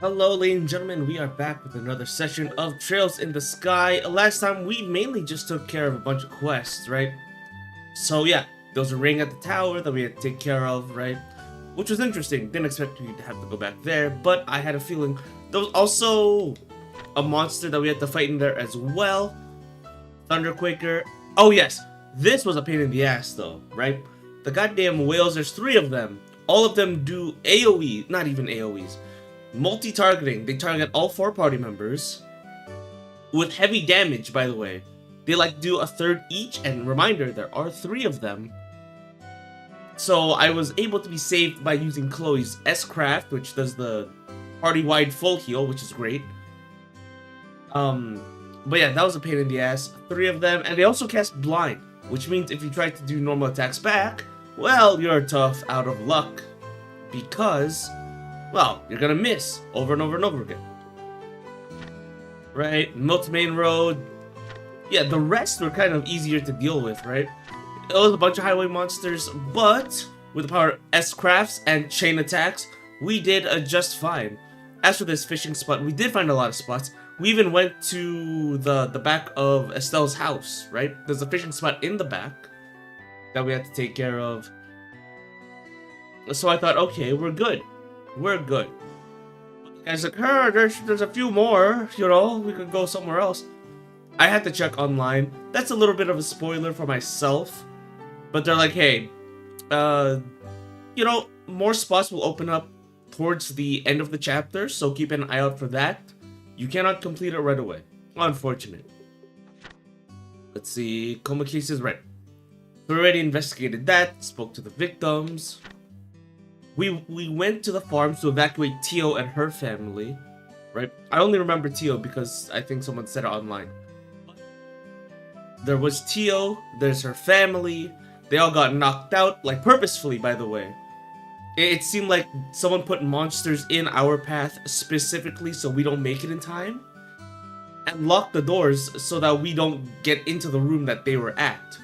Hello, ladies and gentlemen, we are back with another session of Trails in the Sky. Last time, we mainly just took care of a bunch of quests, right? So yeah, there was a ring at the tower that we had to take care of, right? Which was interesting. Didn't expect we to have to go back there, but I had a feeling there was also a monster that we had to fight in there as well. Thunderquaker. Oh yes, this was a pain in the ass though, right? The goddamn whales, there's 3 of them. All of them do AoE, not even AoEs. Multi-targeting. They target all 4 party members with heavy damage, by the way. They do a third each, and reminder, there are 3 of them. So I was able to be saved by using Chloe's S-Craft, which does the party-wide full heal, which is great. But yeah, that was a pain in the ass. 3 of them, and they also cast Blind, which means if you try to do normal attacks back, well, you're tough out of luck. Because, well, you're gonna miss over and over and over again. Right? Milk Main Road. Yeah, the rest were kind of easier to deal with, right? It was a bunch of highway monsters, but with the power of S-Crafts and chain attacks, we did just fine. As for this fishing spot, we did find a lot of spots. We even went to the back of Estelle's house, right? There's a fishing spot in the back that we had to take care of. So I thought, okay, we're good. We're good. The guy's like, there's a few more, you know, we could go somewhere else. I had to check online. That's a little bit of a spoiler for myself. But they're like, hey, you know, more spots will open up towards the end of the chapter, so keep an eye out for that. You cannot complete it right away. Unfortunate. Let's see, coma cases, right. We already investigated that, spoke to the victims. We went to the farms to evacuate Tio and her family, right? I only remember Tio because I think someone said it online. There was Tio, there's her family. They all got knocked out, like purposefully, by the way. It seemed like someone put monsters in our path specifically so we don't make it in time. And locked the doors so that we don't get into the room that they were at.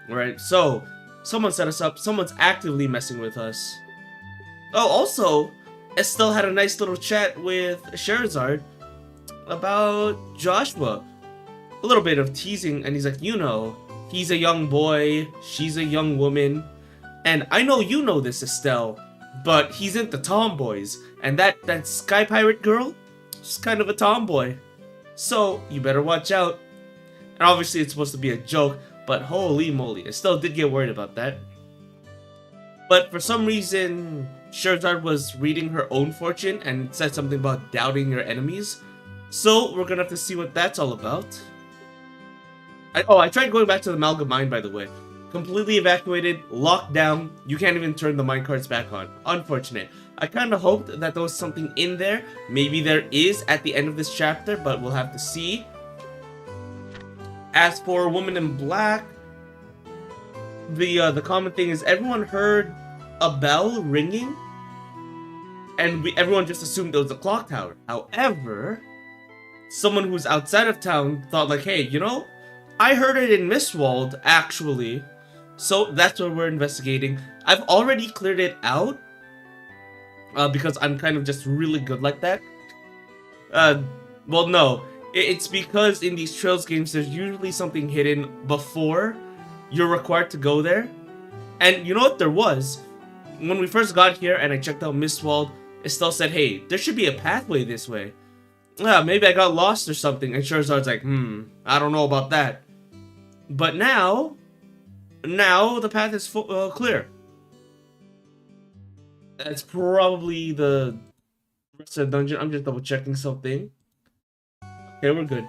Right? So, someone set us up, someone's actively messing with us. Oh, also, Estelle had a nice little chat with Sherazard about Joshua. A little bit of teasing, and he's like, you know, he's a young boy, she's a young woman, and I know you know this, Estelle, but he's into tomboys, and that Sky Pirate girl, she's kind of a tomboy. So, you better watch out. And obviously it's supposed to be a joke, but holy moly, Estelle did get worried about that. But for some reason, Sherazard was reading her own fortune and said something about doubting your enemies. So, we're gonna have to see what that's all about. I tried going back to the Malga mine, by the way. Completely evacuated, locked down, you can't even turn the minecarts back on. Unfortunate. I kinda hoped that there was something in there. Maybe there is at the end of this chapter, but we'll have to see. As for Woman in Black, the common thing is everyone heard a bell ringing, and everyone just assumed it was a clock tower. However, someone who's outside of town thought like, hey, you know, I heard it in MISTWALD, actually. So that's what we're investigating. I've already cleared it out. Because I'm kind of just really good like that. Well, no. It's because in these Trails games, there's usually something hidden before you're required to go there. And you know what there was? When we first got here and I checked out MISTWALD, Estelle said, hey, there should be a pathway this way. Maybe I got lost or something. And Sherazard's like, I don't know about that. But now the path is clear. That's probably the rest of the dungeon. I'm just double checking something. Okay, we're good.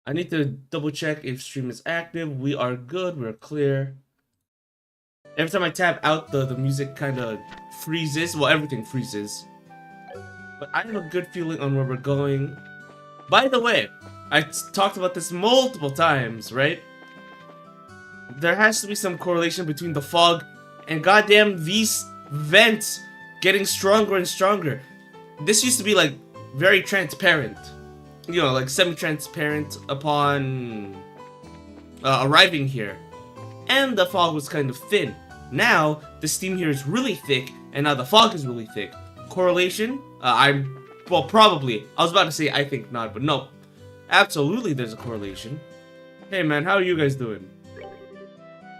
I need to double check if stream is active. We are good. We're clear. Every time I tap out, the music kind of freezes. Well, everything freezes. But I have a good feeling on where we're going. By the way, I talked about this multiple times, right? There has to be some correlation between the fog and goddamn these vents getting stronger and stronger. This used to be like very transparent. You know, like semi-transparent upon arriving here. And the fog was kind of thin. Now, the steam here is really thick, and now the fog is really thick. Correlation? Well, probably. I was about to say I think not, but no. Absolutely there's a correlation. Hey man, how are you guys doing?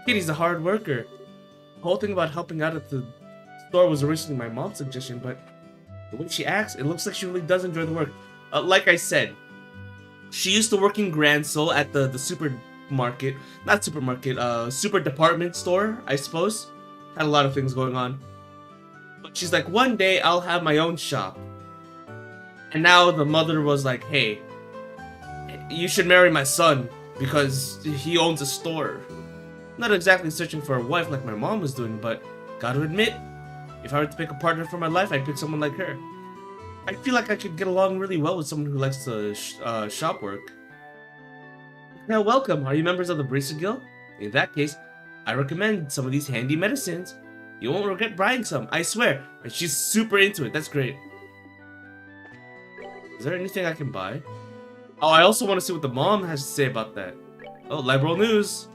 Kitty's a hard worker. The whole thing about helping out at the store was originally my mom's suggestion, but the way she acts, it looks like she really does enjoy the work. Like I said, she used to work in Grand Seoul at the supermarket. Not supermarket, super department store, I suppose. Had a lot of things going on. But she's like, one day I'll have my own shop. And now the mother was like, hey, you should marry my son because he owns a store. Not exactly searching for a wife like my mom was doing, but gotta admit, if I were to pick a partner for my life, I'd pick someone like her. I feel like I could get along really well with someone who likes to shop work. Now welcome, are you members of the Bracer Guild? In that case, I recommend some of these handy medicines. You won't regret buying some, I swear. And she's super into it, that's great. Is there anything I can buy? Oh, I also want to see what the mom has to say about that. Oh, liberal news.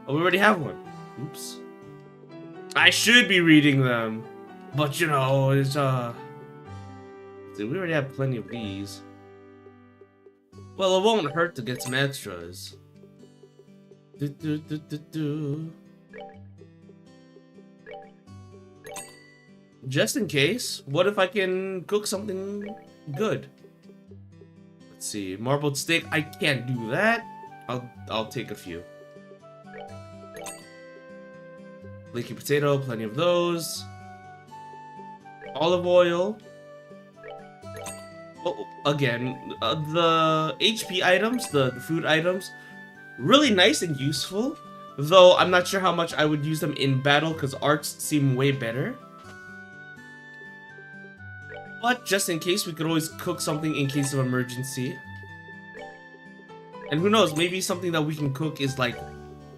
Oh, we already have one. Oops. I should be reading them. But, you know, it's, we already have plenty of these. Well, it won't hurt to get some extras. Just in case, what if I can cook something good? Let's see, marbled steak. I can't do that. I'll take a few. Flaky potato, plenty of those. Olive oil. Oh, again, the HP items, the food items, really nice and useful. Though I'm not sure how much I would use them in battle because arts seem way better. But just in case, we could always cook something in case of emergency. And who knows, maybe something that we can cook is like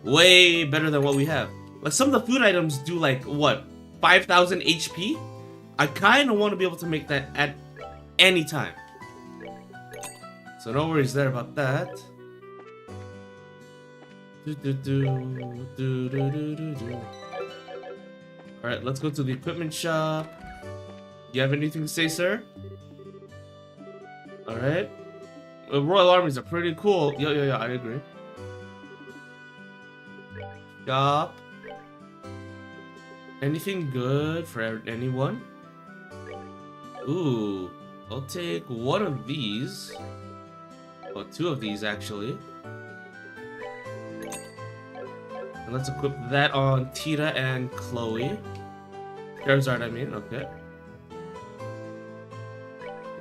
way better than what we have. Like some of the food items do like, what, 5,000 HP? I kind of want to be able to make that at any time. So no worries there about that. Alright, let's go to the equipment shop. You have anything to say, sir? Alright. Royal armies are pretty cool. Yeah, I agree. Shop. Anything good for anyone? Ooh. I'll take one of these. Well, two of these, actually. And let's equip that on Tita and Chloe. Charizard, I mean. Okay.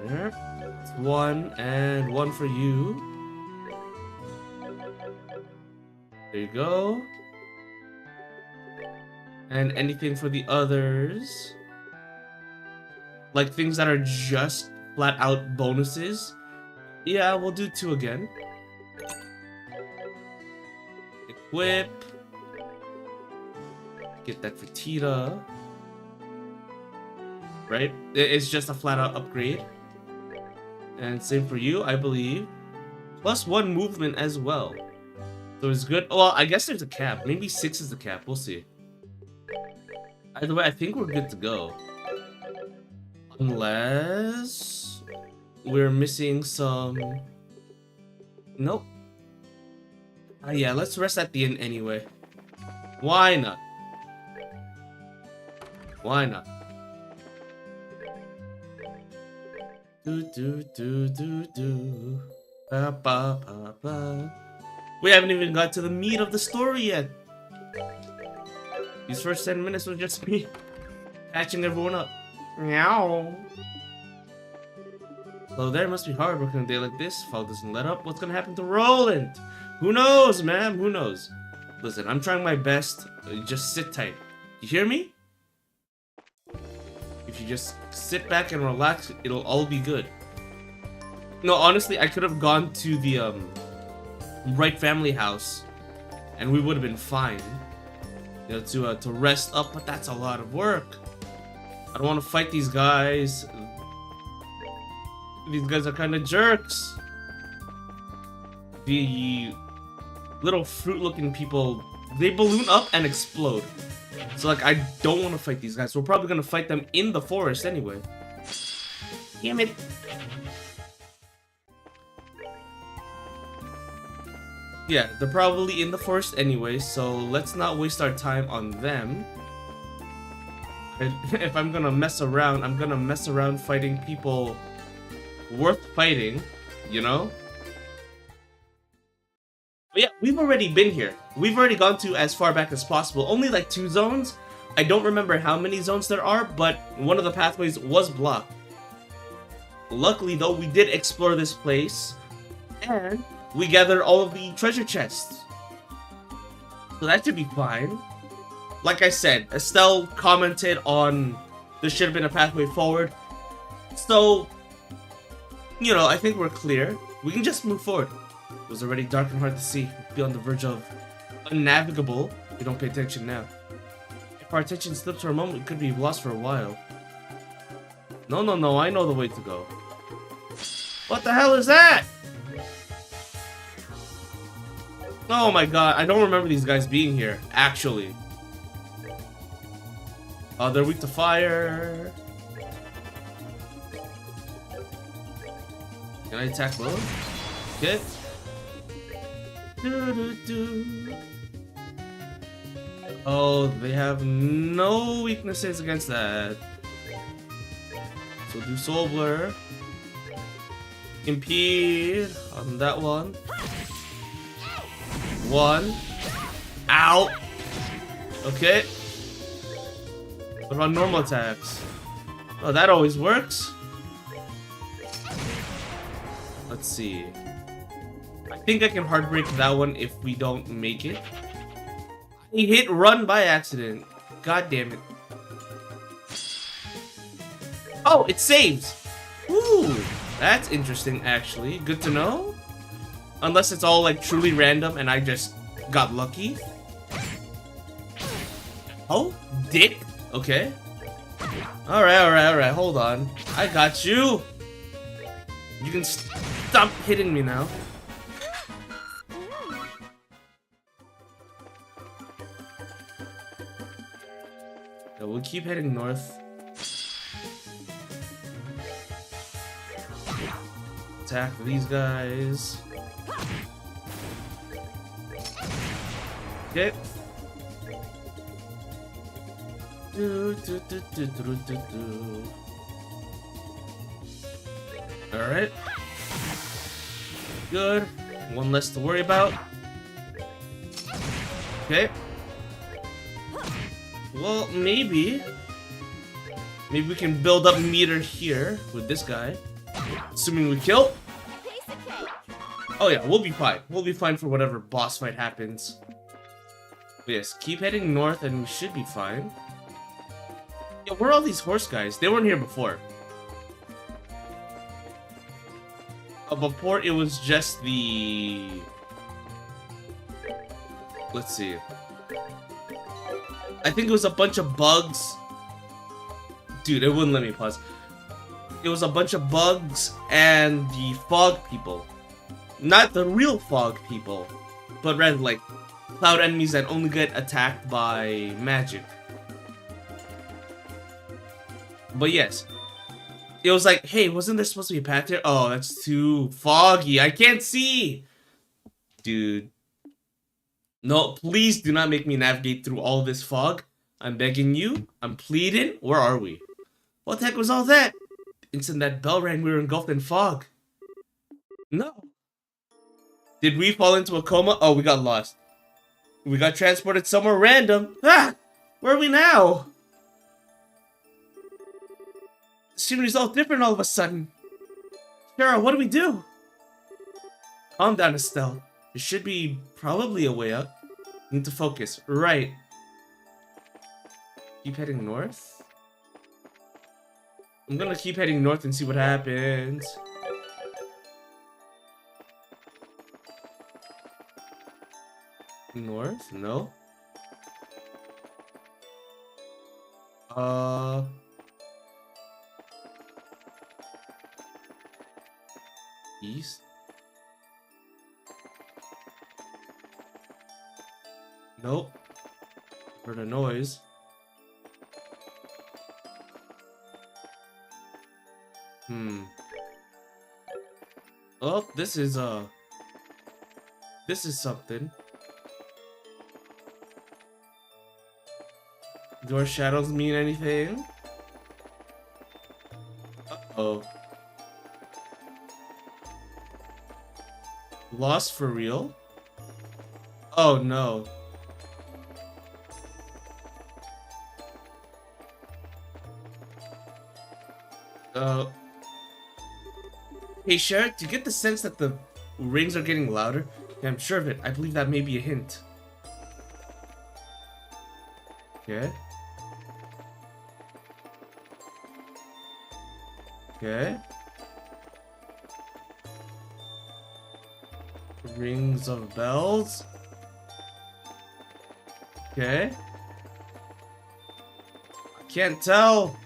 There. One and one for you. There you go. And anything for the others? Like things that are just flat out bonuses? Yeah, we'll do two again. Equip. Get that for Tita. Right? It's just a flat out upgrade. And same for you, I believe. Plus one movement as well. So it's good. Well, I guess there's a cap. Maybe 6 is the cap. We'll see. Either way, I think we're good to go. Unless we're missing some... Nope. Yeah, let's rest at the end anyway. Why not? Why not? Ba, ba, ba, ba. We haven't even got to the meat of the story yet. These first 10 minutes was just me patching everyone up. Meow. Well, there must be hard working a day like this. Fog doesn't let up. What's gonna happen to Roland? Who knows, ma'am? Who knows? Listen, I'm trying my best. Just sit tight. You hear me? If you just sit back and relax, it'll all be good. No, honestly, I could have gone to the Wright family house, and we would have been fine. You know, to rest up, but that's a lot of work. I don't want to fight these guys. These guys are kind of jerks. The little fruit-looking people They balloon up and explode. So like, I don't want to fight these guys. We're probably gonna fight them in the forest anyway. Damn it. Yeah, they're probably in the forest anyway, so let's not waste our time on them. If I'm gonna mess around, I'm gonna mess around fighting people worth fighting, you know? But yeah, we've already been here. We've already gone to as far back as possible. Only like 2 zones. I don't remember how many zones there are, but one of the pathways was blocked. Luckily though, we did explore this place, and we gathered all of the treasure chests. So that should be fine. Like I said, Estelle commented on there should have been a pathway forward. So, you know, I think we're clear. We can just move forward. It was already dark and hard to see. We'd be on the verge of unnavigable if we don't pay attention now. If our attention slips for a moment, we could be lost for a while. No, no, no, I know the way to go. What the hell is that? Oh my god, I don't remember these guys being here, actually. They're weak to fire. Can I attack both? Okay. Oh, they have no weaknesses against that. So do Soul Blur. Impede on that one. One. Ow! Okay. What about normal attacks? Oh, that always works. Let's see. I think I can hard break that one if we don't make it. He hit run by accident. God damn it. Oh, it saves! Ooh, that's interesting actually. Good to know. Unless it's all like truly random and I just got lucky. Oh, dick. Okay. Alright, hold on. I got you. You can stop hitting me now. Yeah, we'll keep heading north. Attack these guys. Okay. Alright. Good. One less to worry about. Okay. Well, maybe we can build up meter here with this guy. Assuming we kill. Oh yeah, we'll be fine. We'll be fine for whatever boss fight happens. But yes, keep heading north and we should be fine. Yeah, where are all these horse guys? They weren't here before. Before it was just the... Let's see. I think it was a bunch of bugs. Dude, it wouldn't let me pause. It was a bunch of bugs and the fog people. Not the real fog people, but rather like cloud enemies that only get attacked by magic. But yes, it was like, hey, wasn't there supposed to be a path here? Oh, that's too foggy. I can't see. Dude. No, please do not make me navigate through all this fog. I'm begging you. I'm pleading. Where are we? What the heck was all that? The instant that bell rang, we were engulfed in fog. No. Did we fall into a coma? Oh, we got lost. We got transported somewhere random. Ah! Where are we now? The scenery's all different all of a sudden. Sarah, what do we do? Calm down, Estelle. There should be probably a way up. Need to focus. Right. Keep heading north? I'm gonna keep heading north and see what happens. North? No. East? Nope. Heard a noise. Oh, this is something. Do our shadows mean anything? Uh-oh. Lost for real? Oh no. Hey Sherrick, do you get the sense that the rings are getting louder? Yeah, I'm sure of it. I believe that may be a hint. Okay. Okay. Rings of bells. Okay. I can't tell.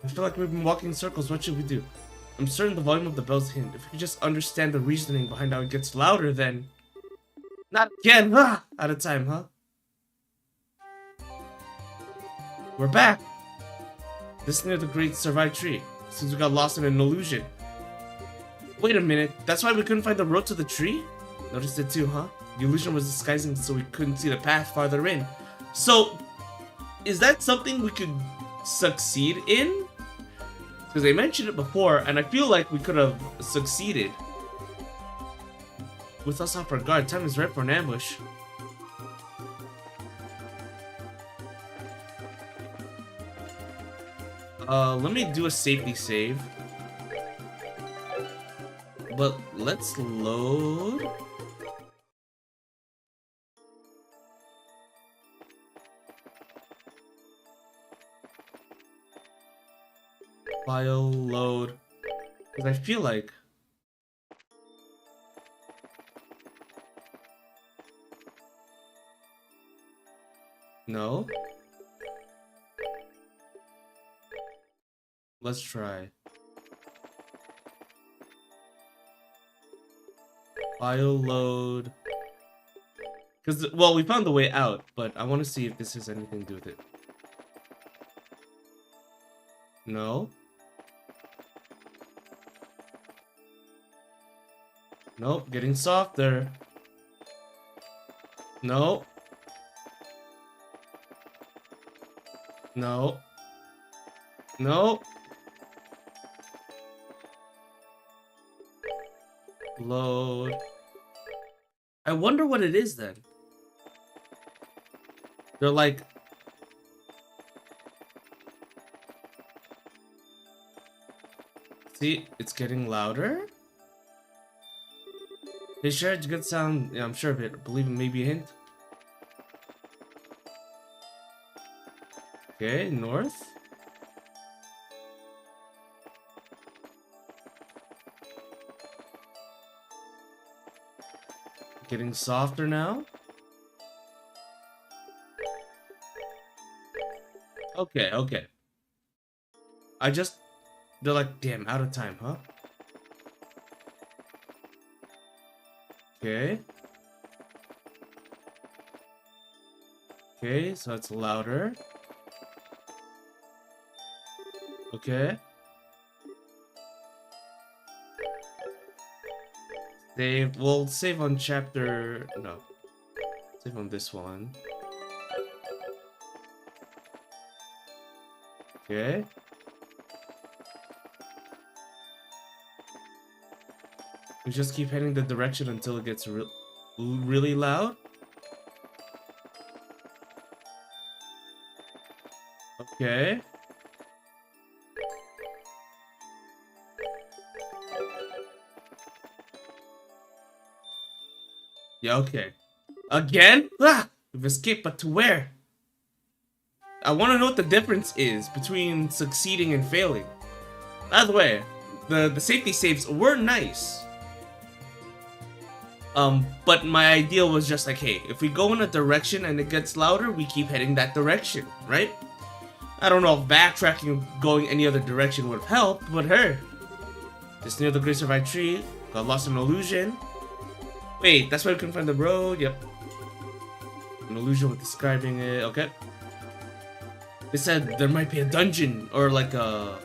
I feel like we've been walking in circles. What should we do? I'm certain the volume of the bells hint. If we could just understand the reasoning behind how it gets louder, then... Not again! Ah! Out of time, huh? We're back! This near the great survived tree. Since we got lost in an illusion. Wait a minute. That's why we couldn't find the road to the tree? Noticed it too, huh? The illusion was disguising so we couldn't see the path farther in. So, is that something we could succeed in? Because they mentioned it before, and I feel like we could have succeeded. With us off our guard, time is right for an ambush. Let me do a safety save. But let's load. File load. Because I feel like... No? Let's try. File load. Because, well, we found the way out, but I want to see if this has anything to do with it. No? Nope, getting softer. No. No. No. Load. I wonder what it is then. They're like... See, it's getting louder. They shared good sound. Yeah, I'm sure of it. I believe it may be a hint. Okay, north. Getting softer now. Okay, okay. They're like, damn, out of time, huh? Okay. Okay, so it's louder. Okay. Save. We'll save on chapter... No. Save on this one. Okay. We just keep heading the direction until it gets really loud. Okay. Yeah, okay. Again? Ah! We've escaped, but to where? I want to know what the difference is between succeeding and failing. By the way, the safety saves were nice. But my idea was just like, hey, if we go in a direction and it gets louder, we keep heading that direction, right? I don't know if backtracking going any other direction would have helped, but hey. Just near the great survived tree, got lost in an illusion. Wait, that's why we couldn't find the road? Yep. An illusion with describing it. Okay. It said there might be a dungeon or like a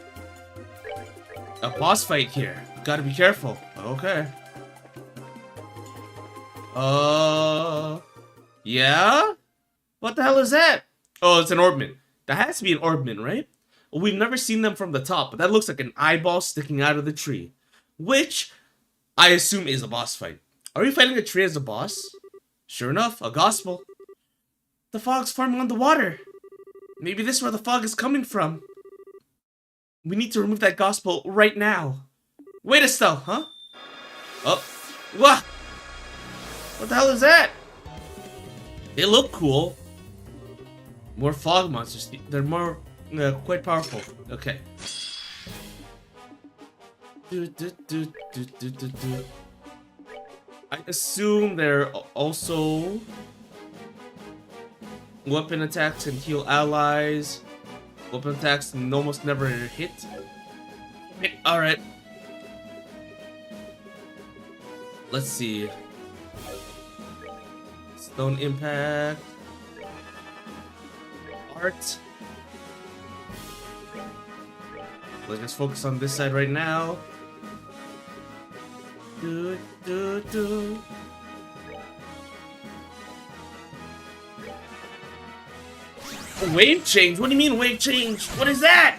boss fight here. Gotta be careful. Okay. Yeah? What the hell is that? Oh, it's an orbman. That has to be an orbman, right? We've never seen them from the top, but that looks like an eyeball sticking out of the tree. Which, I assume is a boss fight. Are we fighting a tree as a boss? Sure enough, a gospel. The fog's forming on the water. Maybe this is where the fog is coming from. We need to remove that gospel right now. Wait, Estelle, huh? Oh. What? What the hell is that? They look cool. More fog monsters. They're more quite powerful. Okay. I assume they're also weapon attacks can heal allies. Weapon attacks almost never hit. Alright. Let's see. Stone impact. Art. Let's just focus on this side right now. Wave change? What do you mean wave change? What is that?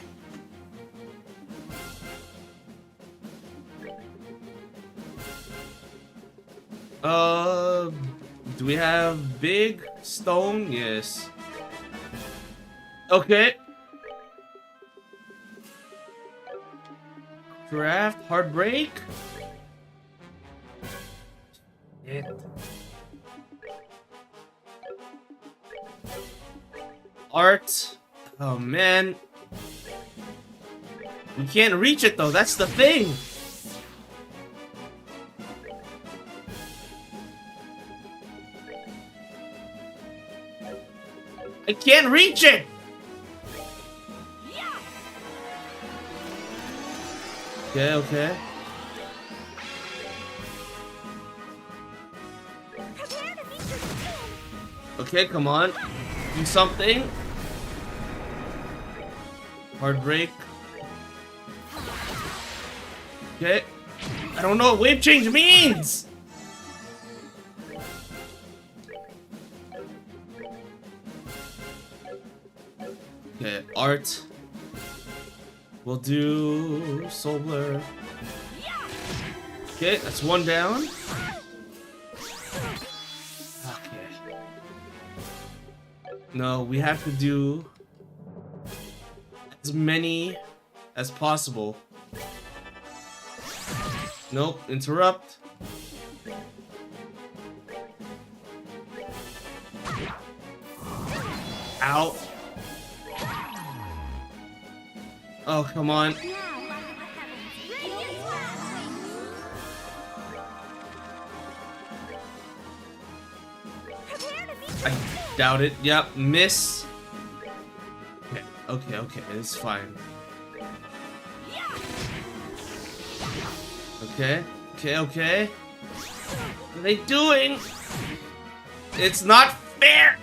Do we have big stone? Yes. Okay. Craft, heartbreak. It. Art. Oh man. We can't reach it though, that's the thing. I can't reach it! Okay, okay. Okay, come on. Do something. Heartbreak. Okay. I don't know what wave change means! Okay, art. We'll do solar. Okay, that's one down. Okay. No, we have to do as many as possible. Nope, interrupt. Ow. Oh, come on. I doubt it. Yep, miss. Okay, okay, okay, it's fine. Okay, okay, okay. What are they doing? It's not fair!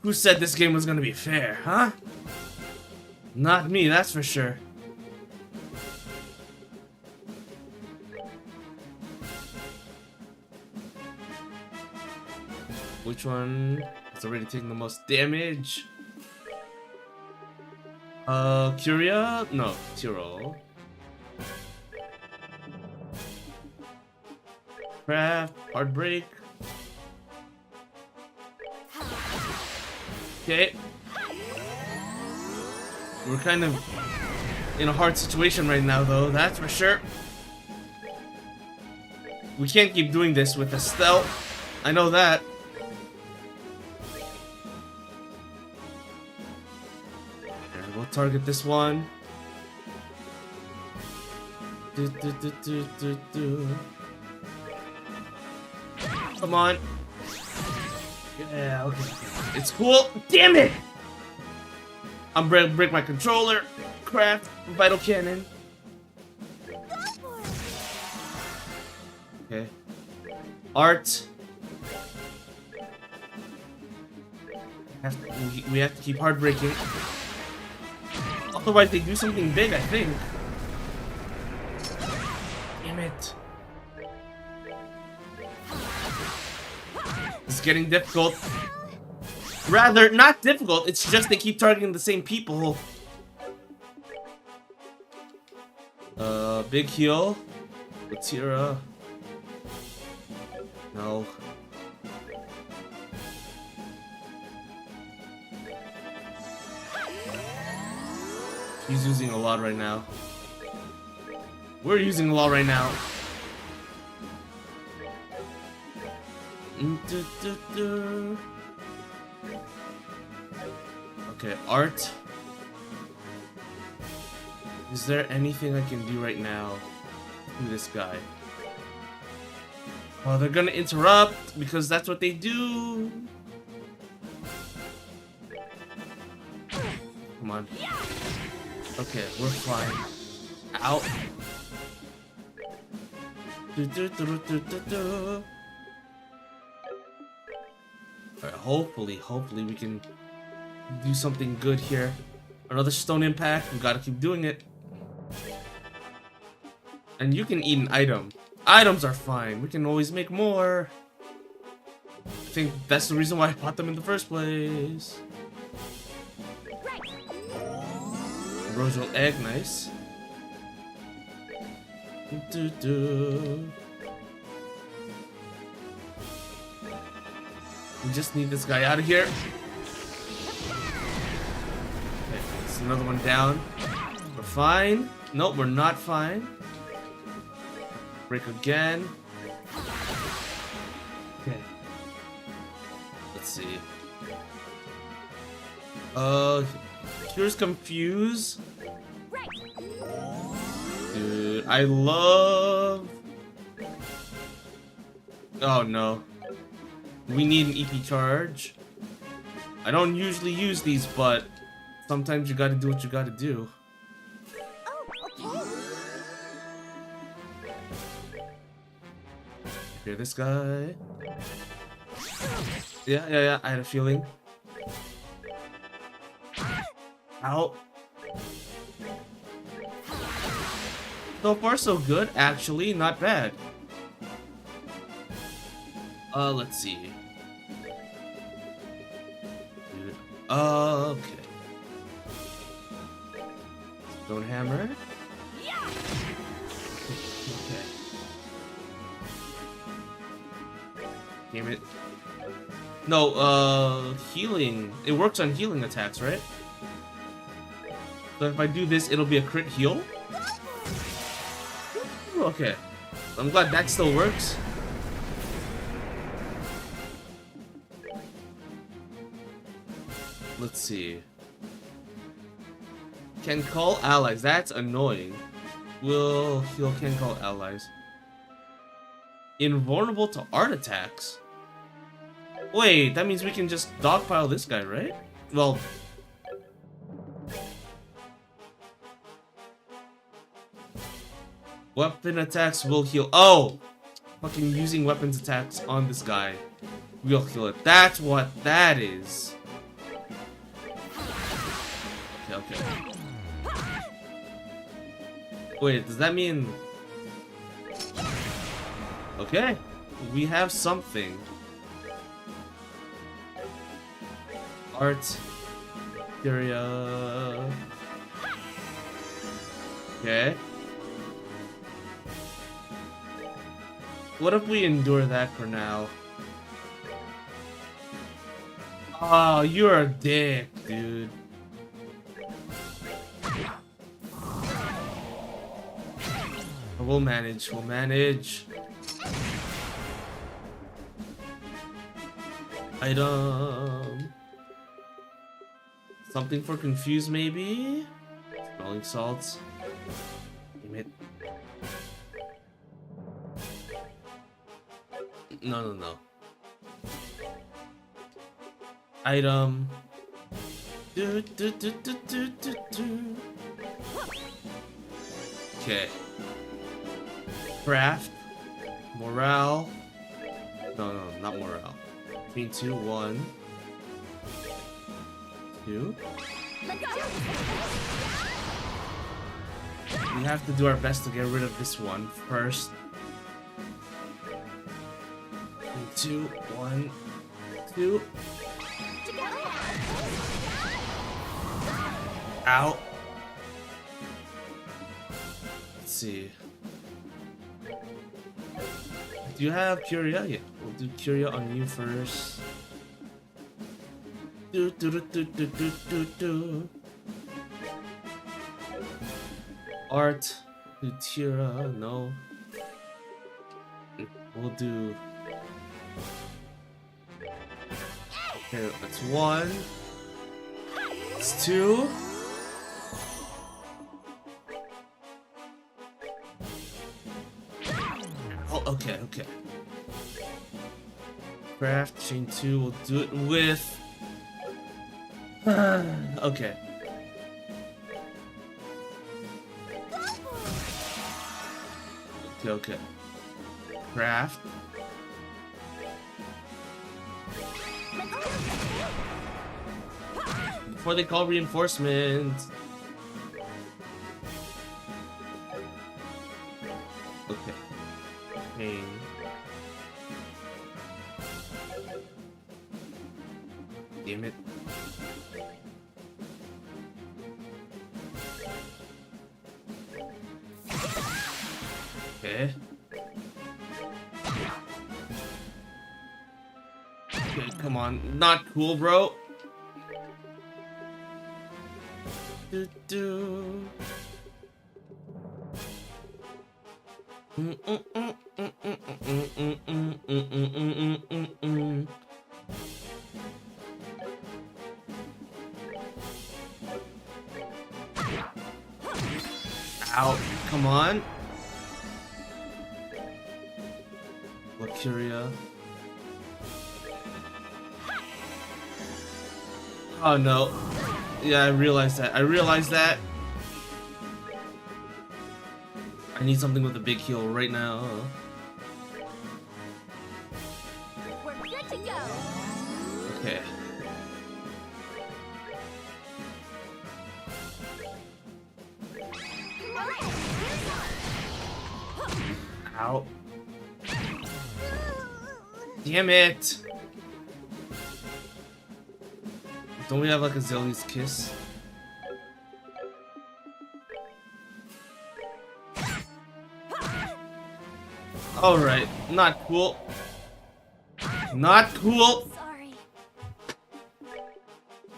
Who said this game was gonna be fair, huh? Not me, that's for sure. Which one is already taking the most damage? Curia? No, Tyrol. Craft, Heartbreak. Okay. We're kind of in a hard situation right now, though, that's for sure. We can't keep doing this with Estelle. I know that. Here, we'll target this one. Come on. Yeah, okay. It's cool. Damn it! I'm gonna break my controller. Craft, vital cannon. Okay. Art. We have to keep hard breaking. Otherwise, they do something big, I think. Damn it. It's getting difficult. Rather, not difficult, it's just they keep targeting the same people. Big heal. Latira. No. He's using a lot right now. We're using a lot right now. Okay, art. Is there anything I can do right now to this guy? Oh, they're gonna interrupt because that's what they do. Come on. Okay, we're fine. Out. Alright, hopefully we can do something good here. Another stone impact, we gotta keep doing it. And you can eat an item. Items are fine, we can always make more. I think that's the reason why I bought them in the first place. Rosal egg, nice. We just need this guy out of here. Okay, it's another one down. We're fine. Nope, we're not fine. Break again. Okay. Let's see. Here's Confuse. Dude, I love... Oh no. We need an EP charge. I don't usually use these, but sometimes you gotta do what you gotta do. Okay, this guy. Yeah, I had a feeling. Out. So far so good, actually, not bad. Let's see. Dude. Okay. Stone hammer. Okay. Damn it. No, healing. It works on healing attacks, right? So if I do this, it'll be a crit heal? Okay. I'm glad that still works. Let's see. Can call allies. That's annoying. Will heal can call allies. Invulnerable to art attacks. Wait, that means we can just dogpile this guy, right? Well... Weapon attacks will heal. Oh! Fucking using weapons attacks on this guy will heal it. That's what that is. Okay. Wait, does that mean... Okay. We have something. Art. Area. Okay. What if we endure that for now? Oh, you're a dick, dude. We'll manage, we'll manage. Item. Something for confuse, maybe? Smelling salts. Damn it. No. Item. Okay. Craft. Morale. No, no, not morale. 3, 2, 1, 2. We have to do our best to get rid of this one first. 3, 2, 1, 2. Ow. Let's see. Do you have Curia? Yeah, we'll do Curia on you first. Do do do do do do do do. Art, do Tira, no. We'll do. Okay, that's 1. It's 2. Oh, okay, okay. Craft, chain 2, we'll do it with... okay. Okay, okay. Craft. Before they call reinforcements. Okay. Pain. Damn it. Okay. Okay, come on. Not cool, bro. Do do. Ow, come on. Lucuria. Oh no. Yeah, I realized that. I need something with a big heal right now. We're good to go. Okay. Ow. Damn it! Don't we have like a Zelly's kiss? Alright, not cool. Not cool! Sorry.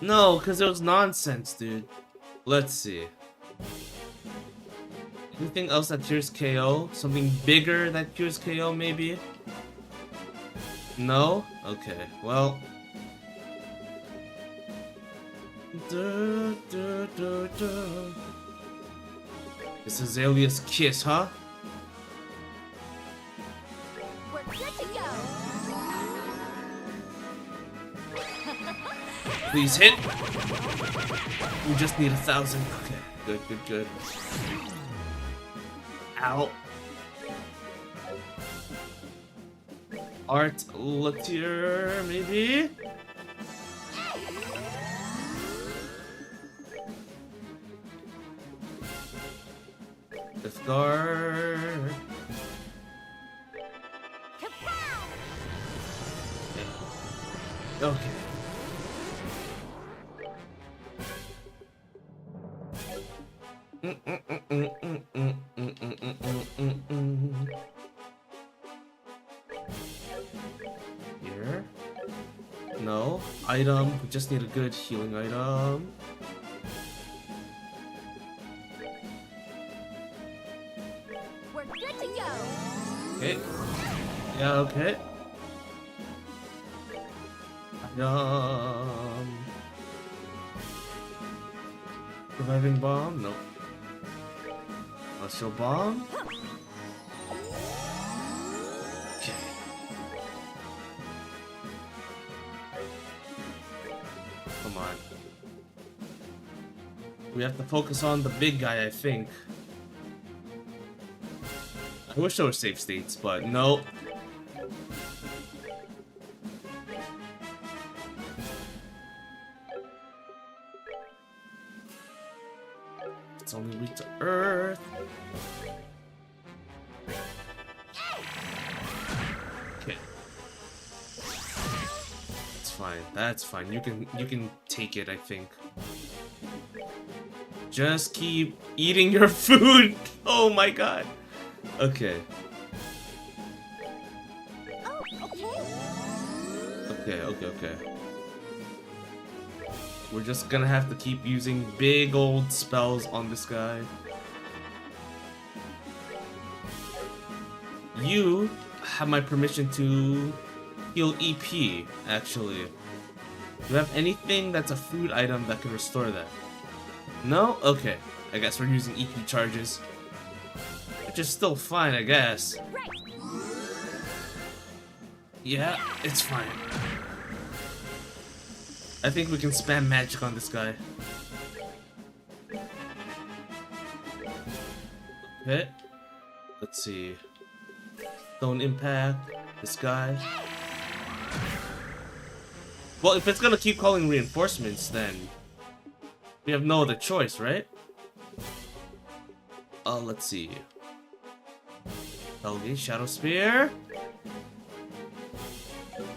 No, because it was nonsense, dude. Let's see. Anything else that cures KO? Something bigger that cures KO, maybe? No? Okay, well. It's Azalea's kiss, huh? We're good to go. Please hit. We just need 1,000. Okay, good, good, good. Ow. Art, look here, maybe? Death guard. Okay. Here? No. Item. We just need a good healing item. We're good to go. Okay. Yeah, okay. Reviving bomb? Nope. Celestial bomb? Okay. Come on. We have to focus on the big guy, I think. I wish there were save states, but no. It's only weak to earth. Okay. That's fine. That's fine. You can take it, I think. Just keep eating your food. Oh my god. Okay. Okay. We're just gonna have to keep using big old spells on this guy. You have my permission to heal EP, actually. Do you have anything that's a food item that can restore that? No? Okay. I guess we're using EP charges. Which is still fine, I guess. Yeah, it's fine. I think we can spam magic on this guy. Okay. Let's see. Stone impact. This guy. Well, if it's gonna keep calling reinforcements, then we have no other choice, right? Let's see. Helgi, Shadow Spear.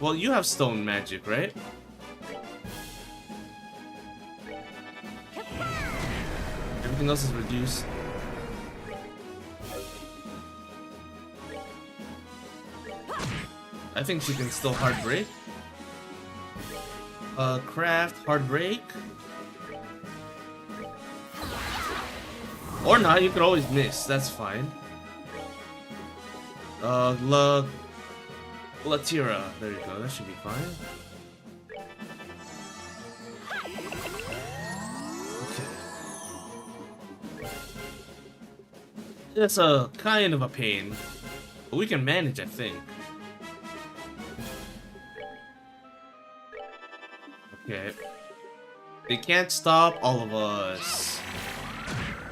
Well, you have stone magic, right? Everything else is reduced. I think she can still hard break. Craft, hard break. Or not, you could always miss, that's fine. Latira, there you go, that should be fine. Okay. That's a kind of a pain, but we can manage, I think. Okay. They can't stop all of us,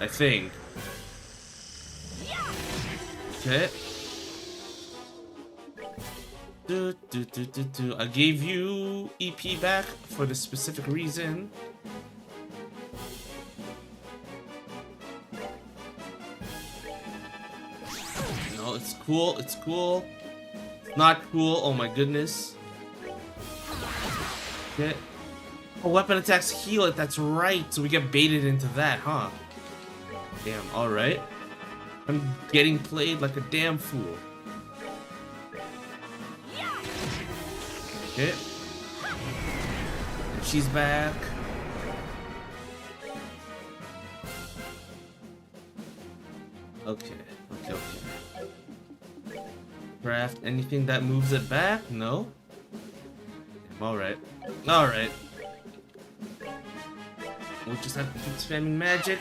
I think. Okay. I gave you EP back for this specific reason. No, it's cool. It's cool. It's not cool. Oh my goodness. Okay. Oh, weapon attacks heal it. That's right. So we get baited into that, huh? Damn. All right. I'm getting played like a damn fool. Okay. And she's back. Okay. Craft anything that moves it back? No. Alright. Alright. We'll just have to keep spamming magic.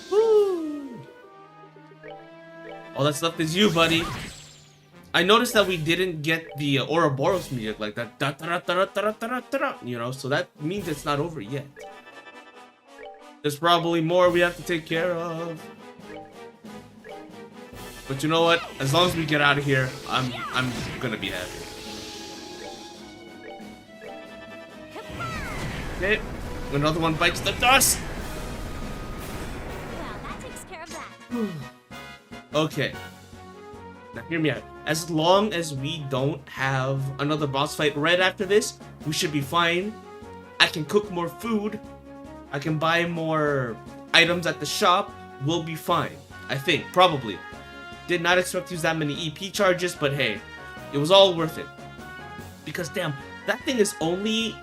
Woo! All that's left is you, buddy. I noticed that we didn't get the Ouroboros music like that. You know, so that means it's not over yet. There's probably more we have to take care of. But you know what? As long as we get out of here, I'm gonna be happy. Okay, another one bites the dust. Well, that takes care of that. Okay. Now hear me out. As long as we don't have another boss fight right after this, we should be fine. I can cook more food. I can buy more items at the shop. We'll be fine. I think, probably. Did not expect to use that many EP charges, but hey, it was all worth it. Because damn, that thing is only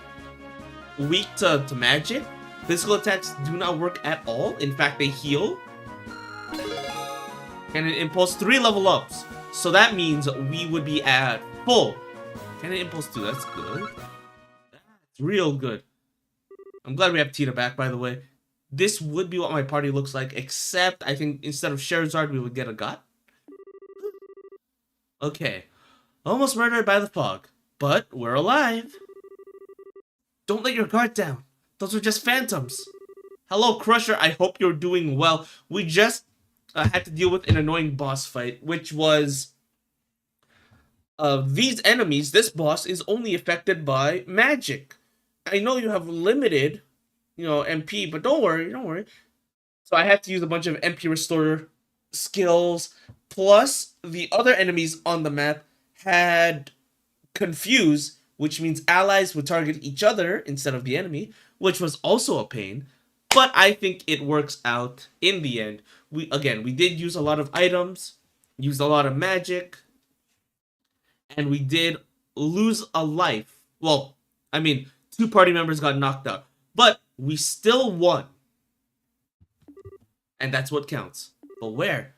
weak to magic. Physical attacks do not work at all. In fact, they heal. And an impulse 3 level ups. So that means we would be at full. And an impulse 2, that's good. That's real good. I'm glad we have Tita back, by the way. This would be what my party looks like, except I think instead of Sherazard, we would get a God. Okay. Almost murdered by the fog. But we're alive. Don't let your guard down. Those are just phantoms. Hello, Crusher. I hope you're doing well. We just had to deal with an annoying boss fight, which was these enemies. This boss is only affected by magic. I know you have limited MP, but don't worry. So I had to use a bunch of MP Restorer skills, plus the other enemies on the map had Confuse, which means allies would target each other instead of the enemy, which was also a pain. But I think it works out in the end. We did use a lot of items, used a lot of magic, and we did lose a life. Well, I mean, 2 party members got knocked out, but we still won. And that's what counts. But where?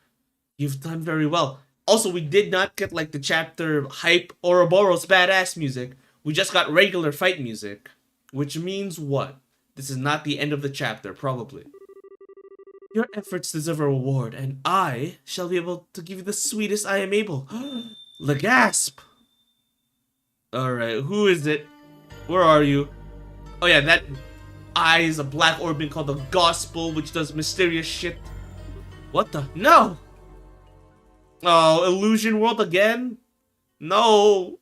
You've done very well. Also, we did not get like the chapter hype Ouroboros badass music. We just got regular fight music. Which means what? This is not the end of the chapter, probably. Your efforts deserve a reward, and I shall be able to give you the sweetest I am able. The gasp! Alright, who is it? Where are you? Oh yeah, that eye is a black orb called the Gospel, which does mysterious shit. What the? No! Oh, Illusion World again? No!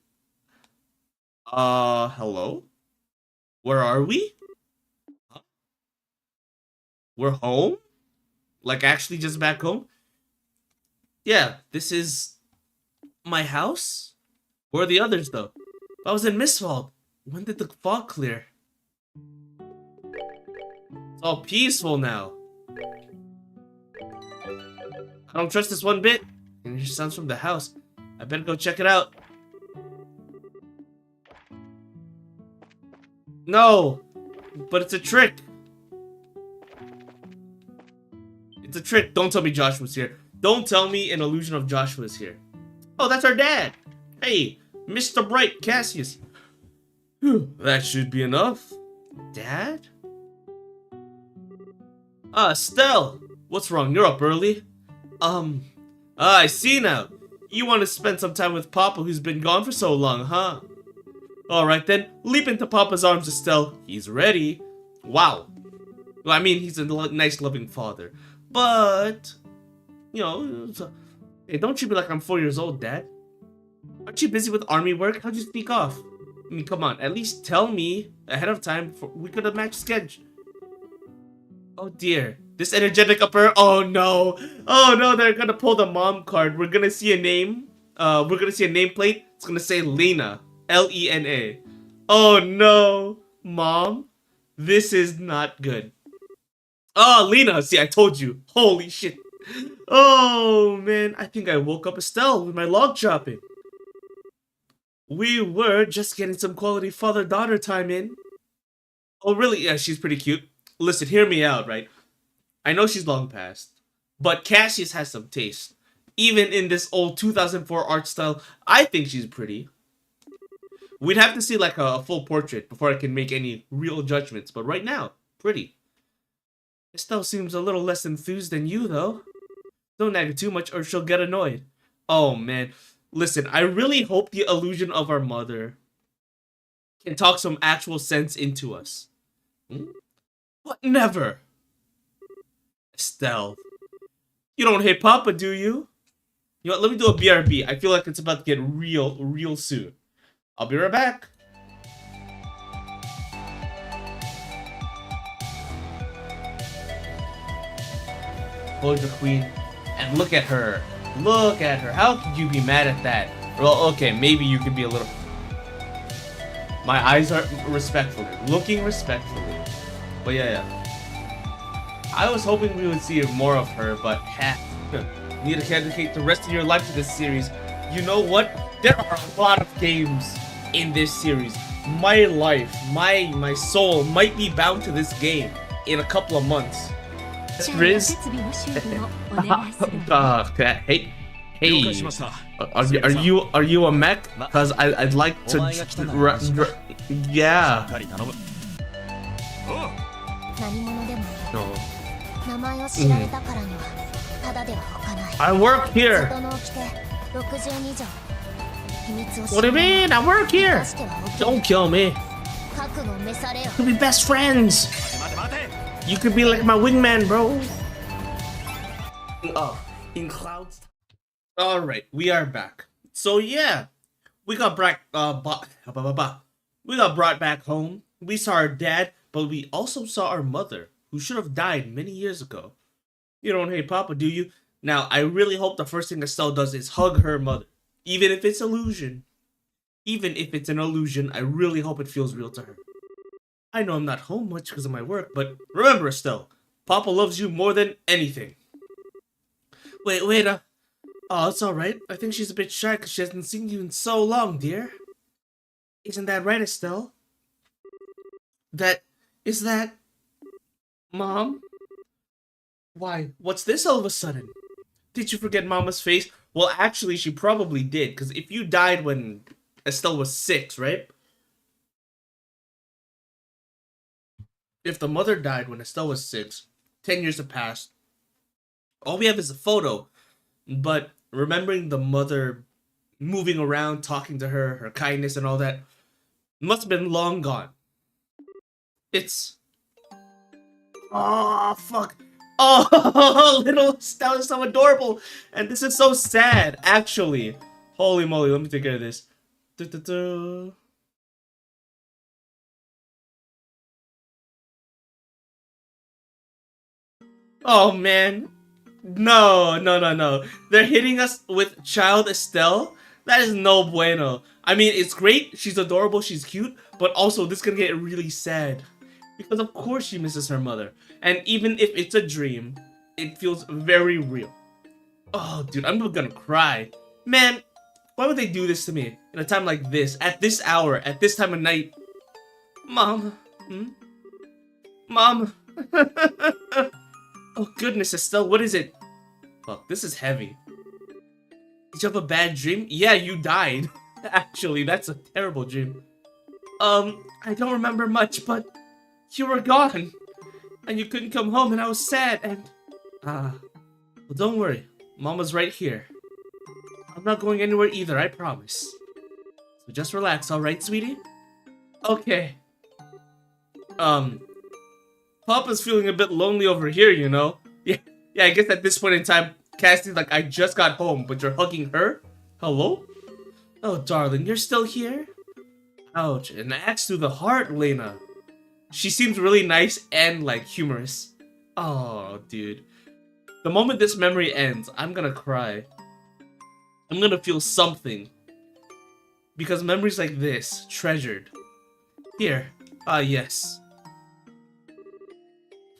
Hello? Where are we? Huh? We're home? Like, actually just back home? Yeah, this is my house? Where are the others, though? I was in MISTWALD. When did the fog clear? It's all peaceful now. I don't trust this one bit. And it sounds from the house. I better go check it out. No! But it's a trick. It's a trick. Don't tell me Joshua's here. Don't tell me an illusion of Joshua's here. Oh, that's our dad. Hey, Mr. Bright Cassius. Whew, that should be enough. Dad? Stell. What's wrong? You're up early. I see now. You want to spend some time with Papa who's been gone for so long, huh? Alright then, leap into Papa's arms, Estelle. He's ready. Wow. Well, I mean, he's a nice, loving father. But, hey, don't you be like I'm 4 years old, Dad. Aren't you busy with army work? How'd you sneak off? I mean, come on, at least tell me ahead of time. We could have matched schedule. Oh dear. This energetic upper. Oh no. Oh no, they're gonna pull the mom card. We're gonna see a name. We're gonna see a nameplate. It's gonna say Lena. Lena. Oh no. Mom. This is not good. Oh, Lena. See, I told you. Holy shit. Oh man. I think I woke up Estelle with my log chopping. We were just getting some quality father-daughter time in. Oh really? Yeah, she's pretty cute. Listen, hear me out, right? I know she's long past, but Cassius has some taste. Even in this old 2004 art style, I think she's pretty. We'd have to see like a full portrait before I can make any real judgments, but right now, pretty. Estelle seems a little less enthused than you, though. Don't nag her too much or she'll get annoyed. Oh man, listen, I really hope the illusion of our mother can talk some actual sense into us. What? Never! Estelle. You don't hate Papa, do you? You know what, let me do a BRB. I feel like it's about to get real soon. I'll be right back. Hold your queen. And look at her. Look at her. How could you be mad at that? Well, okay, maybe you could be a little... My eyes are respectfully. Looking respectfully. But yeah. I was hoping we would see more of her, but need to dedicate the rest of your life to this series. You know what? There are a lot of games in this series. My life, my soul might be bound to this game in a couple of months. Riz? Hey, are you a mech? Cause I'd like to. Yeah. No. I work here. What do you mean? I work here. Don't kill me. We could be best friends. You could be like my wingman, bro. Oh, in clouds. All right, we are back. So yeah, we got brought back home. We saw our dad, but we also saw our mother, who should have died many years ago. You don't hate Papa, do you? Now, I really hope the first thing Estelle does is hug her mother. Even if it's illusion. Even if it's an illusion, I really hope it feels real to her. I know I'm not home much because of my work, but remember, Estelle, Papa loves you more than anything. Wait, oh, it's alright. I think she's a bit shy because she hasn't seen you in so long, dear. Isn't that right, Estelle? Is that... Mom? Why, what's this all of a sudden? Did you forget Mama's face? Well, actually, she probably did, because if you died when Estelle was 6, right? If the mother died when Estelle was 6, 10 years have passed. All we have is a photo, but remembering the mother moving around, talking to her, her kindness and all that, must have been long gone. It's... Oh, fuck. Oh, little Estelle is so adorable. And this is so sad, actually. Holy moly, let me take care of this. Oh, man. No. They're hitting us with Child Estelle? That is no bueno. I mean, it's great. She's adorable. She's cute. But also, this can get really sad. Because of course she misses her mother. And even if it's a dream, it feels very real. Oh, dude, I'm gonna cry. Man, why would they do this to me in a time like this? At this hour, at this time of night? Mom? Mom? Oh, goodness, Estelle, what is it? Fuck, this is heavy. Did you have a bad dream? Yeah, you died. Actually, that's a terrible dream. I don't remember much, but you were gone. And you couldn't come home, and I was sad, and... well, don't worry. Mama's right here. I'm not going anywhere either, I promise. So just relax, alright, sweetie? Okay. Papa's feeling a bit lonely over here, you know? Yeah, I guess at this point in time, Cassie's like, I just got home, but you're hugging her? Hello? Oh, darling, you're still here? Ouch, an axe through the heart, Lena. She seems really nice and, like, humorous. Oh, dude. The moment this memory ends, I'm gonna cry. I'm gonna feel something. Because memories like this, treasured. Here. Ah, yes.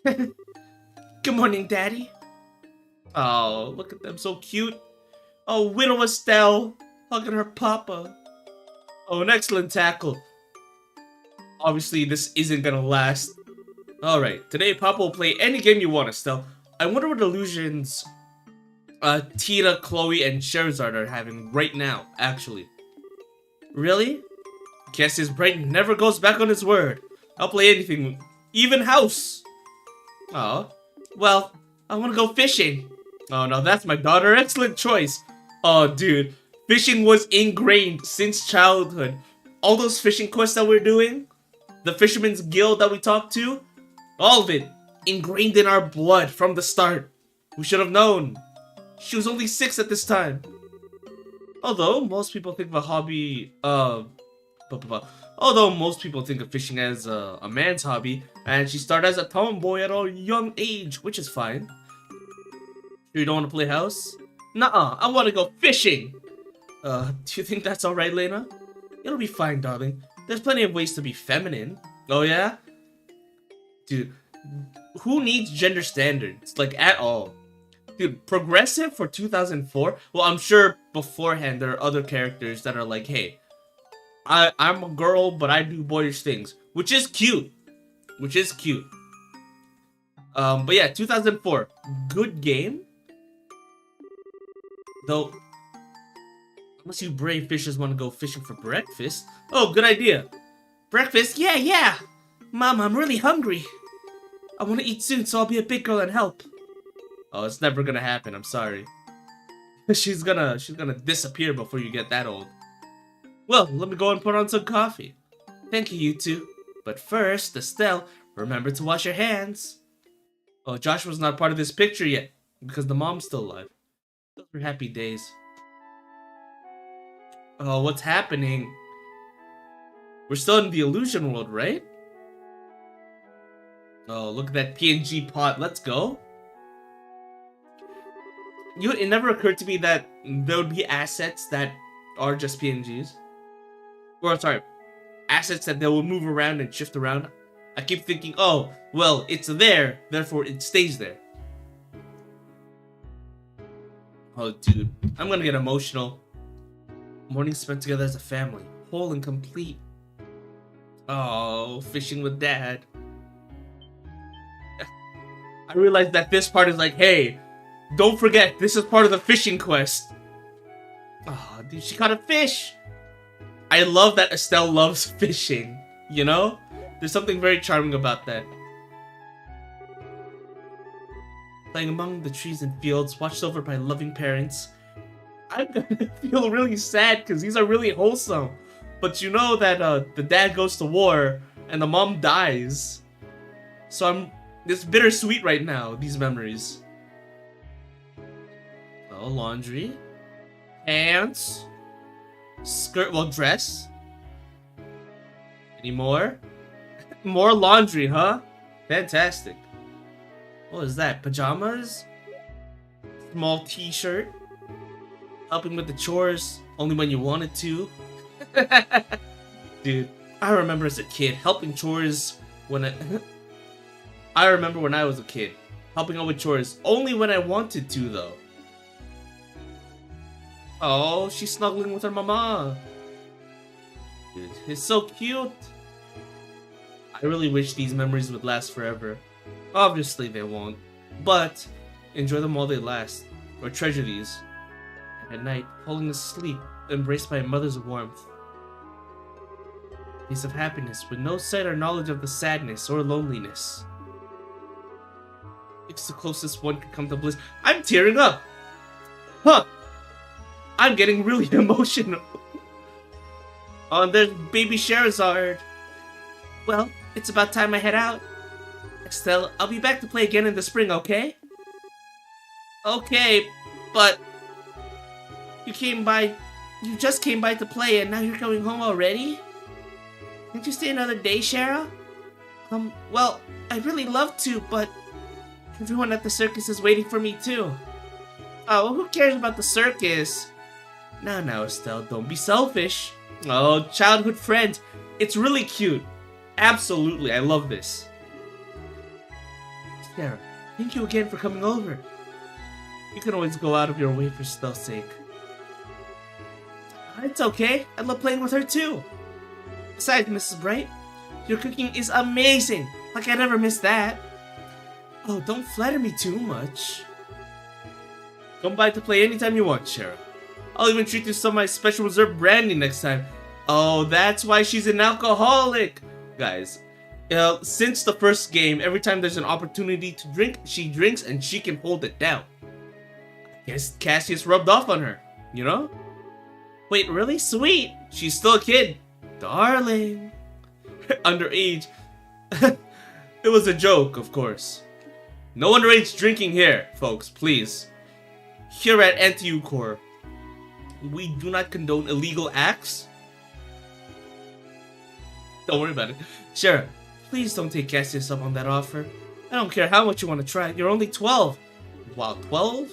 Good morning, Daddy. Oh, look at them, so cute. Oh, Widow Estelle, hugging her papa. Oh, an excellent tackle. Obviously, this isn't gonna last. Alright, today Papa will play any game you want, Estelle. I wonder what illusions Tita, Chloe, and Sherazard are having right now, actually. Really? Guess his brain never goes back on his word. I'll play anything, even house. Oh, well, I want to go fishing. Oh no, that's my daughter. Excellent choice. Oh, dude, fishing was ingrained since childhood. All those fishing quests that we're doing, the Fisherman's Guild that we talked to, all of it ingrained in our blood from the start. We should have known. She was only 6 at this time. Although most people think of a hobby, although most people think of fishing as a man's hobby, and she started as a tomboy at a young age, which is fine. Sure you don't want to play house? Nuh-uh, I want to go fishing! Do you think that's alright, Lena? It'll be fine, darling. There's plenty of ways to be feminine. Oh yeah? Dude, who needs gender standards? Like, at all? Dude, progressive for 2004? Well, I'm sure beforehand there are other characters that are like, hey, I'm a girl, but I do boyish things. Which is cute. Which is cute. But yeah, 2004. Good game. Though, unless you brave fishers want to go fishing for breakfast. Oh, good idea. Breakfast? Yeah. Mom, I'm really hungry. I want to eat soon, so I'll be a big girl and help. Oh, it's never gonna happen. I'm sorry. She's gonna disappear before you get that old. Well, let me go and put on some coffee. Thank you, you two. But first, Estelle, remember to wash your hands. Oh, Joshua's not part of this picture yet because the mom's still alive. Those were happy days. Oh, what's happening? We're still in the illusion world, right? Oh, look at that PNG pot. Let's go. It never occurred to me that there would be assets that are just PNGs. Or, sorry, assets that they will move around and shift around. I keep thinking, oh, well, it's there, therefore it stays there. Oh, dude, I'm gonna get emotional. Morning spent together as a family, whole and complete. Oh, fishing with Dad. I realized that this part is like, hey, don't forget, this is part of the fishing quest. Oh, dude, she caught a fish. I love that Estelle loves fishing, you know? There's something very charming about that. Playing among the trees and fields, watched over by loving parents. I'm gonna feel really sad because these are really wholesome. But you know that the dad goes to war and the mom dies. So it's bittersweet right now, these memories. Oh, laundry. Pants. Skirt, well, dress. Any more? More laundry, huh? Fantastic. What is that? Pajamas? Small t-shirt? Helping with the chores only when you wanted to? Dude, I remember as a kid helping chores when I remember when I was a kid helping out with chores only when I wanted to, though. Oh, she's snuggling with her mama. Dude, it's so cute. I really wish these memories would last forever. Obviously they won't, but enjoy them while they last, or treasure these. At night, falling asleep, embraced by a mother's warmth. Piece of happiness with no sight or knowledge of the sadness or loneliness. It's the closest one could come to bliss. I'm tearing up! Huh! I'm getting really emotional. Oh, and there's baby Sherazard. Well, it's about time I head out. Estelle, I'll be back to play again in the spring, okay? Okay, but you just came by to play and now you're going home already? Can't you stay another day, Shara? Well, I'd really love to, but everyone at the circus is waiting for me too. Oh, who cares about the circus? Now, Estelle, don't be selfish. Oh, childhood friend. It's really cute. Absolutely, I love this. Sarah, thank you again for coming over. You can always go out of your way for Estelle's sake. It's okay. I love playing with her too. Besides, Mrs. Bright, your cooking is amazing. Like I never missed that. Oh, don't flatter me too much. Come by to play anytime you want, Shara. I'll even treat you to some of my special reserve brandy next time. Oh, that's why she's an alcoholic. Guys, since the first game, every time there's an opportunity to drink, she drinks and she can hold it down. I guess Cassius rubbed off on her, you know? Wait, really? Sweet. She's still a kid. Darling. Underage. It was a joke, of course. No underage drinking here, folks, please. Here at TheAntiYuu Corp, we do not condone illegal acts. Don't worry about it. Shara, please don't take Cassius up on that offer. I don't care how much you want to try. You're only 12. Wow, 12?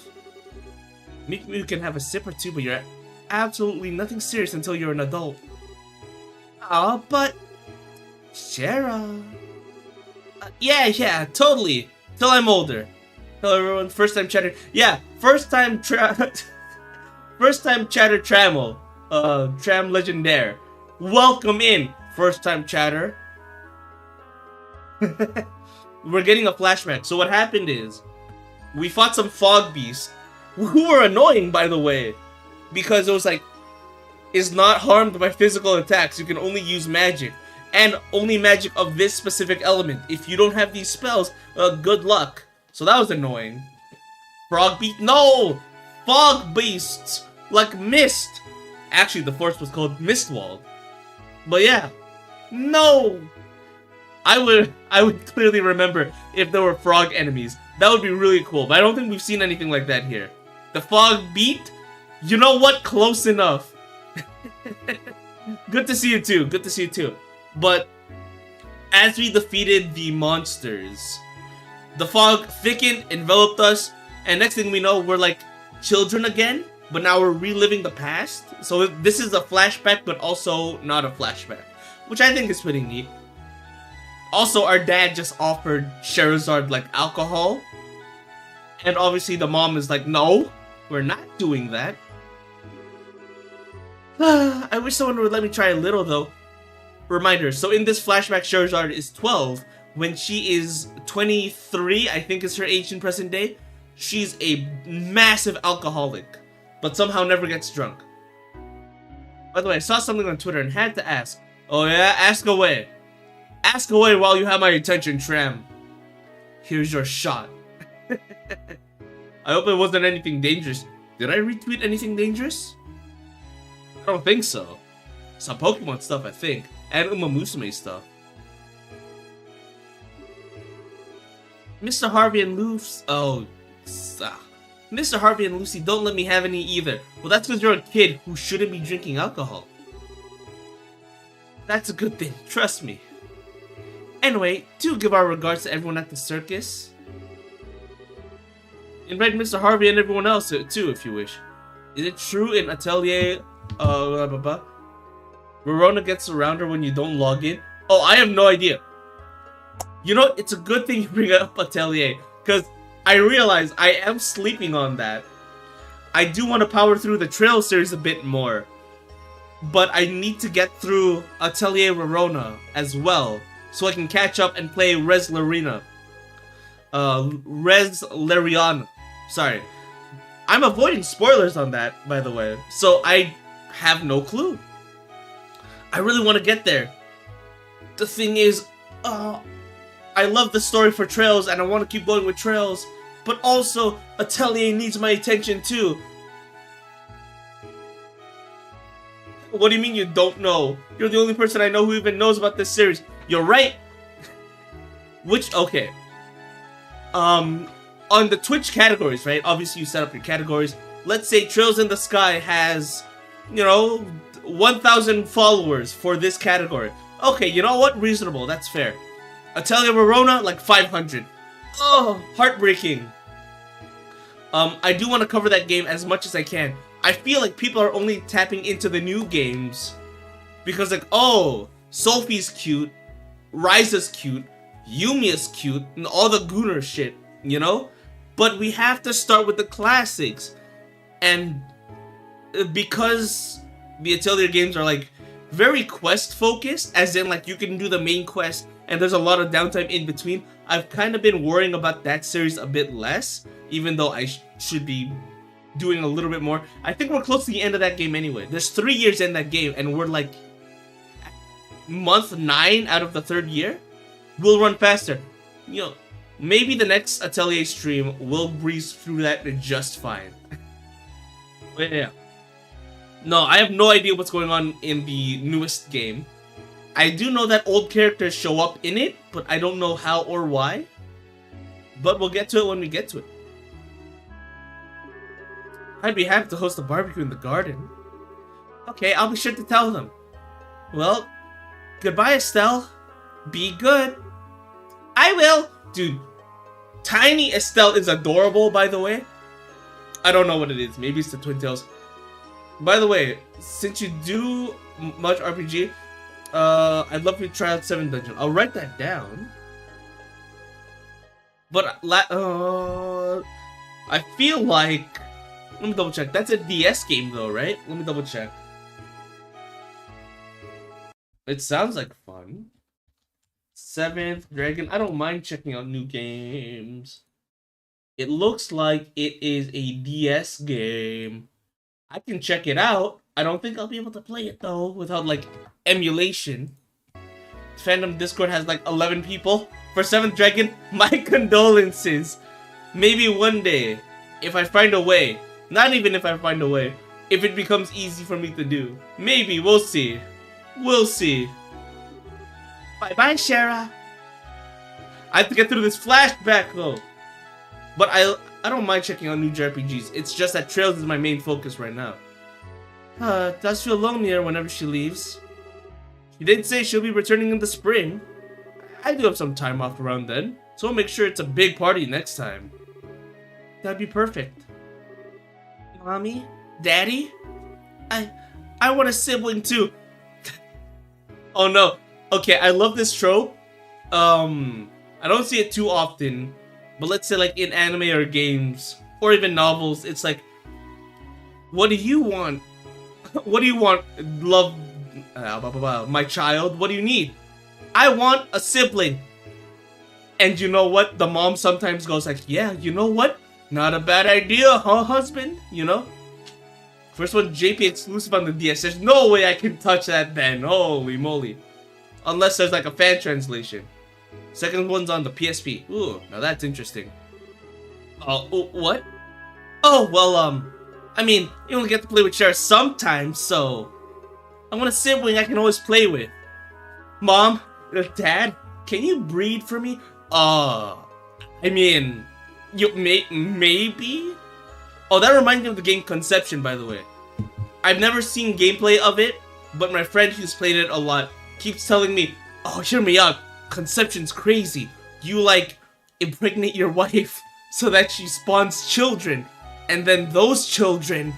Maybe you can have a sip or two, but you're absolutely nothing serious until you're an adult. Aw, but... Shara... yeah, totally. Till I'm older. Tell everyone, first time chatter. Yeah, first time chatter Trammel. Tram Legendaire. Welcome in, first time chatter. We're getting a flashback. So what happened is, we fought some fog beasts, who were annoying, by the way, because it was like, is not harmed by physical attacks. You can only use magic, and only magic of this specific element. If you don't have these spells, good luck. So that was annoying. Frog beast? No! Fog beasts! Like mist! Actually, the forest was called MISTWALD. But yeah. No! I would clearly remember if there were frog enemies. That would be really cool, but I don't think we've seen anything like that here. The fog beat? You know what? Close enough. Good to see you too. Good to see you too. But as we defeated the monsters, the fog thickened, enveloped us, and next thing we know, we're like children again, but now we're reliving the past. So this is a flashback, but also not a flashback, which I think is pretty neat. Also, our dad just offered Charizard like alcohol, and obviously the mom is like, no, we're not doing that. I wish someone would let me try a little though. Reminder, so in this flashback, Charizard is 12. When she is 23, I think is her age in present day, she's a massive alcoholic, but somehow never gets drunk. By the way, I saw something on Twitter and had to ask. Oh yeah? Ask away. Ask away while you have my attention, Tram. Here's your shot. I hope it wasn't anything dangerous. Did I retweet anything dangerous? I don't think so. Some Pokemon stuff, I think. And Uma Musume stuff. Mr. Harvey and Lucy. Oh. Mr. Harvey and Lucy don't let me have any either. Well, that's because you're a kid who shouldn't be drinking alcohol. That's a good thing, trust me. Anyway, do give our regards to everyone at the circus. Invite Mr. Harvey and everyone else too, if you wish. Is it true in Atelier, Verona gets around her when you don't log in? Oh, I have no idea. You know, it's a good thing you bring up Atelier, because I realize I am sleeping on that. I do want to power through the Trail series a bit more, but I need to get through Atelier Verona as well, so I can catch up and play Res Lariana. Sorry. I'm avoiding spoilers on that, by the way, so I have no clue. I really want to get there. The thing is, I love the story for Trails and I want to keep going with Trails, but also Atelier needs my attention too. What do you mean you don't know? You're the only person I know who even knows about this series. You're right. Okay. On the Twitch categories, right? Obviously you set up your categories. Let's say Trails in the Sky has, 1,000 followers for this category. Okay, you know what? Reasonable, that's fair. Atelier Verona, like 500. Oh, heartbreaking. I do want to cover that game as much as I can. I feel like people are only tapping into the new games because like, oh, Sophie's cute, Ryza's cute, Yumia's cute, and all the Gooner shit, But we have to start with the classics. And because the Atelier games are like very quest focused, as in like you can do the main quest and there's a lot of downtime in between, I've kind of been worrying about that series a bit less, even though I should be doing a little bit more. I think we're close to the end of that game anyway. There's 3 years in that game and we're like month 9 out of the 3rd year. We'll run faster. Maybe the next Atelier stream will breeze through that just fine. But yeah. No, I have no idea what's going on in the newest game. I do know that old characters show up in it, but I don't know how or why. But we'll get to it when we get to it. I'd be happy to host a barbecue in the garden. Okay, I'll be sure to tell them. Well, goodbye, Estelle. Be good. I will. Dude, tiny Estelle is adorable, by the way. I don't know what it is. Maybe it's the Twin Tails. By the way, since you do much RPG, I'd love you to try out 7th Dungeon. I'll write that down. But, I feel like... Let me double check. That's a DS game though, right? Let me double check. It sounds like fun. 7th Dragon. I don't mind checking out new games. It looks like it is a DS game. I can check it out. I don't think I'll be able to play it though without like emulation. Fandom Discord has like 11 people. For 7th Dragon, my condolences. Maybe one day, if I find a way. Not even if I find a way. If it becomes easy for me to do. Maybe, we'll see. We'll see. Bye-bye, Shara. I have to get through this flashback though. But I don't mind checking out new JRPGs. It's just that Trails is my main focus right now. It does feel lonelier whenever she leaves. She did say she'll be returning in the spring. I do have some time off around then, so we'll make sure it's a big party next time. That'd be perfect. Mommy? Daddy? I want a sibling too. Oh no. Okay, I love this trope. I don't see it too often, but let's say like in anime or games, or even novels, it's like, what do you want? What do you want? Love, my child, what do you need? I want a sibling. And you know what? The mom sometimes goes like, yeah, you know what? Not a bad idea, huh, husband? You know? First one, JP exclusive on the DS. There's no way I can touch that then. Holy moly. Unless there's like a fan translation. Second one's on the PSP. Ooh, now that's interesting. What? Oh, well, I mean, you only get to play with Cher sometimes, so I want a sibling I can always play with. Mom, Dad, can you breed for me? I mean, you maybe? Oh, that reminds me of the game Conception, by the way. I've never seen gameplay of it, but my friend who's played it a lot keeps telling me, oh, hear me out, Conception's crazy. You, like, impregnate your wife so that she spawns children, and then those children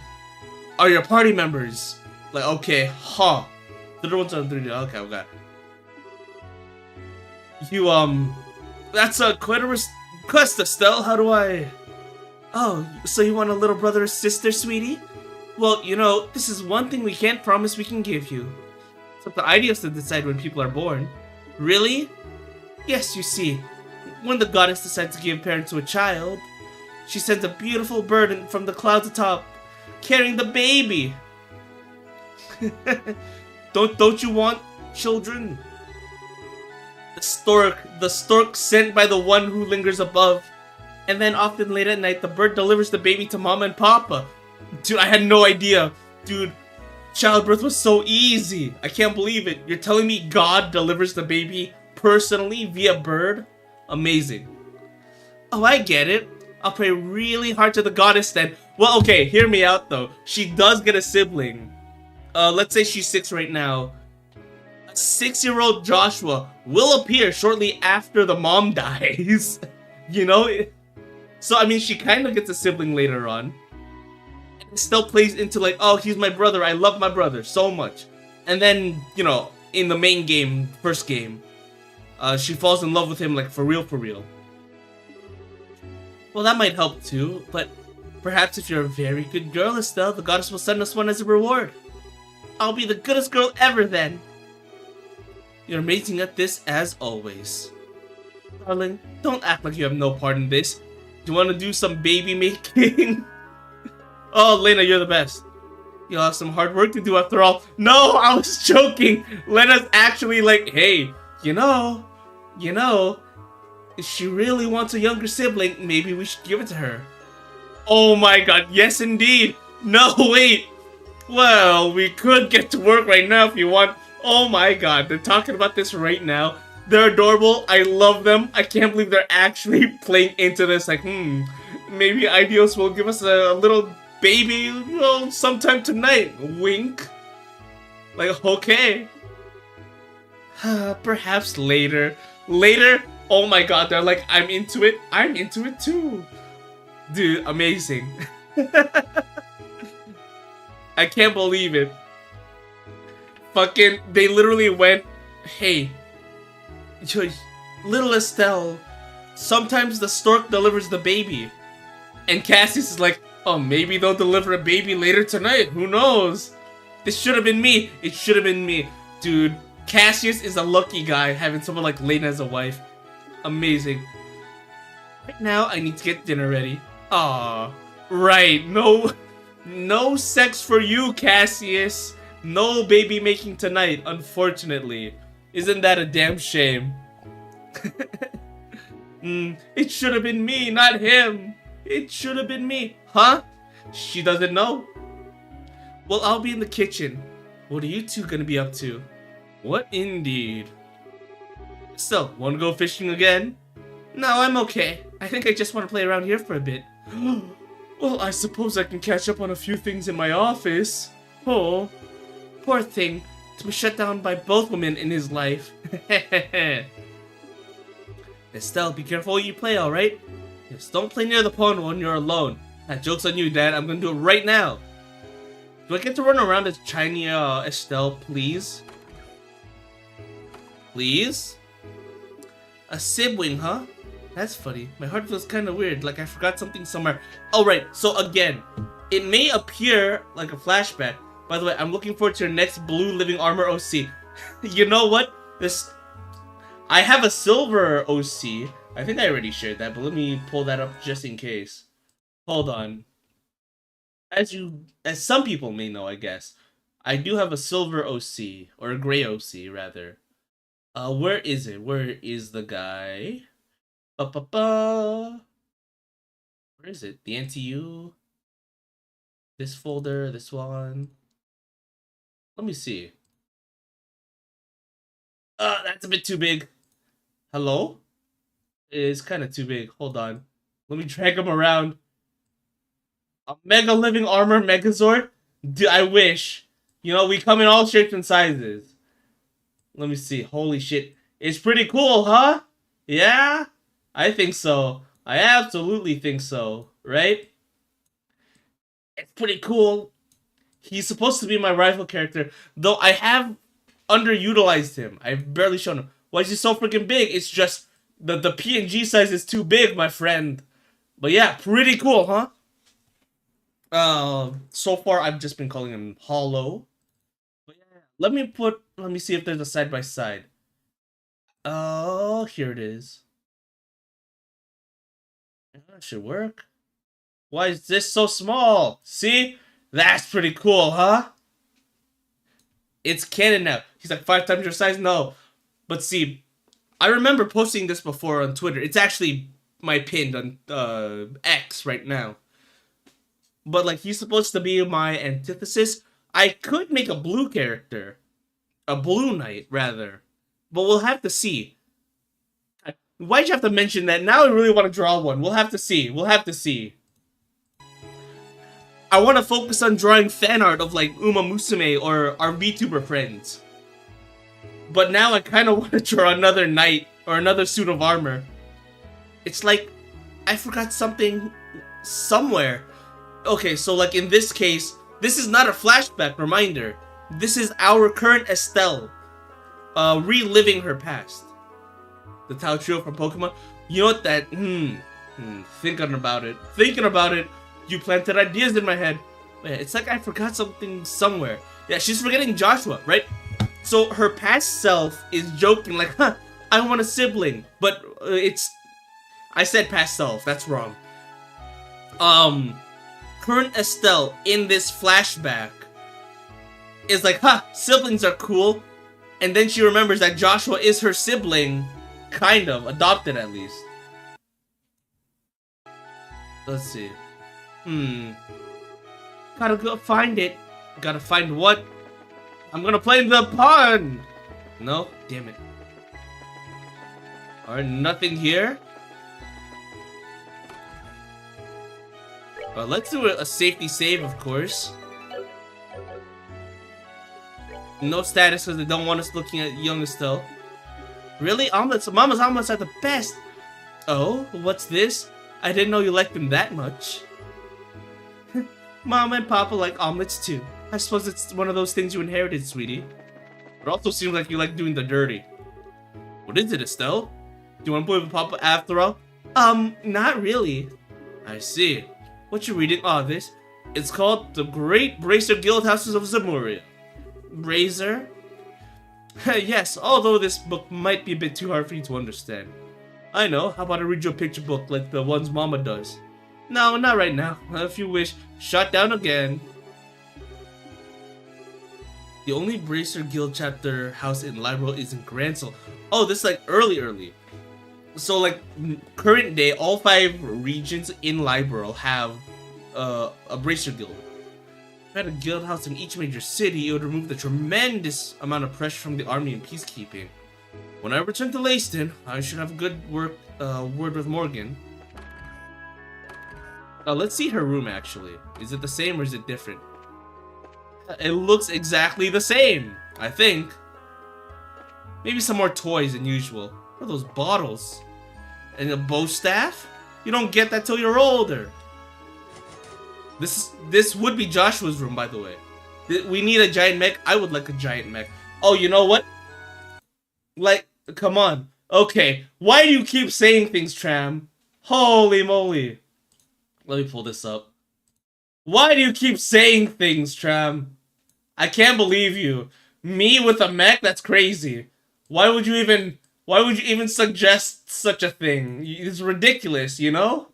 are your party members. Like, okay, huh. The other one's on 3D. Okay, okay. You, that's quite a request, Estelle. How do I... Oh, so you want a little brother or sister, sweetie? Well, you know, this is one thing we can't promise we can give you. It's up to ideas to decide when people are born. Really? Yes, you see, when the goddess decides to give parent to a child, she sends a beautiful bird from the clouds atop, carrying the baby. Don't you want children? The stork sent by the one who lingers above. And then often late at night, the bird delivers the baby to Mama and Papa. Dude, I had no idea. Dude, childbirth was so easy. I can't believe it. You're telling me God delivers the baby personally via bird? Amazing. Oh, I get it. I'll pray really hard to the goddess then. Well, okay, hear me out though. She does get a sibling. Let's say she's 6 right now. A 6-year-old Joshua will appear shortly after the mom dies. You know? So, I mean, she kind of gets a sibling later on. And it still plays into like, oh, he's my brother. I love my brother so much. And then, you know, in the main game, first game, she falls in love with him like for real, for real. Well, that might help too, but perhaps if you're a very good girl, Estelle, the goddess will send us one as a reward. I'll be the goodest girl ever then. You're amazing at this as always. Darling, don't act like you have no part in this. Do you want to do some baby making? Oh, Lena, you're the best. You'll have some hard work to do after all. No, I was joking. Lena's actually like, hey, you know, if she really wants a younger sibling, maybe we should give it to her. Oh my god, yes indeed. No, wait. Well, we could get to work right now if you want. Oh my god, they're talking about this right now. They're adorable. I love them. I can't believe they're actually playing into this. Like, maybe Ideos will give us a little baby, you know, sometime tonight. Wink. Like, okay. Perhaps later. Later? Oh my god, they're like, I'm into it. I'm into it too. Dude, amazing. I can't believe it. Fucking, they literally went, hey, little Estelle, sometimes the stork delivers the baby. And Cassius is like, oh, maybe they'll deliver a baby later tonight. Who knows? This should have been me. It should have been me. Dude, Cassius is a lucky guy having someone like Lena as a wife. Amazing. Right now, I need to get dinner ready. Aw, right. No sex for you, Cassius. No baby making tonight, unfortunately. Isn't that a damn shame? It should have been me, not him. It should have been me. Huh? She doesn't know. Well, I'll be in the kitchen. What are you two gonna be up to? What indeed? So, wanna go fishing again? No, I'm okay. I think I just want to play around here for a bit. Well, I suppose I can catch up on a few things in my office. Oh, poor thing. To be shut down by both women in his life. Estelle, be careful what you play, alright? Yes, don't play near the pond when you're alone. That joke's on you, Dad. I'm gonna do it right now. Do I get to run around as shiny Estelle, please? Please? A sibling, huh? That's funny. My heart feels kind of weird, like I forgot something somewhere. Oh, right. So, again, it may appear like a flashback. By the way, I'm looking forward to your next blue living armor OC. You know what? I have a silver OC. I think I already shared that, but let me pull that up just in case. Hold on. As some people may know, I guess, I do have a silver OC, or a gray OC, rather. Where is it? Where is the guy? Where is it? TheAntiYuu. This folder, this one. Let me see. That's a bit too big. Hello? It's kind of too big. Hold on. Let me drag him around. A Mega Living Armor Megazord? Dude, I wish. You know, we come in all shapes and sizes. Let me see. Holy shit. It's pretty cool, huh? Yeah? I think so. I absolutely think so. Right? It's pretty cool. He's supposed to be my rival character, though I have underutilized him. I've barely shown him. Why is he so freaking big? It's just the PNG size is too big, my friend. But yeah, pretty cool, huh? So far I've just been calling him Hollow. But yeah, let me see if there's a side by side. Oh, here it is. That should work. Why is this so small? See? That's pretty cool, huh? It's canon now. He's like 5 times your size? No. But see, I remember posting this before on Twitter. It's actually my pinned on X right now. But like, he's supposed to be my antithesis. I could make a blue character. A blue knight, rather. But we'll have to see. Why'd you have to mention that? Now I really want to draw one. We'll have to see. We'll have to see. I want to focus on drawing fan art of like Uma Musume or our VTuber friends. But now I kind of want to draw another knight or another suit of armor. It's like I forgot something somewhere. Okay, so like in this case, this is not a flashback reminder. This is our current Estelle, reliving her past. The TheAntiYuu from Pokemon. You know what that? Thinking about it. You planted ideas in my head. Man, it's like I forgot something somewhere. Yeah, she's forgetting Joshua, right? So her past self is joking like, huh, I want a sibling. But I said past self, that's wrong. Current Estelle in this flashback is like, huh, siblings are cool. And then she remembers that Joshua is her sibling, kind of, adopted at least. Let's see. Gotta go find it. Gotta find what? I'm gonna play the pond! No? Damn it. Alright, nothing here. But let's do a safety save, of course. No status because they don't want us looking at young Estelle. Really? Omelets? Mama's omelets are the best! Oh, what's this? I didn't know you liked them that much. Mama and Papa like omelets too. I suppose it's one of those things you inherited, sweetie. It also seems like you like doing the dirty. What is it, Estelle? Do you want to play with Papa after all? Not really. I see. What you reading? Oh, this? It's called The Great Bracer Guild Houses of Zamuria. Bracer? Yes, although this book might be a bit too hard for you to understand. I know, how about I read you a picture book like the ones Mama does? No, not right now. If you wish, shut down again. The only Bracer Guild chapter house in Libro is in Gransel. Oh, this is like early. So like current day, all 5 regions in Libro have a Bracer Guild. If I had a guild house in each major city, it would remove the tremendous amount of pressure from the army and peacekeeping. When I return to Leyston, I should have a good word with Morgan. Let's see her room actually. Is it the same or is it different? It looks exactly the same, I think. Maybe some more toys than usual. What are those bottles? And a bow staff? You don't get that till you're older. This would be Joshua's room, by the way. We need a giant mech. I would like a giant mech. Oh, you know what? Like, come on. Okay, why do you keep saying things, Tram? Holy moly. Let me pull this up. Why do you keep saying things, Tram? I can't believe you. Me with a mech? That's crazy. Why would you even suggest such a thing? It's ridiculous, you know?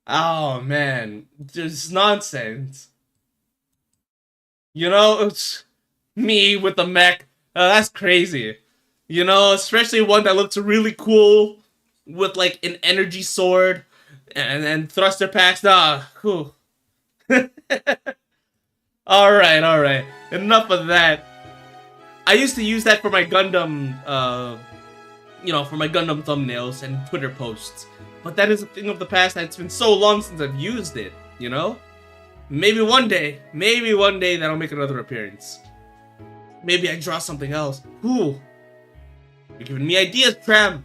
Oh man, just nonsense. You know, it's me with a mech. That's crazy. You know, especially one that looks really cool with like an energy sword and thruster packs. Ah, whew. All right. Enough of that. I used to use that for my Gundam, for my Gundam thumbnails and Twitter posts. But that is a thing of the past. It's been so long since I've used it, you know? Maybe one day that'll make another appearance. Maybe I draw something else. Ooh. You're giving me ideas, Tram.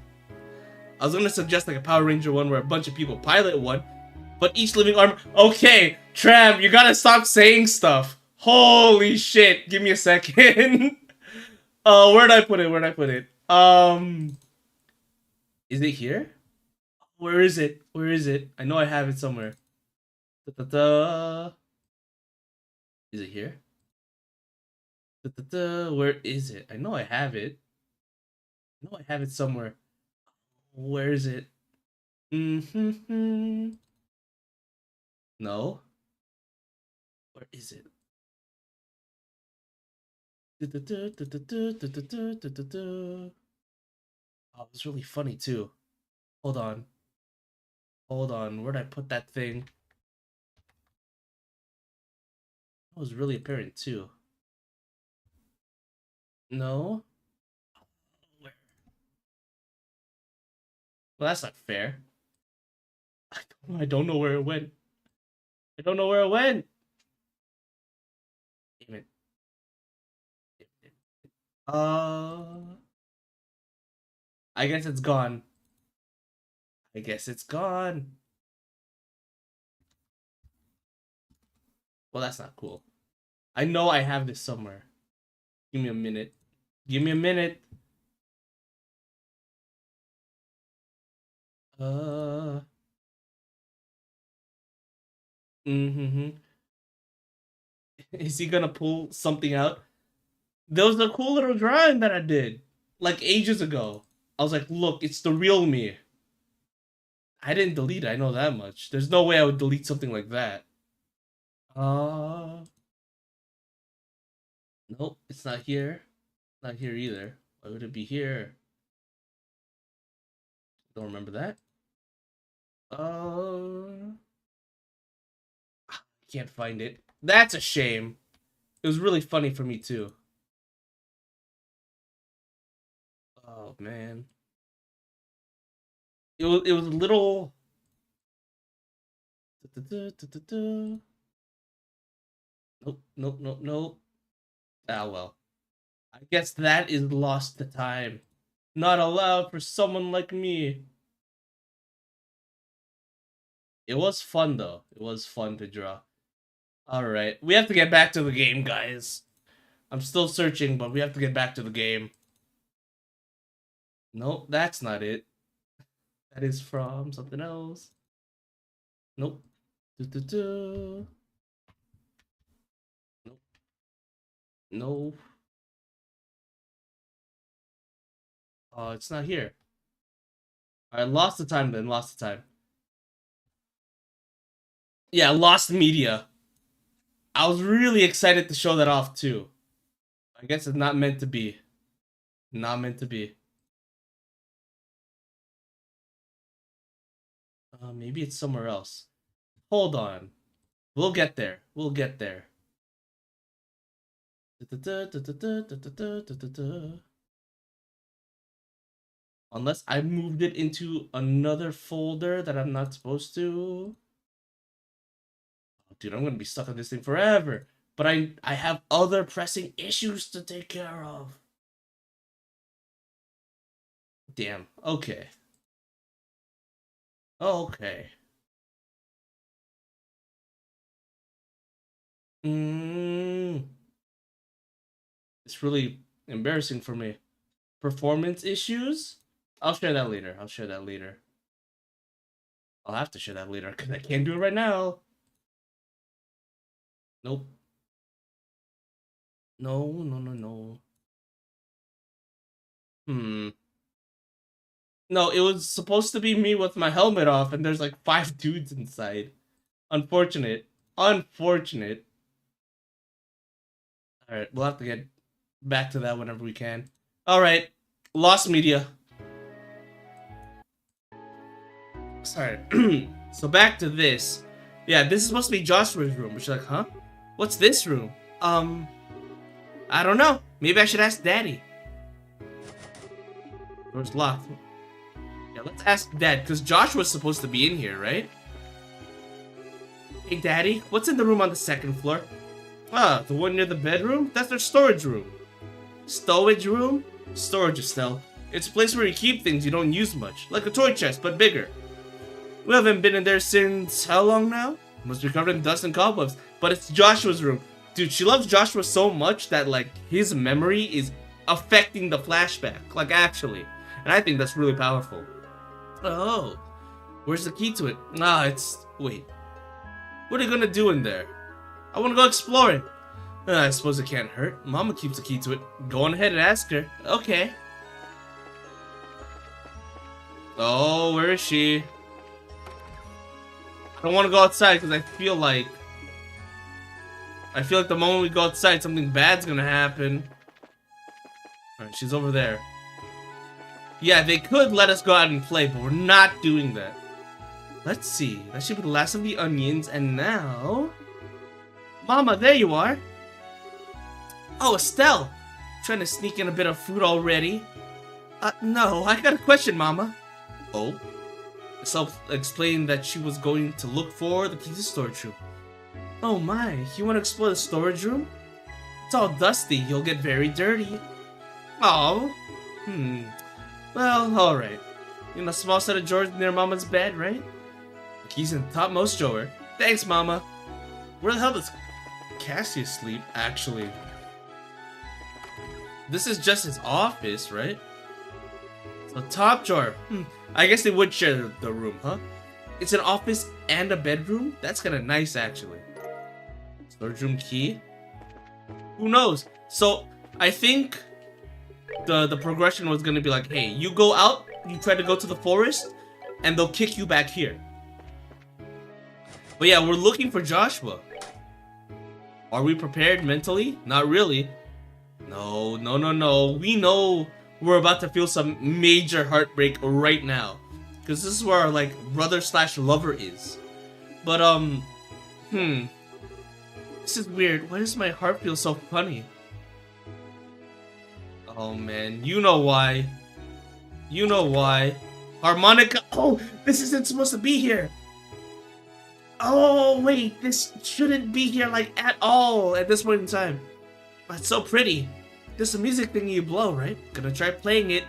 I was gonna suggest like a Power Ranger one where a bunch of people pilot one, but each living armor. Okay, Tram, you gotta stop saying stuff. Holy shit. Give me a second. Where'd I put it? Is it here? Where is it? I know I have it somewhere. Da-da-da. Is it here? Da-da-da. Where is it? I know I have it. Somewhere. Where is it? Mm-hmm. No. Where is it? Oh, it's really funny too. Hold on. Where'd I put that thing? That was really apparent too. No? Where? Well, that's not fair. I don't know where it went. Damn it. I guess it's gone. Well, that's not cool. I know I have this somewhere. Give me a minute. Mm-hmm. Is he gonna pull something out? There was a cool little drawing that I did like ages ago. I was like, look, it's the real me. I didn't delete it, I know that much. There's no way I would delete something like that. Nope, it's not here. Not here either. Why would it be here? Don't remember that. Can't find it. That's a shame. It was really funny for me too. Oh man. It was a little. Nope. Ah well. I guess that is lost to time. Not allowed for someone like me. It was fun though. It was fun to draw. Alright. We have to get back to the game, guys. I'm still searching, but we have to get back to the game. Nope, that's not it. That is from something else. Nope. Nope. No. Oh, it's not here. Alright, lost the time then. Yeah, lost media. I was really excited to show that off too. I guess it's not meant to be. Maybe it's somewhere else. Hold on. We'll get there. Unless I moved it into another folder that I'm not supposed to. Dude, I'm gonna be stuck on this thing forever. But I have other pressing issues to take care of. Damn. Okay. Okay. It's really embarrassing for me. Performance issues? I'll share that later. I'll share that later. I'll have to share that later because I can't do it right now. Nope. No, no, no, no. No, it was supposed to be me with my helmet off, and there's like 5 dudes inside. Unfortunate. Unfortunate. Alright, we'll have to get back to that whenever we can. Alright, lost media. Sorry. So back to this. Yeah, this is supposed to be Joshua's room. She's like, huh? What's this room? I don't know. Maybe I should ask Daddy. Door's locked. Yeah, let's ask Dad, because Joshua's supposed to be in here, right? Hey, Daddy, what's in the room on the 2nd floor? Ah, the one near the bedroom? That's their storage room. Stowage room? Storage, Estelle. It's a place where you keep things you don't use much, like a toy chest, but bigger. We haven't been in there since how long now? Must be covered in dust and cobwebs, but it's Joshua's room. Dude, she loves Joshua so much that, like, his memory is affecting the flashback, like, actually. And I think that's really powerful. Oh, where's the key to it? Ah, it's... wait. What are you gonna do in there? I wanna go exploring. I suppose it can't hurt. Mama keeps the key to it. Go on ahead and ask her. Okay. Oh, where is she? I don't want to go outside because I feel like the moment we go outside, something bad's gonna happen. Alright, she's over there. Yeah, they could let us go out and play, but we're not doing that. Let's see. That should be the last of the onions, and now... Mama, there you are! Oh, Estelle! Trying to sneak in a bit of food already? No, I got a question, Mama. Oh? Estelle explained that she was going to look for the key to the storage room. Oh my, you want to explore the storage room? It's all dusty, you'll get very dirty. Oh. Well, alright. In a small set of drawers near Mama's bed, right? The key's in the topmost drawer. Thanks, Mama. Where the hell does Cassius sleep, actually? This is just his office, right? The top drawer. I guess they would share the room, huh? It's an office and a bedroom? That's kind of nice, actually. Storage room key? Who knows? So, I think the progression was gonna be like, hey, you go out, you try to go to the forest, and they'll kick you back here. But yeah, we're looking for Joshua. Are we prepared mentally? Not really. No, no, no, no. We know we're about to feel some major heartbreak right now. Because this is where our, like, brother/lover is. But, this is weird. Why does my heart feel so funny? Oh, man. You know why. You know why. Harmonica. Oh, this isn't supposed to be here. Oh, wait. This shouldn't be here, like, at all at this point in time. But it's so pretty. There's a music thing you blow, right? Gonna try playing it.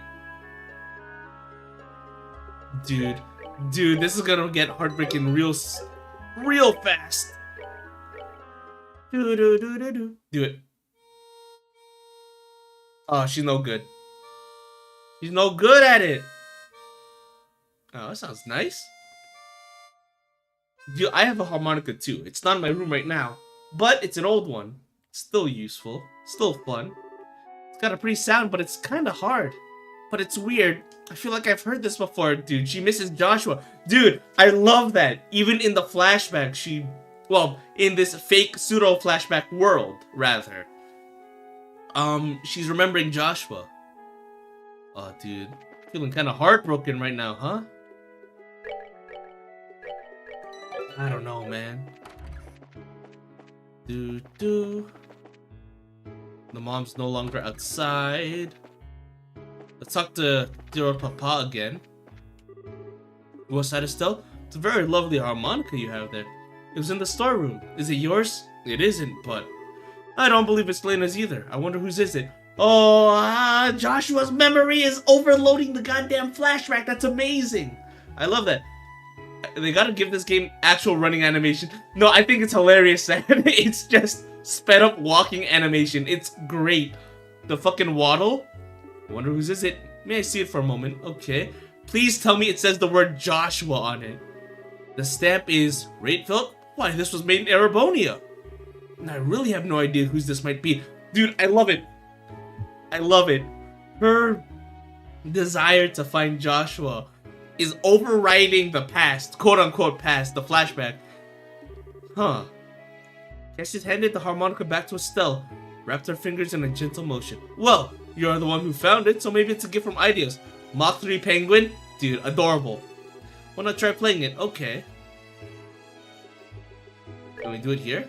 Dude, this is gonna get heartbreaking real fast. Do it. Oh, she's no good. She's no good at it. Oh, that sounds nice. Dude, I have a harmonica too. It's not in my room right now, but it's an old one. Still useful. Still fun. It's got a pretty sound, but it's kind of hard. But it's weird. I feel like I've heard this before, dude. She misses Joshua. Dude, I love that. Even in the flashback, well, in this fake pseudo-flashback world, rather. She's remembering Joshua. Oh, dude. Feeling kind of heartbroken right now, huh? I don't know, man. The mom's no longer outside. Let's talk to dear Papa again. What's that, Estelle? It's a very lovely harmonica you have there. It was in the storeroom. Is it yours? It isn't, but I don't believe it's Lena's either. I wonder whose is it. Oh, Joshua's memory is overloading the goddamn flashback. That's amazing. I love that. They gotta give this game actual running animation. No, I think it's hilarious that it's just sped up walking animation. It's great. The fucking waddle. I wonder whose is it. May I see it for a moment? Okay. Please tell me it says the word Joshua on it. The stamp is Rate Philip. Why, this was made in Erebonia. And I really have no idea whose this might be. Dude, I love it. I love it. Her desire to find Joshua is overriding the past, quote-unquote past, the flashback. Huh. Cassius handed the harmonica back to Estelle, wrapped her fingers in a gentle motion. Well, you're the one who found it, so maybe it's a gift from Ideas. Mach 3 penguin? Dude, adorable. Why not try playing it? Okay. Can we do it here?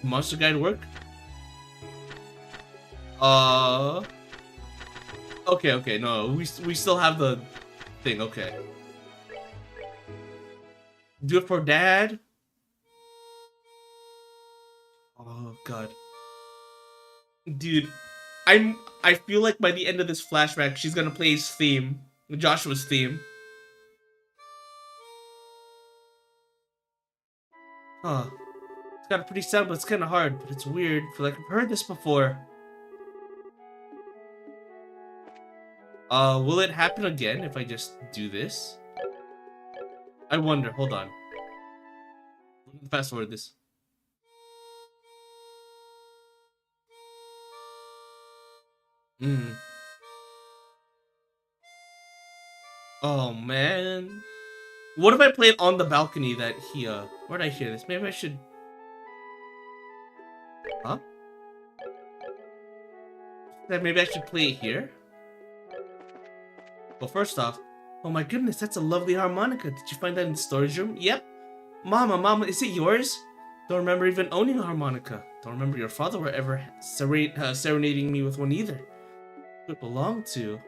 Monster Guide work? Okay, no, we still have the thing, okay. Do it for Dad? Oh, God. Dude, I feel like by the end of this flashback, she's gonna play his theme. Joshua's theme. Huh. It's got a pretty sound, but it's kinda hard. But it's weird. I feel like I've heard this before. Will it happen again if I just do this? I wonder. Hold on. Fast forward this. Oh, man. What if I play it on the balcony that he, where'd I hear this? Maybe I should... Huh? Maybe I should play it here? Well, first off, oh my goodness, that's a lovely harmonica. Did you find that in the storage room? Yep. Mama, is it yours? Don't remember even owning a harmonica. Don't remember your father were ever serenading me with one either. Who it belonged to?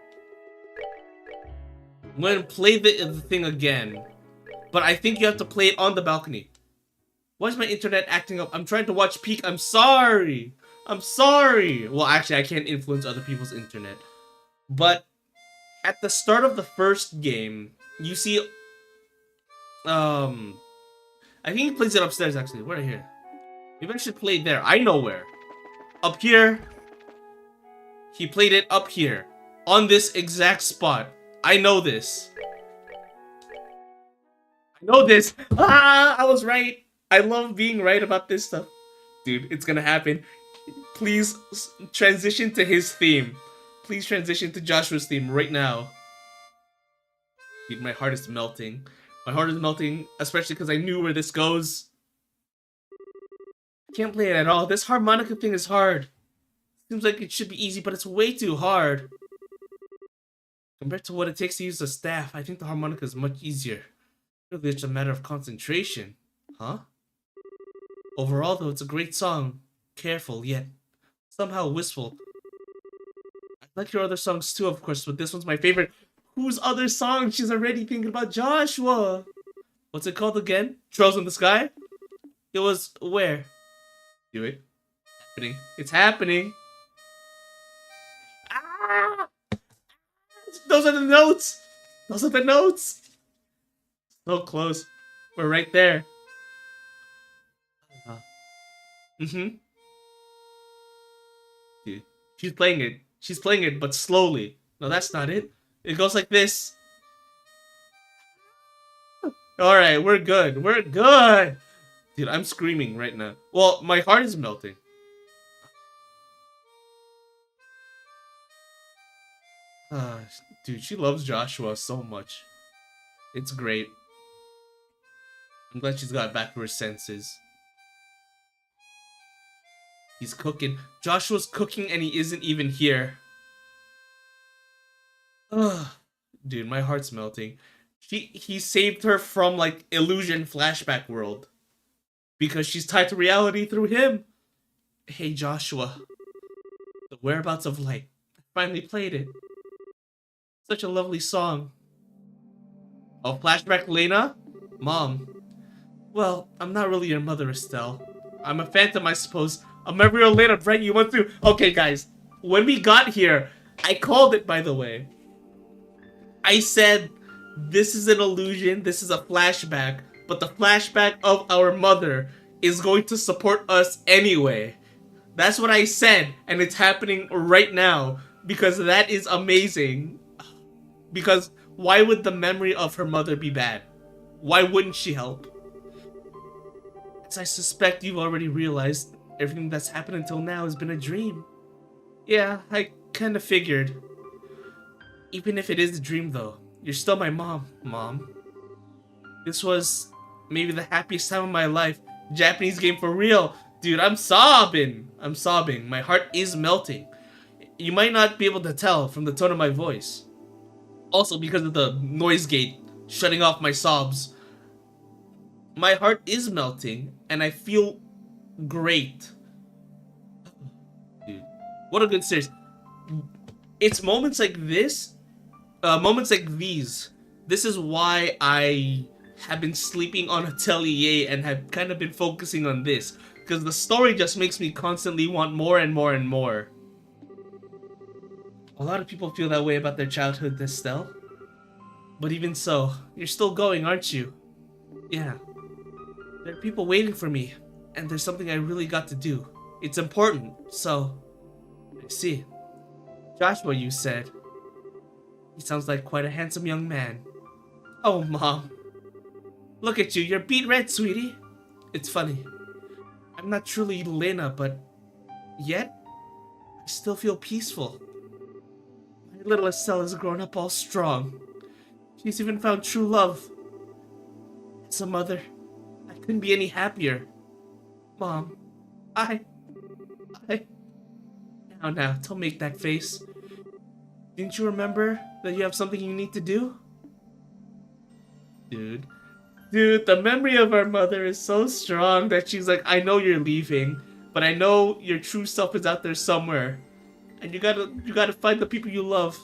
I'm going to play the thing again. But I think you have to play it on the balcony. Why is my internet acting up? I'm trying to watch Peak. I'm sorry. I'm sorry. Well, actually, I can't influence other people's internet. But at the start of the first game, you see... I think he plays it upstairs, actually. Where here? Maybe I should play it there. I know where. Up here. He played it up here. On this exact spot. I know this. I know this. Ah, I was right. I love being right about this stuff. Dude, it's gonna happen. Please transition to his theme. Please transition to Joshua's theme right now. Dude, my heart is melting. My heart is melting, especially because I knew where this goes. I can't play it at all. This harmonica thing is hard. Seems like it should be easy, but it's way too hard. Compared to what it takes to use the staff, I think the harmonica is much easier. Really, it's a matter of concentration. Huh? Overall, though, it's a great song. Careful, yet somehow wistful. I like your other songs too, of course, but this one's my favorite. Whose other song? She's already thinking about Joshua. What's it called again? Trails in the Sky? It was where? Do it. Happening. It's happening. Ah! Those are the notes. Those are the notes. So close. We're right there. Dude, she's playing it. She's playing it, but slowly. No, that's not it. It goes like this. Alright, we're good. We're good. Dude, I'm screaming right now. Well, my heart is melting. Dude, she loves Joshua so much. It's great. I'm glad she's got back to her senses. He's cooking. Joshua's cooking and he isn't even here. Ugh. Dude, my heart's melting. He saved her from, like, illusion flashback world. Because she's tied to reality through him. Hey, Joshua. The Whereabouts of Light. I finally played it. Such a lovely song. Oh, flashback Lena? Mom. Well, I'm not really your mother, Estelle. I'm a phantom, I suppose. A memory of later, Brent, you went through. Okay, guys. When we got here, I called it, by the way. I said, this is an illusion, this is a flashback, but the flashback of our mother is going to support us anyway. That's what I said, and it's happening right now, because that is amazing. Because why would the memory of her mother be bad? Why wouldn't she help? As I suspect you've already realized, everything that's happened until now has been a dream. Yeah, I kinda figured. Even if it is a dream though, you're still my mom, Mom. This was maybe the happiest time of my life. Japanese game for real. Dude, I'm sobbing. I'm sobbing. My heart is melting. You might not be able to tell from the tone of my voice. Also because of the noise gate shutting off my sobs. My heart is melting and I feel great. Dude, what a good series. It's moments like this, moments like these. This is why I have been sleeping on Atelier and have kind of been focusing on this. Because the story just makes me constantly want more and more and more. A lot of people feel that way about their childhood, Estelle. But even so, you're still going, aren't you? Yeah. There are people waiting for me, and there's something I really got to do. It's important, so... I see. Joshua, you said. He sounds like quite a handsome young man. Oh, Mom. Look at you, you're beet red, sweetie. It's funny. I'm not truly Lena, but... Yet, I still feel peaceful. My little Estelle has grown up all strong. She's even found true love. As a mother, I couldn't be any happier. Mom, Now, don't make that face. Didn't you remember that you have something you need to do? Dude, the memory of our mother is so strong that she's like, I know you're leaving, but I know your true self is out there somewhere. And you gotta find the people you love.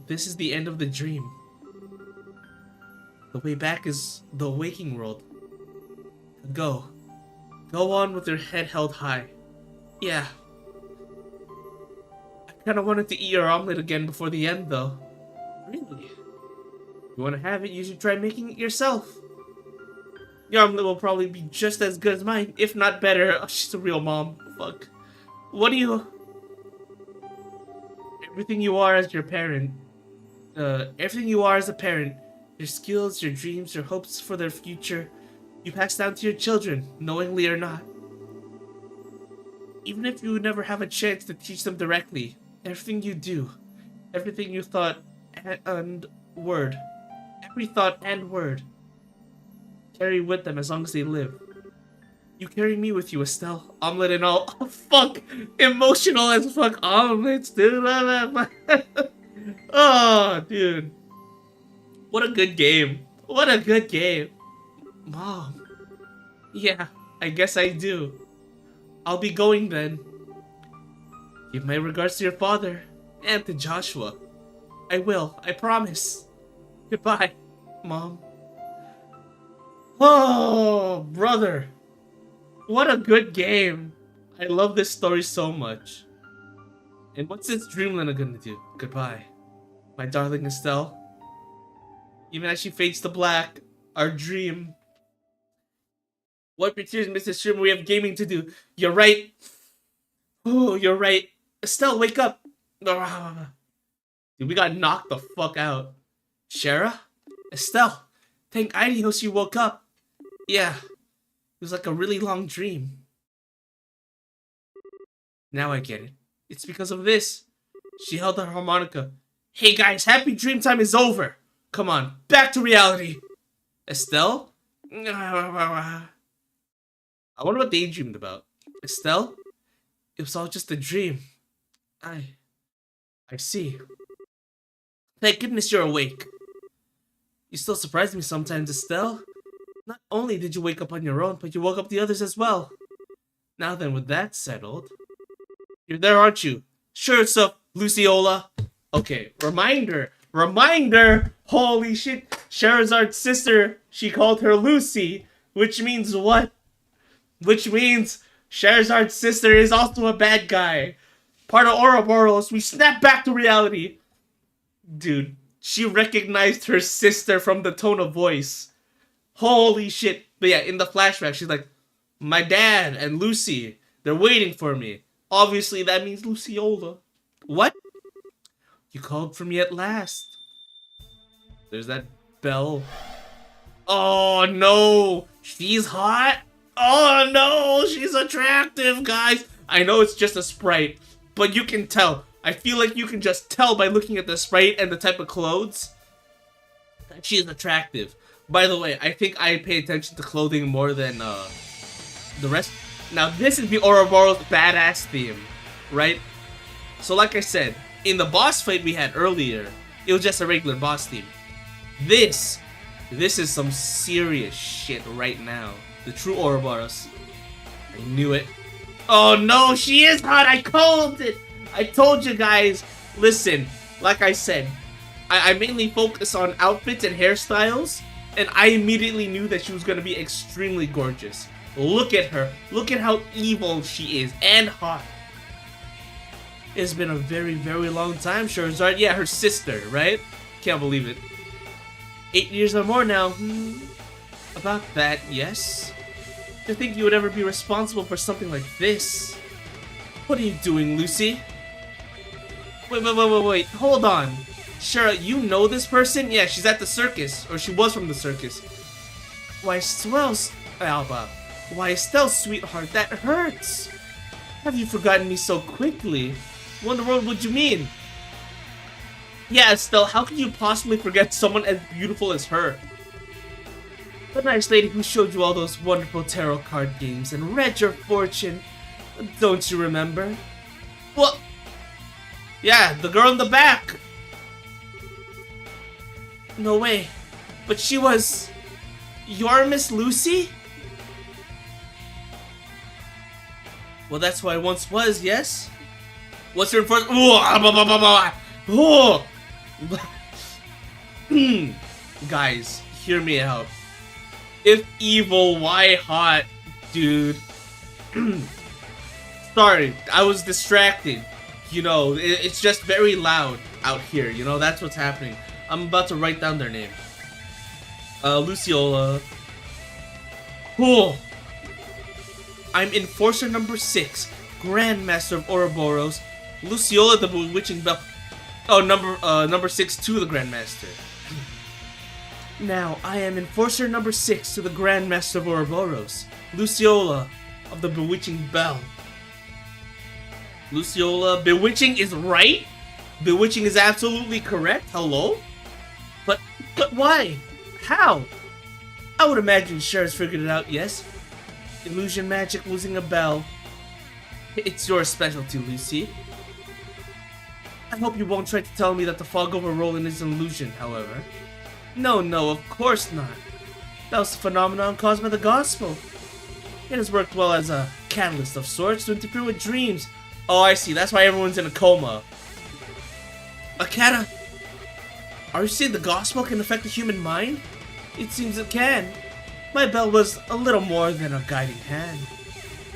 This is the end of the dream. The way back is the waking world. Go on with your head held high. Yeah. I kinda wanted to eat your omelet again before the end though. Really? You wanna have it, you should try making it yourself. Your omelet will probably be just as good as mine, if not better. Oh, she's a real mom. Fuck. What do you... Everything you are as your parent. Everything you are as a parent. Your skills, your dreams, your hopes for their future. You pass down to your children, knowingly or not. Even if you never have a chance to teach them directly, everything you do, everything you thought and word, every thought and word, carry with them as long as they live. You carry me with you, Estelle. Omelet and all. Oh, fuck. Emotional as fuck. Omelets, dude. Oh, dude. What a good game. What a good game. Mom. Yeah, I guess I do. I'll be going then. Give my regards to your father and to Joshua. I will, I promise. Goodbye, Mom. Oh, brother. What a good game. I love this story so much. And what's this Dreamlina gonna do? Goodbye, my darling Estelle. Even as she fades to black, our dream. Wipe your tears, Mr. Shrimmer, we have gaming to do. You're right. Oh, you're right. Estelle, wake up. Dude, we got knocked the fuck out. Shara? Estelle, thank IDO she woke up. Yeah, it was like a really long dream. Now I get it. It's because of this. She held her harmonica. Hey guys, happy dream time is over. Come on, back to reality. Estelle? I wonder what they dreamed about. Estelle? It was all just a dream. I see. Thank goodness you're awake. You still surprise me sometimes, Estelle. Not only did you wake up on your own, but you woke up the others as well. Now then, with that settled... You're there, aren't you? Sure, it's up, Luciola. Okay, reminder. Holy shit. Charizard's sister, she called her Lucy. Which means what? Which means Charizard's sister is also a bad guy. Part of Ouroboros, we snap back to reality. Dude, she recognized her sister from the tone of voice. Holy shit. But yeah, in the flashback, she's like, my dad and Lucy, they're waiting for me. Obviously, that means Luciola. What? You called for me at last. There's that bell. Oh no, she's hot. Oh no, she's attractive, guys. I know it's just a sprite, but you can tell. I feel like you can just tell by looking at the sprite and the type of clothes that she is attractive. By the way, I think I pay attention to clothing more than the rest. Now, this is the Ouroboros badass theme, right? So like I said, in the boss fight we had earlier, it was just a regular boss theme. This is some serious shit right now. The true Ouroboros. I knew it. Oh no, she is hot! I called it! I told you guys. Listen, like I said, I mainly focus on outfits and hairstyles, and I immediately knew that she was going to be extremely gorgeous. Look at her. Look at how evil she is, and hot. It's been a very, very long time, Charizard. Yeah, her sister, right? Can't believe it. 8 years or more now. About that, yes. To think you would ever be responsible for something like this. What are you doing, Lucy? Wait. Hold on. Sure, you know this person? Yeah, she's at the circus. Or she was from the circus. Why, Alba. Why, Estelle, sweetheart, that hurts. Have you forgotten me so quickly? What in the world would you mean? Yeah, Estelle, how could you possibly forget someone as beautiful as her? The nice lady who showed you all those wonderful tarot card games and read your fortune. Don't you remember? Well, yeah, the girl in the back. No way. But she was... your Miss Lucy? Well, that's who I once was, yes? What's your first... Oh! Guys, hear me out. If evil, why hot? Dude. Sorry, I was distracted. You know, it's just very loud out here. You know, that's what's happening. I'm about to write down their name. Luciola. Oh. I'm Enforcer number 6, Grandmaster of Ouroboros. Luciola the Bewitching Bell. Oh, number 6 to the Grandmaster. Now, I am Enforcer number 6 to the Grandmaster of Ouroboros, Luciola of the Bewitching Bell. Luciola, bewitching is right? Bewitching is absolutely correct? Hello? But why? How? I would imagine Cher's figured it out, yes? Illusion magic losing a bell. It's your specialty, Lucy. I hope you won't try to tell me that the fog over Roland is an illusion, however. No, of course not. That was a phenomenon caused by the gospel. It has worked well as a catalyst of sorts to interfere with dreams. Oh, I see. That's why everyone's in a coma. Akata, are you saying the gospel can affect the human mind? It seems it can. My bell was a little more than a guiding hand.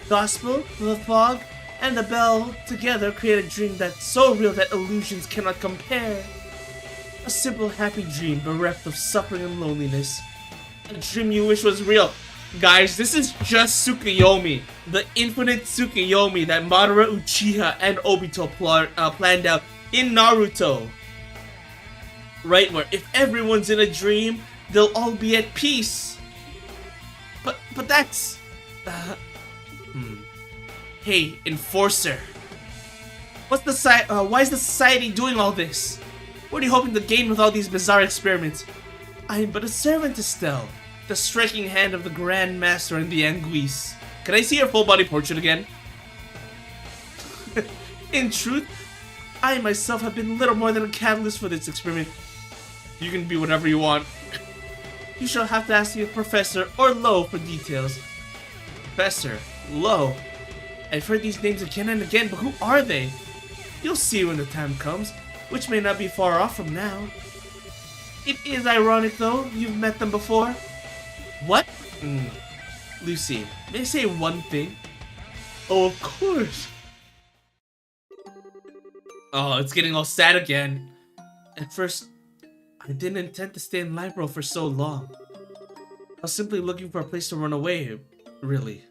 Gospel, the fog, and the bell together create a dream that's so real that illusions cannot compare. A simple happy dream bereft of suffering and loneliness. A dream you wish was real. Guys, this is just Tsukuyomi. The infinite Tsukuyomi that Madara Uchiha and Obito planned out in Naruto. Right, where if everyone's in a dream, they'll all be at peace. But that's... Hey, Enforcer. Why is the society doing all this? What are you hoping to gain with all these bizarre experiments? I am but a servant, Estelle. The striking hand of the Grand Master and the Anguisse. Can I see your full body portrait again? In truth, I myself have been little more than a catalyst for this experiment. You can be whatever you want. You shall have to ask the Professor or Lo for details. Professor, Lo. I've heard these names again and again, but who are they? You'll see when the time comes, which may not be far off from now. It is ironic, though, you've met them before. What? Lucy, may I say one thing? Oh, of course. Oh, it's getting all sad again. At first, I didn't intend to stay in Libro for so long. I was simply looking for a place to run away, really,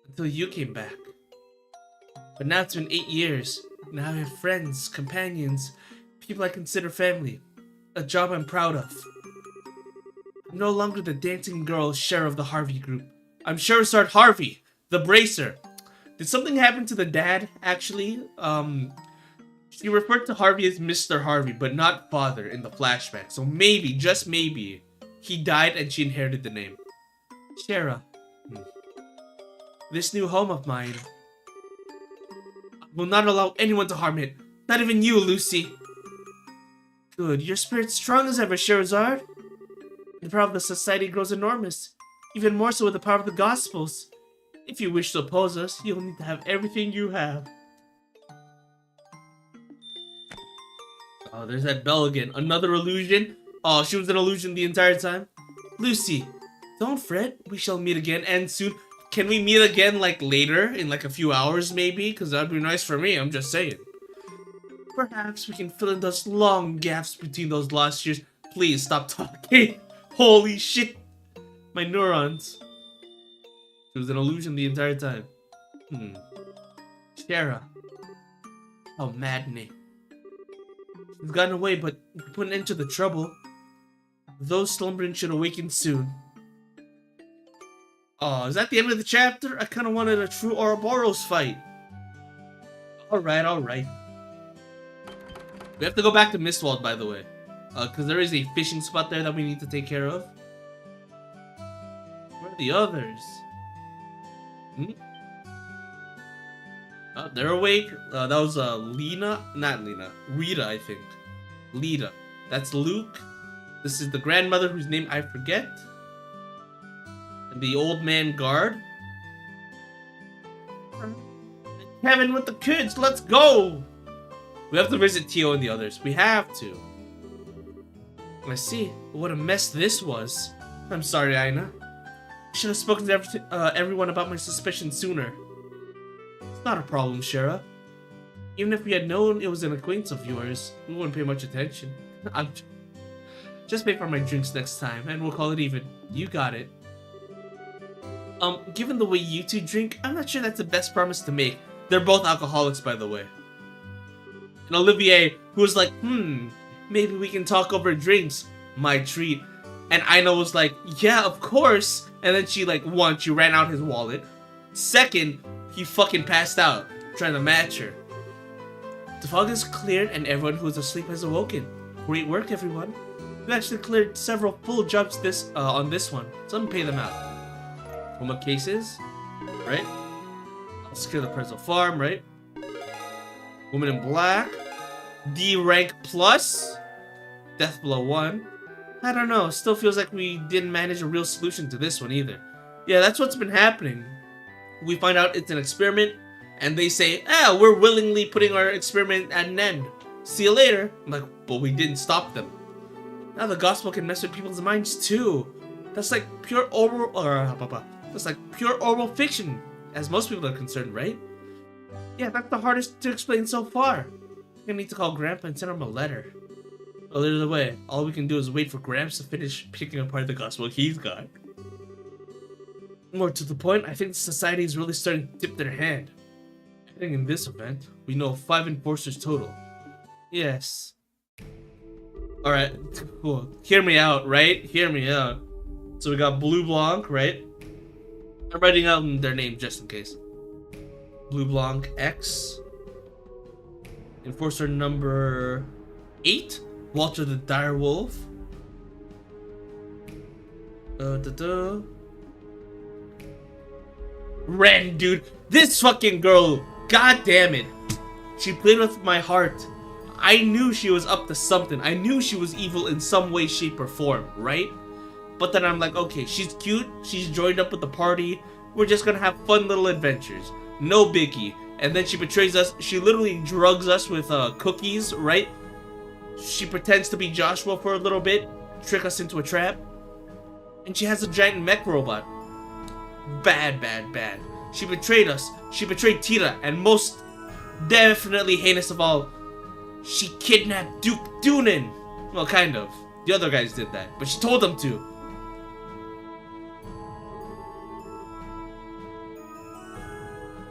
until you came back. But now it's been 8 years. Now I have friends, companions, people I consider family, a job I'm proud of. I'm no longer the dancing girl share of the Harvey group. I'm Sherazard Harvey, the bracer. Did something happen to the dad, actually? She referred to Harvey as Mr. Harvey, but not father in the flashback. So maybe, just maybe, he died and she inherited the name. Shara. This new home of mine, I will not allow anyone to harm it. Not even you, Lucy. Good. Your spirit's strong as ever, Sherazard. The power of the society grows enormous. Even more so with the power of the Gospels. If you wish to oppose us, you'll need to have everything you have. Oh, there's that bell again. Another illusion? Oh, she was an illusion the entire time? Lucy, don't fret. We shall meet again, and soon. Can we meet again, like, later? In, like, a few hours, maybe? Because that'd be nice for me, I'm just saying. Perhaps we can fill in those long gaps between those lost years. Please, stop talking. Holy shit. My neurons. It was an illusion the entire time. Shara. How maddening. We've gotten away, but we put an end to the trouble. Those slumbering should awaken soon. Oh, is that the end of the chapter? I kind of wanted a true Ouroboros fight. Alright. We have to go back to Mistwald, by the way. Because there is a fishing spot there that we need to take care of. Where are the others? Oh, they're awake. That was Lena. Not Lena. Rita, I think. Lita. That's Luke. This is the grandmother whose name I forget. And the old man guard. Kevin with the kids, let's go! We have to visit Tio and the others. We have to. I see. What a mess this was. I'm sorry, Aina. I should have spoken to everyone about my suspicions sooner. It's not a problem, Shara. Even if we had known it was an acquaintance of yours, we wouldn't pay much attention. Just pay for my drinks next time, and we'll call it even. You got it. Given the way you two drink, I'm not sure that's the best promise to make. They're both alcoholics, by the way. And Olivier, who was like, maybe we can talk over drinks. My treat. And Aina was like, yeah, of course. And then she, like, one, she ran out his wallet. Second, he fucking passed out, trying to match her. The fog is cleared and everyone who is asleep has awoken. Great work, everyone. We actually cleared several full jumps on this one. So I'm gonna pay them out. Coma cases, right? Secure the Prezzo farm, right? Woman in black. D rank plus. Death below 1. I don't know. Still feels like we didn't manage a real solution to this one either. Yeah, that's what's been happening. We find out it's an experiment, and they say, we're willingly putting our experiment at an end. See you later. I'm like, but we didn't stop them. Now the gospel can mess with people's minds too. That's like pure oral, that's like pure oral fiction, as most people are concerned, right? Yeah, that's the hardest to explain so far. I'm gonna need to call Grandpa and send him a letter. Well, either way, all we can do is wait for Gramps to finish picking apart the gospel he's got. More to the point, I think society is really starting to tip their hand. I think in this event, we know 5 enforcers total. Yes. Alright, cool. Hear me out, right? Hear me out. So we got Blue Blanc, right? I'm writing out their name just in case. Blue Blanc X. Enforcer number 8. Walter the Direwolf. Ren, dude. This fucking girl. God damn it. She played with my heart. I knew she was up to something. I knew she was evil in some way, shape, or form, right? But then I'm like, okay, she's cute. She's joined up with the party. We're just gonna have fun little adventures. No biggie. And then she betrays us. She literally drugs us with cookies, right? She pretends to be Joshua for a little bit. Trick us into a trap. And she has a giant mech robot. Bad, bad, bad. She betrayed us. She betrayed Tira, and most definitely heinous of all, she kidnapped Duke Dunin. Well, kind of. The other guys did that, but she told them to.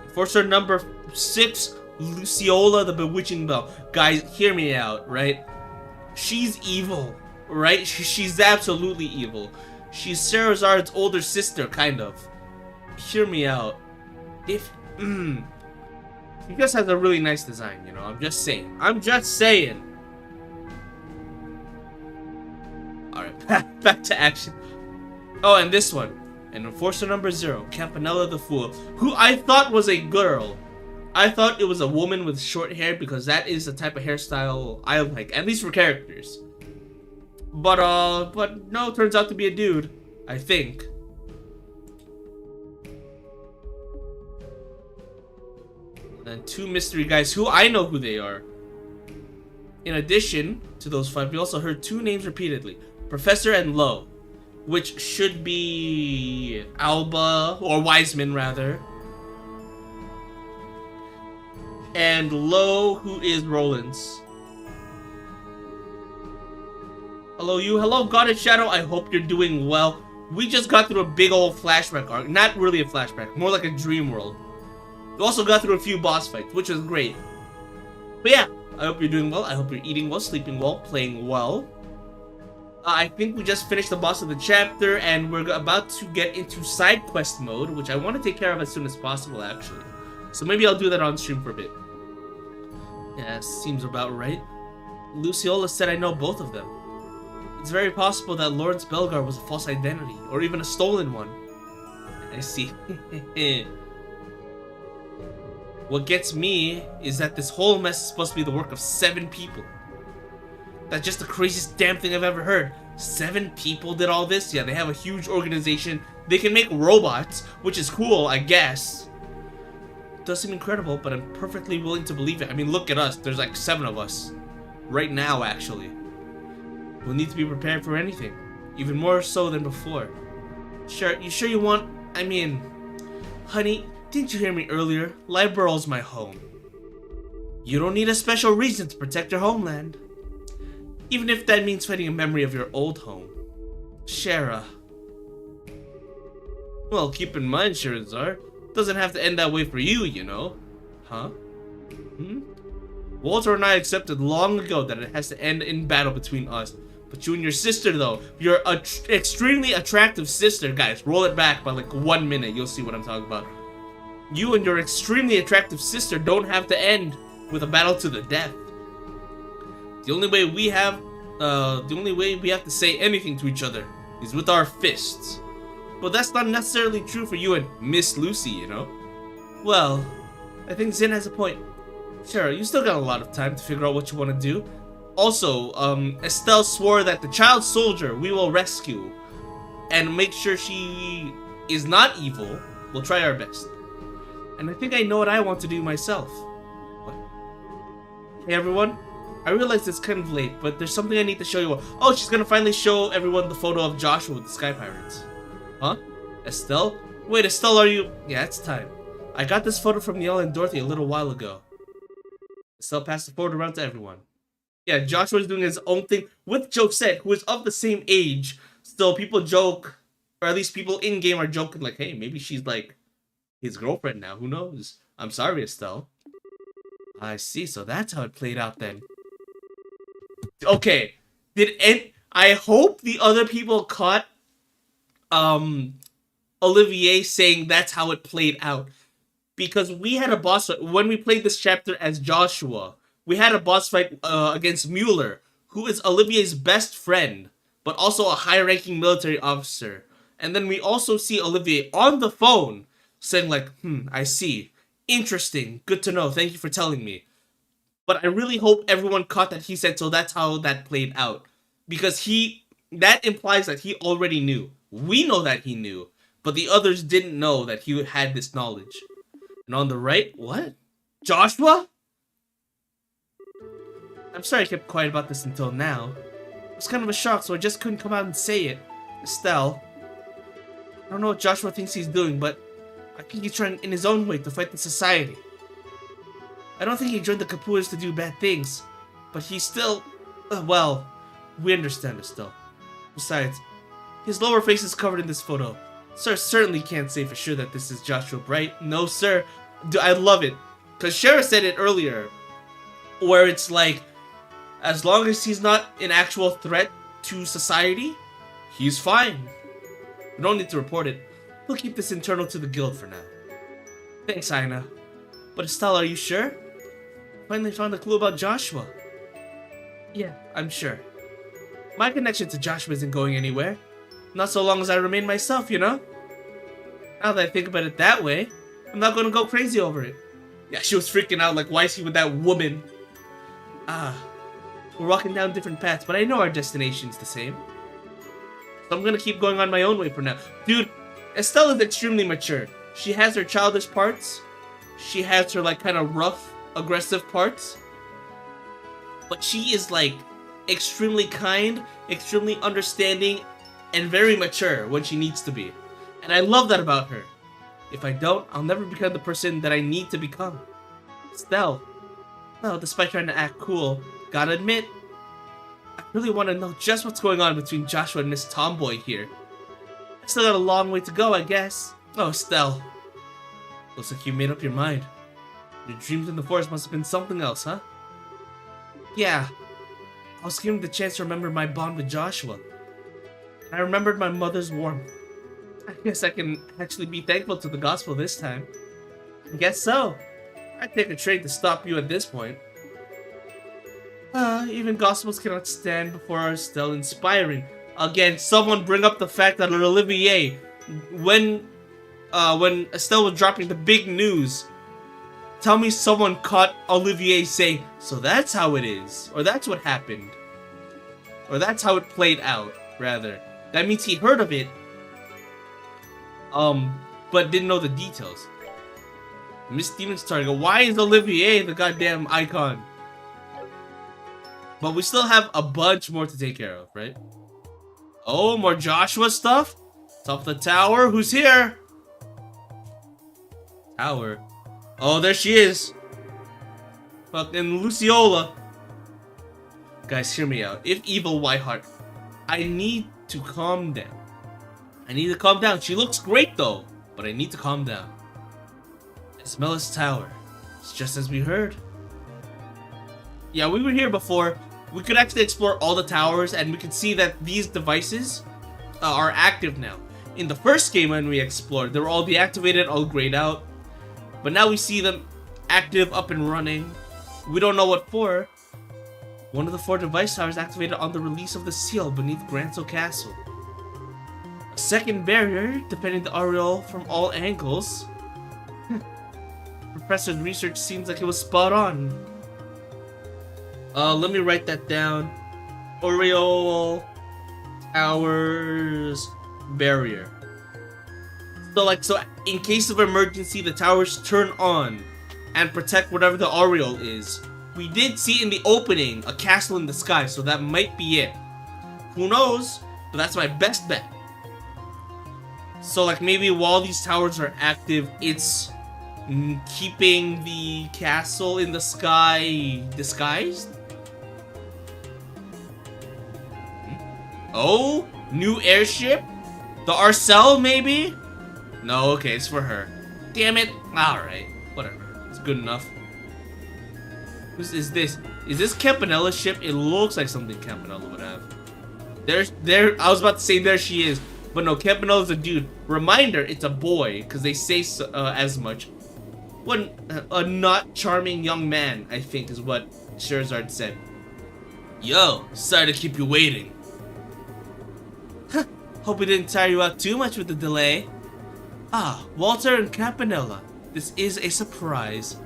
Enforcer number 6, Luciola the Bewitching Belle. Guys, hear me out, right? She's evil, right? She's absolutely evil. She's Sarazard's older sister, kind of. Hear me out. If, she just has a really nice design, you know? I'm just saying. Alright, back to action. Oh, and this one. And Enforcer number 0, Campanella the Fool, who I thought was a girl. I thought it was a woman with short hair because that is the type of hairstyle I like, at least for characters. But no, turns out to be a dude, I think. And 2 mystery guys who I know who they are. In addition to those 5, we also heard 2 names repeatedly. Professor and Lo, which should be Alba, or Wiseman rather. And Lo, who is Roland's. Hello, you. Hello, Goddess Shadow. I hope you're doing well. We just got through a big old flashback arc. Not really a flashback, more like a dream world. We also got through a few boss fights, which was great. But yeah, I hope you're doing well. I hope you're eating well, sleeping well, playing well. I think we just finished the boss of the chapter, and we're about to get into side quest mode, which I want to take care of as soon as possible, actually. So maybe I'll do that on stream for a bit. Yeah, seems about right. Luciola said I know both of them. It's very possible that Lawrence Belgar was a false identity, or even a stolen one. I see. What gets me is that this whole mess is supposed to be the work of 7 people. That's just the craziest damn thing I've ever heard. 7 people did all this? Yeah, they have a huge organization. They can make robots, which is cool, I guess. It does seem incredible, but I'm perfectly willing to believe it. I mean, look at us. There's like 7 of us. Right now, actually. We'll need to be prepared for anything. Even more so than before. Sure you want... I mean... Honey, didn't you hear me earlier? Liberal's my home. You don't need a special reason to protect your homeland. Even if that means fighting a memory of your old home. Shara. Well, keep in mind, Shirazar, doesn't have to end that way for you, you know. Huh? Walter and I accepted long ago that it has to end in battle between us. But you and your sister, though, your extremely attractive sister, guys, roll it back by like 1 minute, you'll see what I'm talking about. You and your extremely attractive sister don't have to end with a battle to the death. The only way we have to say anything to each other is with our fists. But that's not necessarily true for you and Miss Lucy, you know? Well, I think Zin has a point. Sure, you still got a lot of time to figure out what you want to do. Also, Estelle swore that the child soldier we will rescue and make sure she is not evil. We'll try our best. And I think I know what I want to do myself. What? Hey everyone, I realize it's kind of late, but there's something I need to show you all. Oh, she's gonna finally show everyone the photo of Joshua with the Sky Pirates. Huh? Estelle? Wait, Estelle, are you... Yeah, it's time. I got this photo from Niall and Dorothy a little while ago. Estelle passed the photo around to everyone. Yeah, Joshua's doing his own thing with Josette, who is of the same age. Still, people joke, or at least people in-game are joking like, hey, maybe she's like his girlfriend now, who knows? I'm sorry, Estelle. I see, so that's how it played out then. Okay, I hope the other people caught Olivier saying that's how it played out. Because we had a boss fight, when we played this chapter as Joshua, we had a boss fight against Mueller, who is Olivier's best friend, but also a high-ranking military officer. And then we also see Olivier on the phone saying like, I see. Interesting. Good to know. Thank you for telling me. But I really hope everyone caught that he said, so that's how that played out. Because that implies that he already knew. We know that he knew, but the others didn't know that he had this knowledge. And on the right, what? Joshua? I'm sorry I kept quiet about this until now. It was kind of a shock, so I just couldn't come out and say it. Estelle, I don't know what Joshua thinks he's doing, but I think he's trying in his own way to fight the society. I don't think he joined the Capuas to do bad things, but he's still... well, we understand it still. Besides, his lower face is covered in this photo. Sir certainly can't say for sure that this is Joshua Bright. No, sir. I love it. Because Shara said it earlier, where it's like, as long as he's not an actual threat to society, he's fine. We don't need to report it. We'll keep this internal to the guild for now. Thanks, Aina. But Estelle, are you sure? Finally found a clue about Joshua. Yeah, I'm sure. My connection to Joshua isn't going anywhere. Not so long as I remain myself, you know? Now that I think about it that way, I'm not gonna go crazy over it. Yeah, she was freaking out like, why is he with that woman? We're walking down different paths, but I know our destination's the same. So I'm gonna keep going on my own way for now. Dude, Estelle is extremely mature. She has her childish parts. She has her, like, kind of rough, aggressive parts. But she is, like, extremely kind, extremely understanding, and very mature when she needs to be. And I love that about her. If I don't, I'll never become the person that I need to become. Estelle, well, despite trying to act cool, gotta admit, I really want to know just what's going on between Joshua and Miss Tomboy here. I still got a long way to go, I guess. Oh, Estelle. Looks like you made up your mind. Your dreams in the forest must have been something else, huh? Yeah. I was given the chance to remember my bond with Joshua. I remembered my mother's warmth. I guess I can actually be thankful to the gospel this time. I guess so. I'd take a train to stop you at this point. Even gospels cannot stand before our Estelle inspiring. Again, someone bring up the fact that Olivier, when Estelle was dropping the big news, tell me someone caught Olivier saying, so that's how it is, or that's what happened, or that's how it played out, rather. That means he heard of it, but didn't know the details. Miss Demon's target. Why is Olivier the goddamn icon? But we still have a bunch more to take care of, right? Oh, more Joshua stuff? Top of the tower. Who's here? Tower. Oh, there she is. Fucking Luciola. Guys, hear me out. If evil Whiteheart, I need to calm down. I need to calm down. She looks great though, but I need to calm down. I smell this tower. It's just as we heard. Yeah, we were here before. We could actually explore all the towers, and we could see that these devices are active now. In the first game when we explored, they were all deactivated, all grayed out. But now we see them active, up and running. We don't know what for. One of the 4 device towers activated on the release of the seal beneath Granso Castle. A second barrier, defending the aureole from all angles. Professor's research seems like it was spot on. Let me write that down. Aureole Towers Barrier. So in case of emergency, the towers turn on and protect whatever the aureole is. We did see in the opening a castle in the sky, so that might be it. Who knows? But that's my best bet. So like maybe while these towers are active, it's keeping the castle in the sky disguised? Oh, new airship? The Arcel, maybe? No, okay, it's for her. Damn it. Alright, whatever. It's good enough. Who's is this? Is this Campanella's ship? It looks like something Campanella would have. I was about to say there she is. But no, Campanella's a dude. Reminder, it's a boy, because they say so, as much. What a not charming young man, I think, is what Scherzard said. Yo, sorry to keep you waiting. Hope we didn't tire you out too much with the delay. Ah, Walter and Campanella. This is a surprise.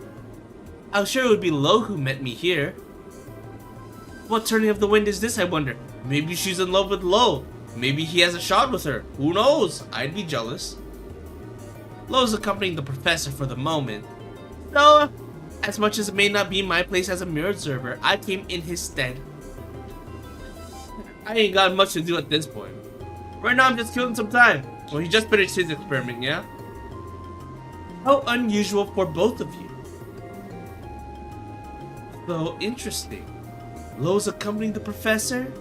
I was sure it would be Lo who met me here. What turning of the wind is this, I wonder? Maybe she's in love with Lo. Maybe he has a shot with her. Who knows? I'd be jealous. Lo's accompanying the professor for the moment. So, as much as it may not be my place as a mirror observer, I came in his stead. I ain't got much to do at this point. Right now I'm just killing some time. Well, he just finished his experiment, yeah? How unusual for both of you. Though interesting. Lowe's accompanying the professor?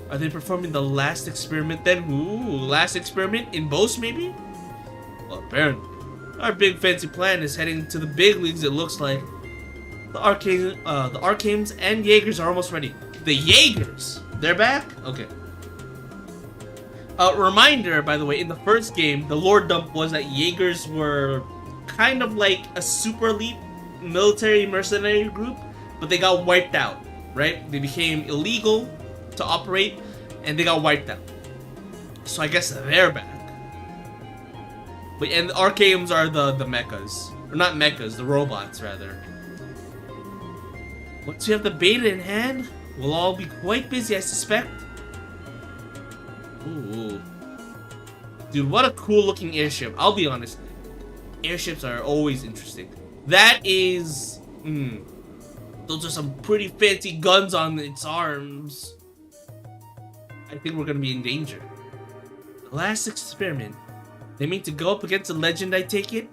Are they performing the last experiment then? Ooh, last experiment in Bose maybe? Well, apparently. Our big fancy plan is heading to the big leagues, it looks like. The Arcanes and Jaegers are almost ready. The Jaegers? They're back? Okay. Reminder, by the way, in the first game, the lore dump was that Jaegers were kind of like a super elite military mercenary group, but they got wiped out, right? They became illegal to operate, and they got wiped out. So I guess they're back. But and the Arcanes are the mechas. Or not mechas, the robots, rather. Once we have the beta in hand, we'll all be quite busy, I suspect. Ooh. Dude, what a cool looking airship. I'll be honest. Airships are always interesting. That is... those are some pretty fancy guns on its arms. I think we're gonna be in danger. The last experiment. They mean to go up against a legend, I take it?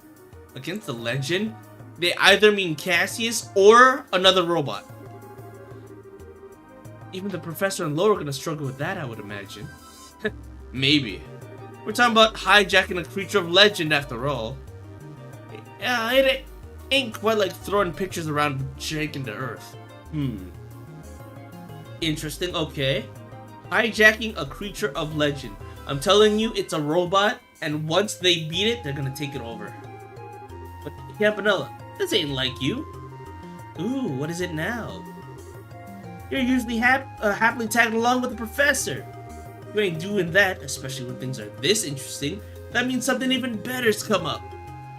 Against a legend? They either mean Cassius or another robot. Even the professor and Laura are gonna struggle with that, I would imagine. Maybe. We're talking about hijacking a creature of legend after all. Yeah, it ain't quite like throwing pictures around and shaking the earth. Interesting, okay. Hijacking a creature of legend. I'm telling you, it's a robot, and once they beat it, they're gonna take it over. But Campanella, this ain't like you. Ooh, what is it now? You're usually happily tagging along with the professor. You ain't doing that, especially when things are this interesting. That means something even better's come up.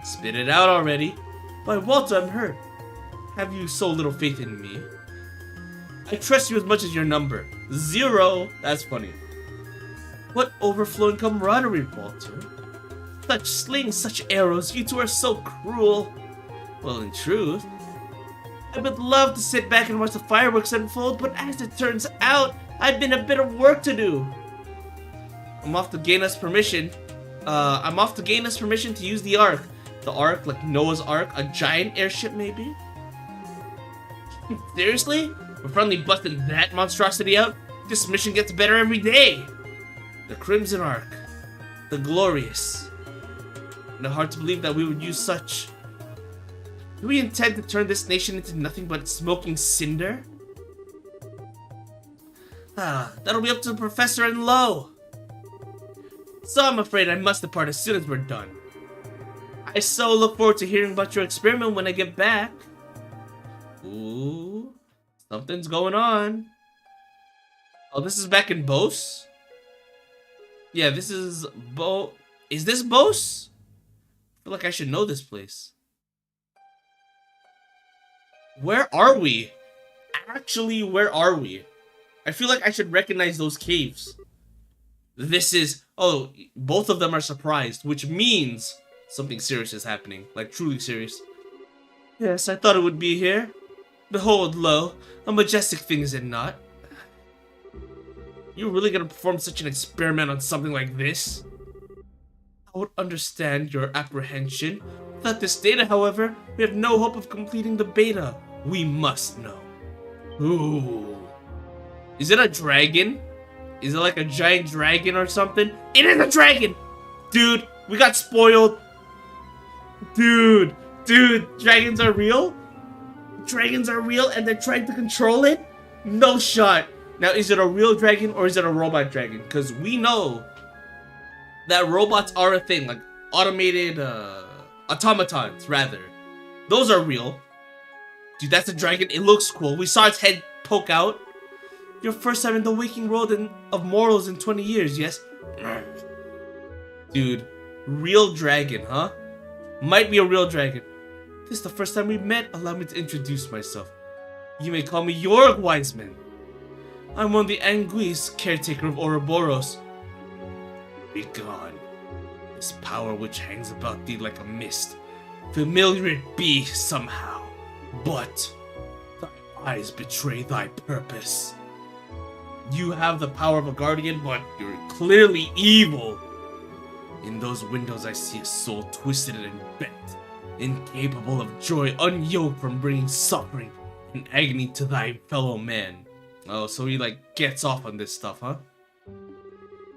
Spit it out already. Why, Walter, I'm hurt. Have you so little faith in me? I trust you as much as your number. 0. That's funny. What overflowing camaraderie, Walter. Such slings, such arrows, you two are so cruel. Well, in truth, I would love to sit back and watch the fireworks unfold, but as it turns out, I've been a bit of work to do. I'm off to gain us permission to use the Ark. The Ark, like Noah's Ark, a giant airship maybe? Seriously? We're finally busting that monstrosity out? This mission gets better every day. The Crimson Ark. The Glorious. And hard to believe that we would use such. Do we intend to turn this nation into nothing but smoking cinder? That'll be up to the professor and Lo. So I'm afraid I must depart as soon as we're done. I so look forward to hearing about your experiment when I get back. Ooh, something's going on. Oh, this is back in Bose? Yeah, this is Is this Bose? I feel like I should know this place. Where are we? Actually, where are we? I feel like I should recognize those caves. This is... Oh, both of them are surprised, which means something serious is happening. Like, truly serious. Yes, I thought it would be here. Behold, Lo, a majestic thing is it not? You really gonna perform such an experiment on something like this? I would understand your apprehension. Without this data, however, we have no hope of completing the beta. We must know. Ooh. Is it a dragon? Is it like a giant dragon or something? It is a dragon! Dude, we got spoiled. Dude, dragons are real? Dragons are real and they're trying to control it? No shot. Now, is it a real dragon or is it a robot dragon? Because we know that robots are a thing, like automated automatons, rather. Those are real. Dude, that's a dragon. It looks cool. We saw its head poke out. Your first time in the waking world of mortals in 20 years, yes? Dude, real dragon, huh? Might be a real dragon. This is the first time we met. Allow me to introduce myself. You may call me Jorg Wiseman. I'm one of the Anguis, caretaker of Ouroboros. Be gone. This power which hangs about thee like a mist. Familiar it be somehow, but thy eyes betray thy purpose. You have the power of a guardian, but you're clearly evil. In those windows I see a soul twisted and bent, incapable of joy, unyoked from bringing suffering and agony to thy fellow man. Oh, so he like gets off on this stuff, huh?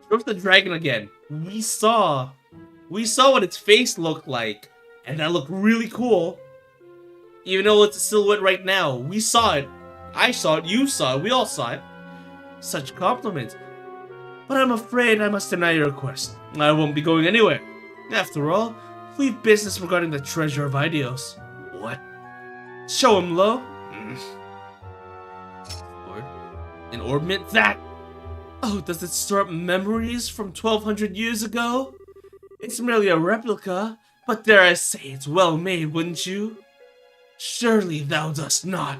Show us the dragon again. We saw what its face looked like, and that looked really cool. Even though it's a silhouette right now, we saw it. I saw it, you saw it, we all saw it. Such compliments. But I'm afraid I must deny your request. I won't be going anywhere. After all, we have business regarding the treasure of Idios. What? Show him, Lo. An ornament? That? Oh, does it store up memories from 1200 years ago? It's merely a replica, but dare I say it's well made, wouldn't you? Surely thou dost not.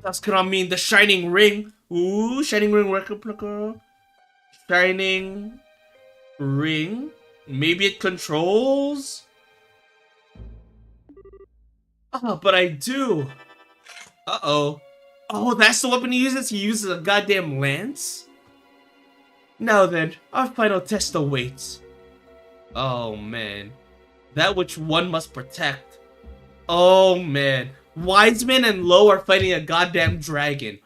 Thus cannot mean the shining ring. Ooh, shining ring replica. Shining ring? Maybe it controls? Oh, but I do. Uh-oh. Oh, that's the weapon he uses? He uses a goddamn lance? Now then, our final test awaits. Oh, man. That which one must protect. Oh, man. Wiseman and Lo are fighting a goddamn dragon.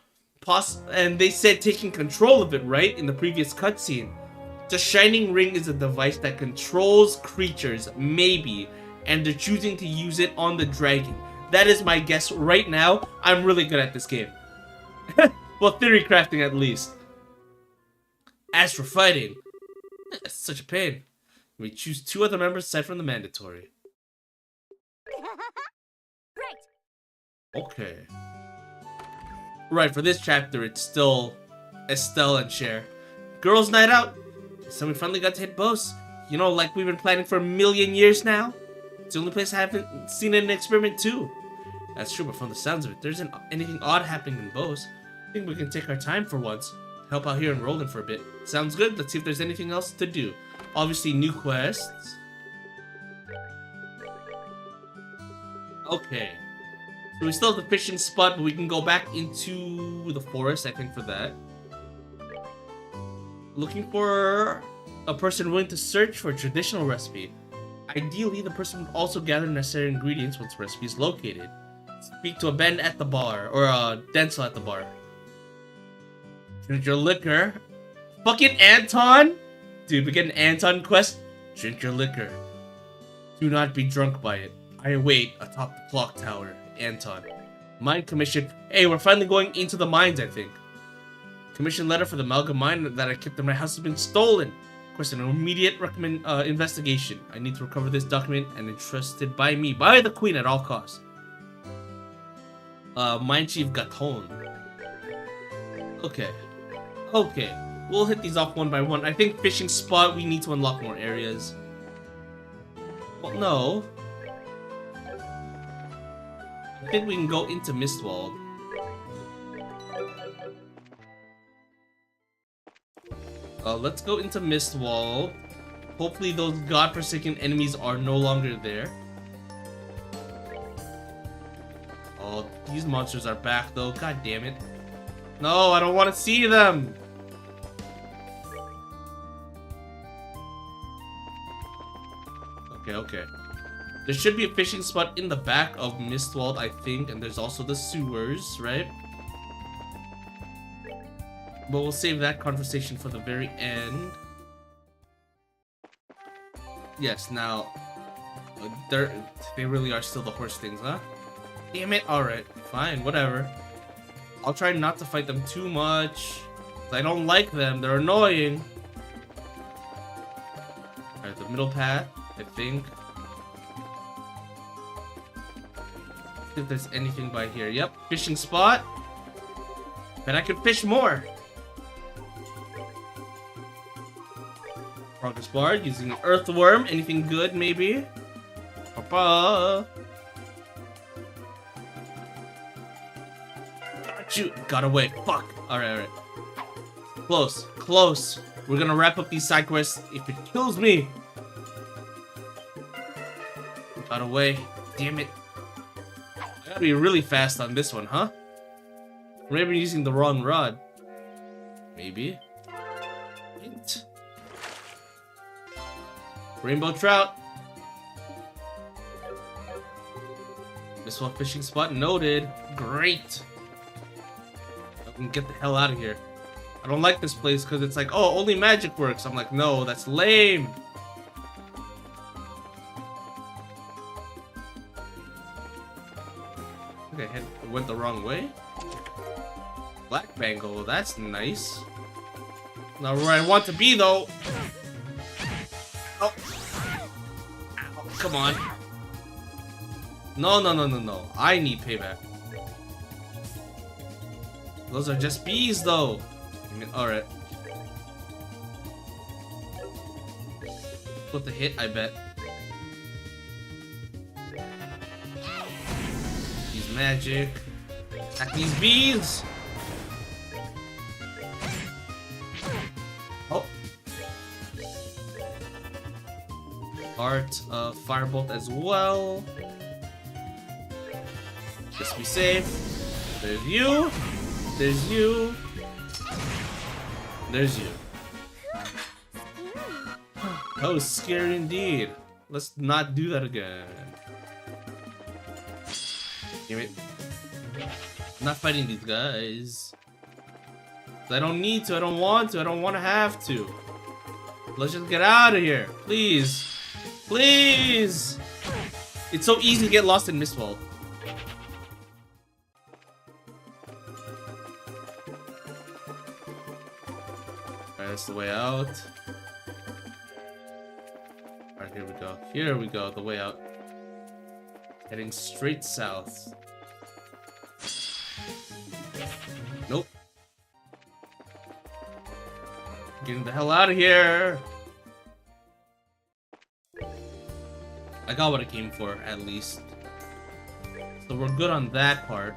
And they said taking control of it, right? In the previous cutscene. The Shining Ring is a device that controls creatures, maybe. And they're choosing to use it on the dragon. That is my guess right now. I'm really good at this game. Well, theory crafting at least. As for fighting, it's such a pain. We choose 2 other members aside from the mandatory. Great. Okay. Right, for this chapter, it's still Estelle and Cher. Girls' night out. So we finally got to hit Bose. You know, like we've been planning for a million years now. It's the only place I haven't seen an experiment too. That's true, but from the sounds of it, there isn't anything odd happening in Bose. I think we can take our time for once. Help out here in Roland for a bit. Sounds good. Let's see if there's anything else to do. Obviously, new quests. Okay. So we still have the fishing spot, but we can go back into the forest, I think, for that. Looking for a person willing to search for a traditional recipe. Ideally, the person would also gather necessary ingredients once the recipe is located. Speak to a Ben at the bar, or a Denzel at the bar. Drink your liquor. Fucking Anton! Dude, we get an Anton quest. Drink your liquor. Do not be drunk by it. I wait atop the clock tower. Anton. Mine commission. Hey, we're finally going into the mines, I think. Commission letter for the Amalgam mine that I kept in my house has been stolen. Request an immediate investigation. I need to recover this document and entrusted by me, by the Queen at all costs. Mine Chief Gaton. Okay. Okay. We'll hit these off one by one. I think fishing spot, we need to unlock more areas. Well, no. I think we can go into MISTWALD. Let's go into MISTWALD. Hopefully those godforsaken enemies are no longer there. Oh, these monsters are back though. God damn it. No, I don't want to see them. Okay. There should be a fishing spot in the back of MISTWALD, I think, and there's also the sewers, right? But we'll save that conversation for the very end. Yes, now, they really are still the horse things, huh? Damn it, alright, fine, whatever. I'll try not to fight them too much. I don't like them, they're annoying. Alright, the middle path, I think. See if there's anything by here. Yep, fishing spot. Bet I could fish more. Progress bar using an earthworm. Anything good, maybe? Papa. Shoot, got away. Fuck. Alright. Close. We're gonna wrap up these side quests if it kills me. Got away. Damn it. I gotta be really fast on this one, huh? Maybe using the wrong rod. Maybe. Rainbow trout. MISTWALD fishing spot noted. Great. I can get the hell out of here. I don't like this place because it's like, oh, only magic works. I'm like, no, that's lame. I think I went the wrong way. Black bangle, that's nice. Not where I want to be though. Oh. Ow, come on. No, no, no, no, no. I need payback. Those are just bees though. I mean, alright. Put the hit, I bet. Use magic. Attack these bees! Oh. Art of Firebolt as well. Just be safe. There's you. There's you. There's you. That was scary indeed. Let's not do that again. Damn it. I'm not fighting these guys. I don't need to, I don't want to, I don't want to have to. Let's just get out of here. Please. Please. It's so easy to get lost in MISTWALD. That's the way out. Alright, here we go. Here we go, the way out. Heading straight south. Nope. Getting the hell out of here! I got what I came for, at least. So we're good on that part.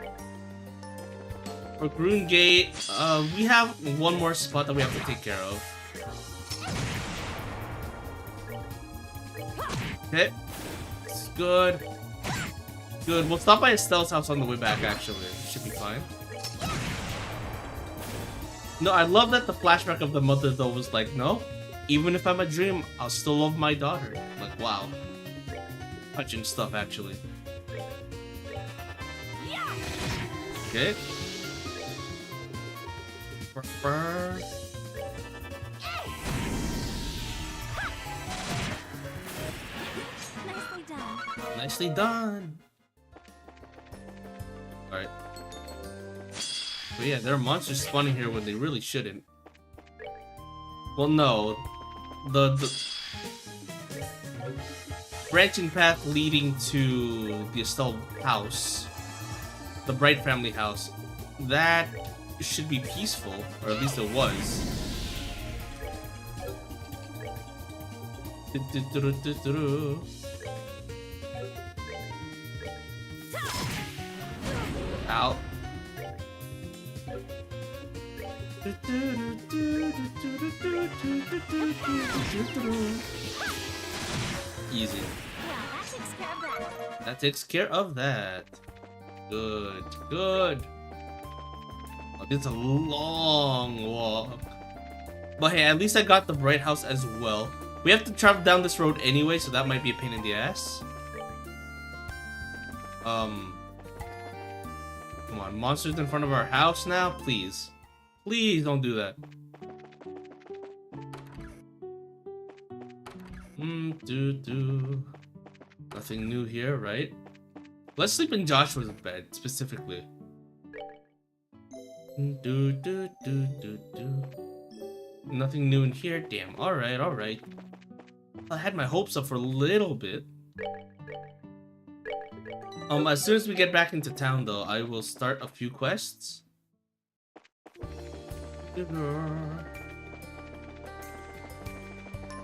For Groon Gate, we have one more spot that we have to take care of. Okay. It's good. Good. We'll stop by Estelle's house on the way back, actually. Should be fine. No, I love that the flashback of the mother, though, was like, no, even if I'm a dream, I'll still love my daughter. Like, wow. Touching stuff, actually. Okay. Nicely done. Nicely done. Alright. But yeah, there are monsters spawning here when they really shouldn't. Well, no. The branching path leading to the Estelle house, the Bright family house, that should be peaceful, or at least it was. Ow. Easy. That takes care of that. Good, good. Oh, it's a long walk. But hey, at least I got the Bright House as well. We have to travel down this road anyway, so that might be a pain in the ass. Come on, monsters in front of our house now? Please. Please don't do that. Nothing new here, right? Let's sleep in Joshua's bed, specifically. Nothing new in here? Damn, alright, alright. I had my hopes up for a little bit. As soon as we get back into town, though, I will start a few quests. So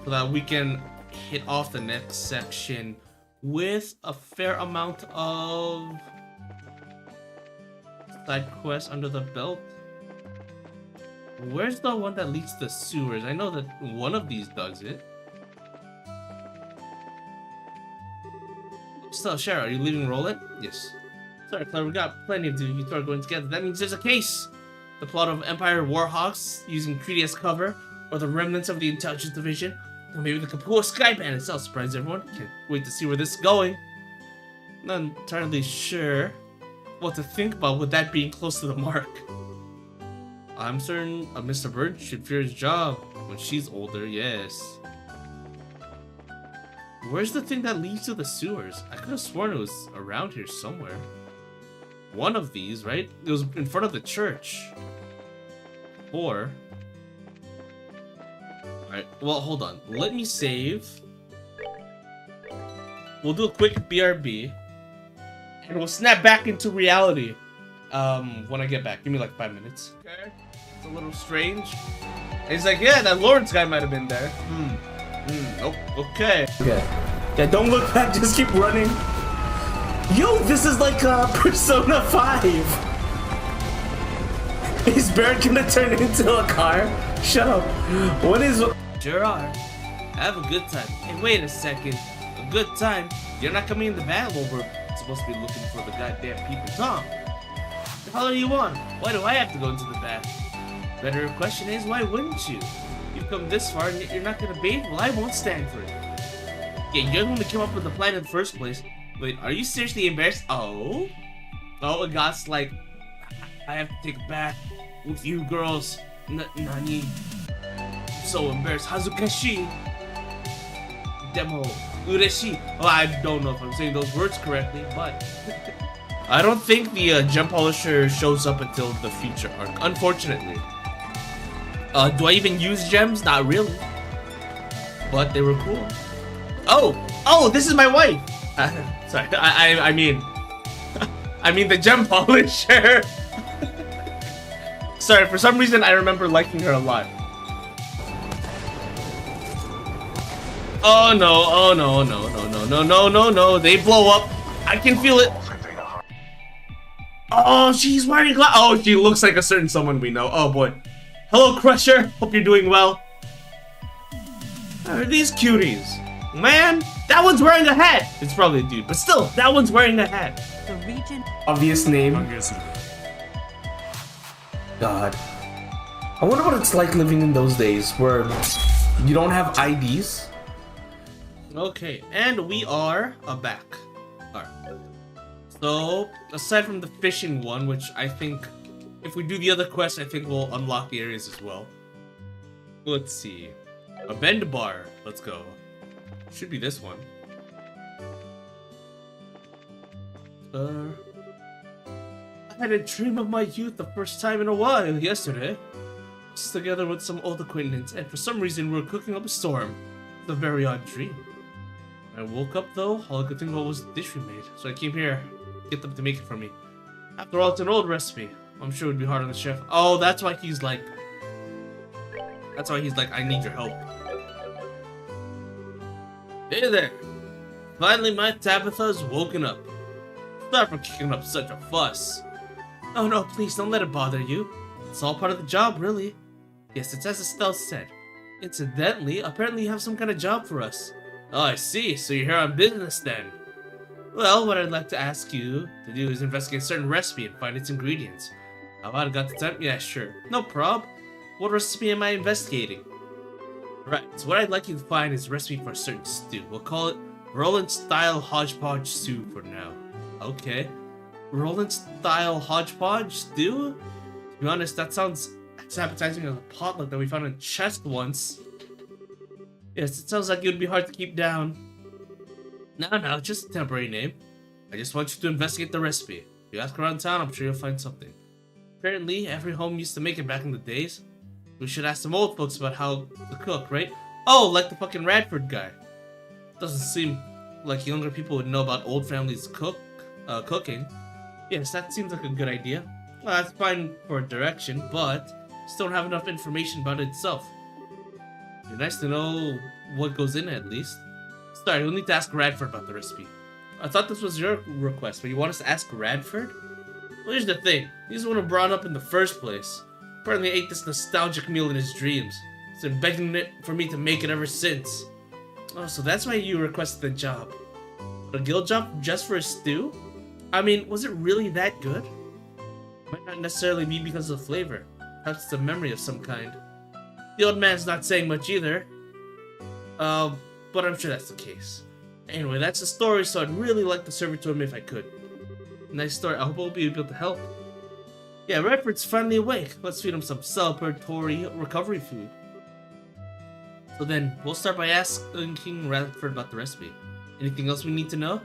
that we can hit off the next section with a fair amount of side quests under the belt. Where's the one that leads to the sewers? I know that one of these does it. So, Shara, are you leaving Roland? Yes. Sorry, Claire, we got plenty to do. You two are going together. That means there's a case. The plot of Empire Warhawks using Creedy as cover, or the remnants of the Intelligence Division. Maybe the Kapua Sky Bandits. I'll surprise everyone. Can't wait to see where this is going. Not entirely sure what to think about with that being close to the mark. I'm certain Mr. Bird should fear his job when she's older, yes. Where's the thing that leads to the sewers? I could have sworn it was around here somewhere. One of these, right? It was in front of the church. Or... Alright, well, hold on. Let me save. We'll do a quick BRB. And we'll snap back into reality. When I get back. Give me like 5 minutes. Okay. It's a little strange. And he's like, yeah, that Lawrence guy might have been there. Oh, okay. Yeah, don't look back, just keep running. Yo, this is like Persona 5. Is Barrett gonna turn into a car? Shut up. What is... Sure are. Have a good time. Hey, wait a second. A good time? You're not coming in the van while we're supposed to be looking for the goddamn people. Tom, the hell are you on? Why do I have to go into the bath? Better question is, why wouldn't you? You've come this far and yet you're not gonna bathe? Well, I won't stand for it. Yeah, you're the one who came up with the plan in the first place. Wait, are you seriously embarrassed? Oh? Oh, God's like, I have to take a bath with you girls. Nani? So embarrassed. Hazukashi. Demo. Ureshi. Oh, I don't know if I'm saying those words correctly, but... I don't think the gem polisher shows up until the future arc, unfortunately. Do I even use gems? Not really. But they were cool. Oh, this is my wife. Sorry, I mean, I mean the gem polisher. Sorry, for some reason I remember liking her a lot. Oh no, they blow up. I can feel it. Oh, she's wearing glass. Oh, she looks like a certain someone we know. Oh boy. Hello, Crusher. Hope you're doing well. Are these cuties? Man, that one's wearing a hat. It's probably a dude, but still, that one's wearing a hat. The region. Obvious name. God. I wonder what it's like living in those days where you don't have IDs. Okay, and we are back. Alright. So, aside from the fishing one, which I think, if we do the other quest, I think we'll unlock the areas as well. Let's see. A bend bar. Let's go. Should be this one. I had a dream of my youth the first time in a while yesterday. Just together with some old acquaintance, and for some reason we were cooking up a storm. It's a very odd dream. When I woke up though, all I could think about was the dish we made, so I came here to get them to make it for me. After all, it's an old recipe. I'm sure it would be hard on the chef. Oh, that's why he's like, I need your help. Hey there! Finally my Tabitha's woken up. Sorry for kicking up such a fuss. Oh no, please don't let it bother you. It's all part of the job, really. Yes, it's as Estelle said. Incidentally, apparently you have some kind of job for us. Oh, I see. So you're here on business then. Well, what I'd like to ask you to do is investigate a certain recipe and find its ingredients. How about I got the time? Yeah, sure. No prob. What recipe am I investigating? Right, so what I'd like you to find is a recipe for a certain stew. We'll call it Roland-style hodgepodge stew for now. Okay. Roland-style hodgepodge stew? To be honest, that sounds as appetizing as a potluck that we found in chest once. Yes, it sounds like it would be hard to keep down. No, just a temporary name. I just want you to investigate the recipe. If you ask around town, I'm sure you'll find something. Apparently, every home used to make it back in the days. We should ask some old folks about how to cook, right? Oh, like the fucking Radford guy. Doesn't seem like younger people would know about old families cooking. Yes, that seems like a good idea. Well, that's fine for a direction, but still don't have enough information about it itself. It'd be nice to know what goes in it, at least. Sorry, we'll need to ask Radford about the recipe. I thought this was your request, but you want us to ask Radford? Well, here's the thing. He's the one who brought it up in the first place. Apparently ate this nostalgic meal in his dreams. He's been begging it for me to make it ever since. Oh, so that's why you requested the job. A guild job just for a stew? I mean, was it really that good? Might not necessarily be because of the flavor. Perhaps it's a memory of some kind. The old man's not saying much either. But I'm sure that's the case. Anyway, that's the story, so I'd really like to serve it to him if I could. Nice story. I hope I'll be able to help. Yeah, Redford's finally awake. Let's feed him some celebratory recovery food. So then, we'll start by asking King Redford about the recipe. Anything else we need to know?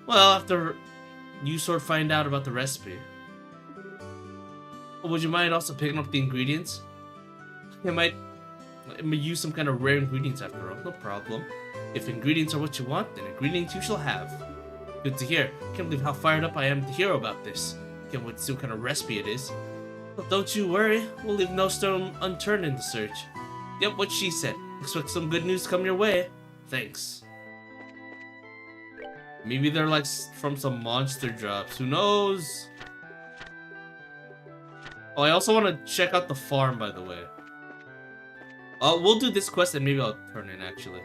Well, after you sort of find out about the recipe. Well, would you mind also picking up the ingredients? I might use some kind of rare ingredients after all. No problem. If ingredients are what you want, then ingredients you shall have. Good to hear. Can't believe how fired up I am to hear about this. Can't wait to see what kind of recipe it is. But don't you worry, we'll leave no stone unturned in the search. Yep, what she said. Expect some good news to come your way. Thanks. Maybe they're like from some monster drops. Who knows? Oh, I also want to check out the farm, by the way. We'll do this quest and maybe I'll turn in, actually.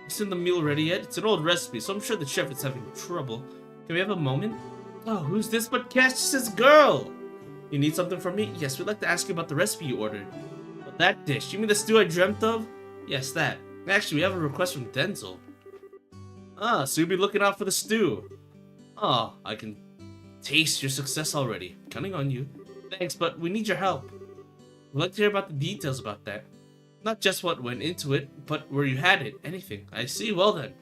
Isn't the meal ready yet? It's an old recipe, so I'm sure the chef is having trouble. Can we have a moment? Oh, who's this but Cassius's girl? You need something from me? Yes, we'd like to ask you about the recipe you ordered. But that dish, you mean the stew I dreamt of? Yes, that. Actually, we have a request from Denzel. Ah, so you'll be looking out for the stew. Oh, I can taste your success already. Counting on you. Thanks, but we need your help. We'd like to hear about the details about that. Not just what went into it, but where you had it. Anything. I see. Well then.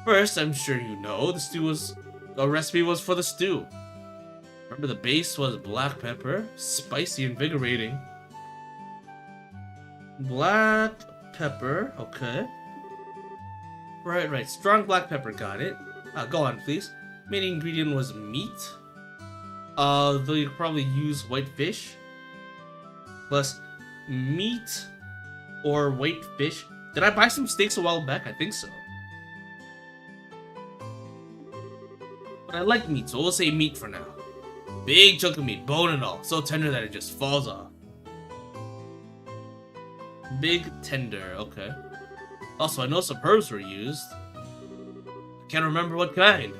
First, I'm sure you know the recipe was for the stew. Remember, the base was black pepper, spicy, invigorating. Black pepper. Okay. Right. Strong black pepper. Got it. Go on, please. Main ingredient was meat. Though you could probably use white fish. Plus meat or white fish. Did I buy some steaks a while back? I think so. But I like meat, so we'll say meat for now. Big chunk of meat, bone and all. So tender that it just falls off. Big tender, okay. Also, I know some herbs were used. I can't remember what kind.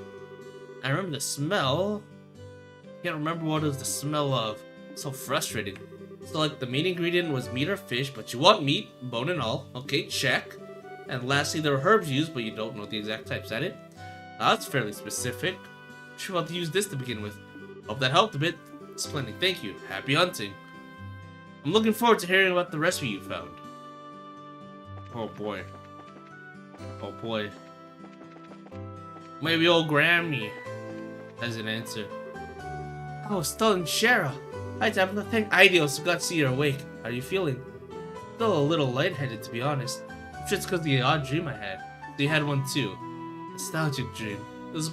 I remember the smell. I can't remember what it was the smell of. So frustrating. So like the main ingredient was meat or fish, but you want meat, bone and all. Okay, check. And lastly, there were herbs used, but you don't know the exact types at it. That's fairly specific. Sure want to use this to begin with. Hope that helped a bit. Splendid, thank you. Happy hunting. I'm looking forward to hearing about the recipe you found. Oh boy. Oh boy. Maybe old Grammy has an answer. Oh, Stella and Shara. Hi, Tabitha. Thank Ideal. So glad to see you're awake. How are you feeling? Still a little lightheaded, to be honest. I'm sure it's because of the odd dream I had. So you had one too. Nostalgic dream. I was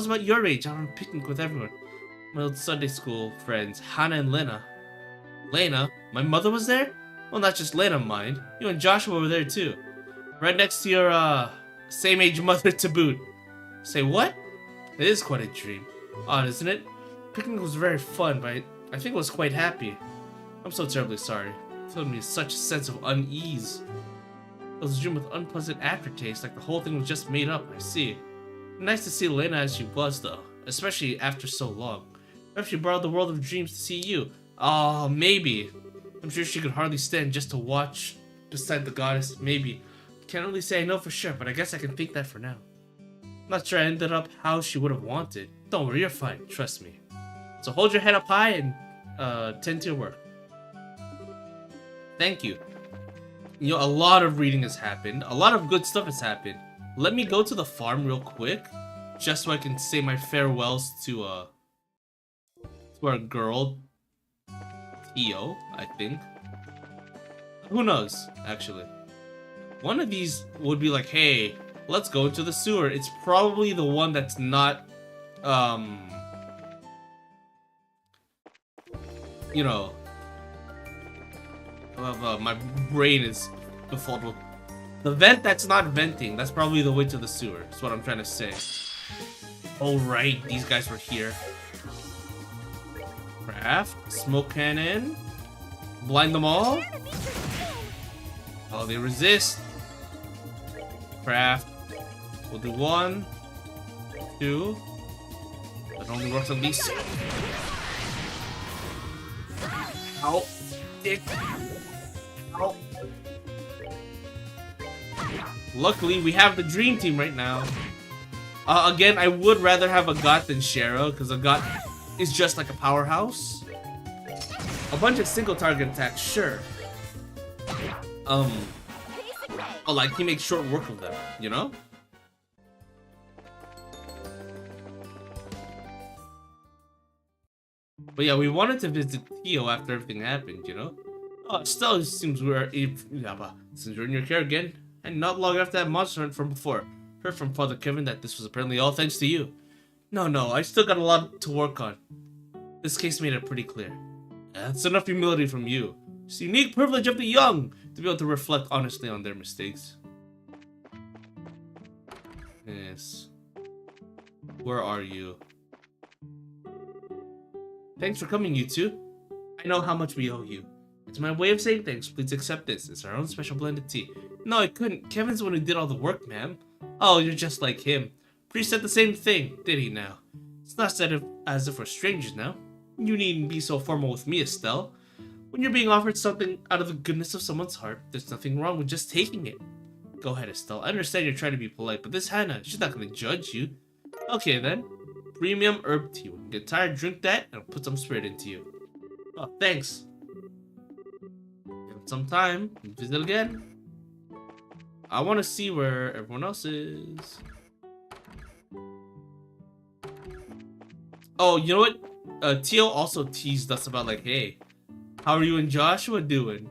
about your age, out on a picnic with everyone. My old Sunday school friends, Hannah and Lena. Lena? My mother was there? Well, not just Lena, mind. You and Joshua were there too. Right next to your, same age mother to boot. Say what? It is quite a dream. Odd, isn't it? Picnic was very fun, but I think I was quite happy. I'm so terribly sorry. It filled me with such a sense of unease. It was a dream with unpleasant aftertaste, like the whole thing was just made up, I see. Nice to see Lena as she was, though. Especially after so long. Perhaps she borrowed the world of dreams to see you. Oh, maybe. I'm sure she could hardly stand just to watch beside the goddess. Maybe. Can't really say I know for sure, but I guess I can think that for now. Not sure I ended up how she would have wanted. Don't worry, you're fine. Trust me. So hold your head up high and tend to your work. Thank you. You know, a lot of reading has happened. A lot of good stuff has happened. Let me go to the farm real quick, just so I can say my farewells to our girl, Theo, I think. Who knows, actually. One of these would be like, hey, let's go into the sewer. It's probably the one that's not, you know, my brain is befuddled. The vent that's not venting, that's probably the way to the sewer. That's what I'm trying to say. Oh right, these guys were here. Craft, smoke cannon, blind them all. Oh, they resist. Craft. We'll do 1, 2. That only works on these. Ow. Dick. Ow. Luckily, we have the dream team right now. Again, I would rather have a Got than Shara, because a Got is just like a powerhouse. A bunch of single target attacks, sure. Oh, like he makes short work of them, you know? But yeah, we wanted to visit Tio after everything happened, you know? Oh, still, since we're in your care again, and not long after that monster hunt from before. Heard from Father Kevin that this was apparently all thanks to you. No, I still got a lot to work on. This case made it pretty clear. That's enough humility from you. It's the unique privilege of the young to be able to reflect honestly on their mistakes. Yes. Where are you? Thanks for coming, you two. I know how much we owe you. It's my way of saying thanks. Please accept this. It's our own special blended tea. No, I couldn't. Kevin's the one who did all the work, ma'am. Oh, you're just like him. Priest said the same thing, did he now? It's not said as if we're strangers now. You needn't be so formal with me, Estelle. When you're being offered something out of the goodness of someone's heart, there's nothing wrong with just taking it. Go ahead, Estelle. I understand you're trying to be polite, but this Hannah, she's not going to judge you. Okay, then. Premium herb tea. When you get tired, drink that, and I'll put some spirit into you. Oh, thanks. Give it some time. Visit again. I want to see where everyone else is. Oh, you know what? Tio also teased us about like, hey, how are you and Joshua doing?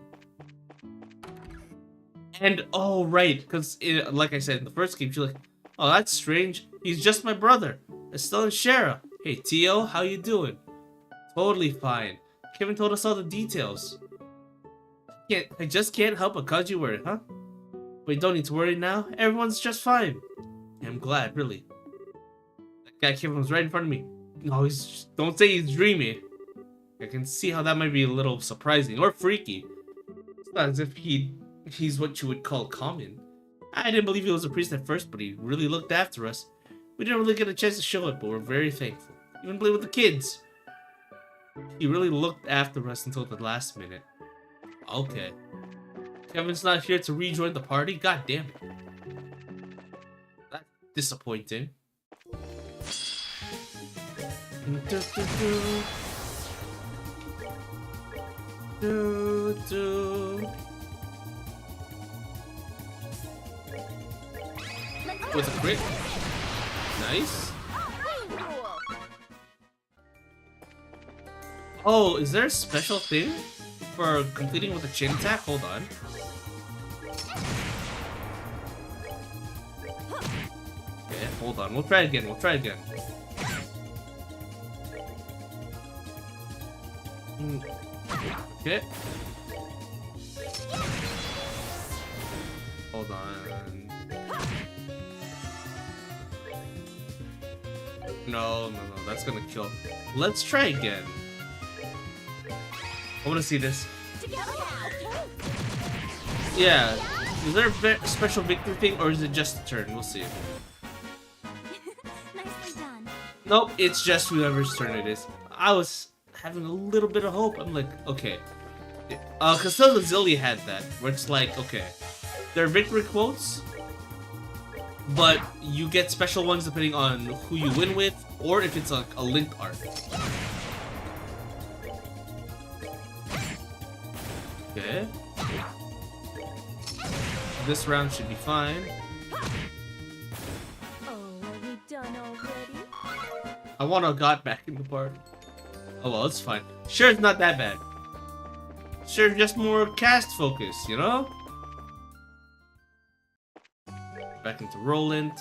And, oh, right, because like I said in the first game, she's like, oh, that's strange. He's just my brother. Estelle and Shara. Hey, Tio, how you doing? Totally fine. Kevin told us all the details. I just can't help but cause you worried, huh? But you don't need to worry now. Everyone's just fine. I'm glad, really. That guy Kevin was right in front of me. No, don't say he's dreamy. I can see how that might be a little surprising or freaky. It's not as if he's what you would call common. I didn't believe he was a priest at first, but he really looked after us. We didn't really get a chance to show it, but we're very thankful. Even played with the kids. He really looked after us until the last minute. Okay. Kevin's not here to rejoin the party? God damn it. That's disappointing. With a crit. Nice. Oh, is there a special thing for completing with a chain attack? Hold on. Okay, hold on. We'll try again. Okay. Hold on. No, that's gonna kill. Let's try again. I wanna see this. Yeah. Is there a special victory thing or is it just a turn? We'll see. Nicely done. Nope, it's just whoever's turn it is. I was having a little bit of hope. I'm like, okay. Cause Zelda Zilly had that, where it's like, okay, there are victory quotes, but you get special ones depending on who you win with, or if it's like a linked art. Okay. This round should be fine. Oh, are we done already? I want a god back in the party. Oh well, it's fine. Sure, it's not that bad. Sure, just more cast focus, you know? Back into Roland.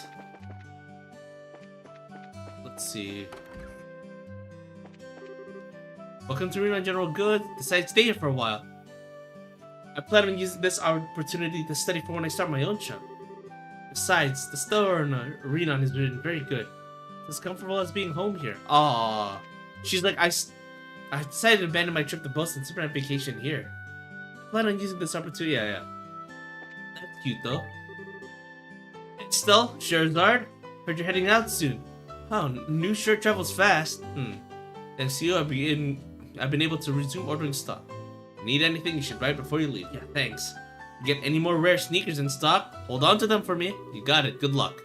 Let's see. Welcome to Arena General Good. Decided to stay here for a while. I plan on using this opportunity to study for when I start my own shop. Besides, the store in the arena has been very good. It's as comfortable as being home here. Aww. She's like, I decided to abandon my trip to Boston to spend vacation here. I plan on using this opportunity. Yeah. That's cute though. Still, Charizard, heard you're heading out soon. Oh, new shirt travels fast. Thanks to you, I've been able to resume ordering stuff. Need anything, you should buy it before you leave. Yeah, thanks. Get any more rare sneakers in stock? Hold on to them for me. You got it. Good luck.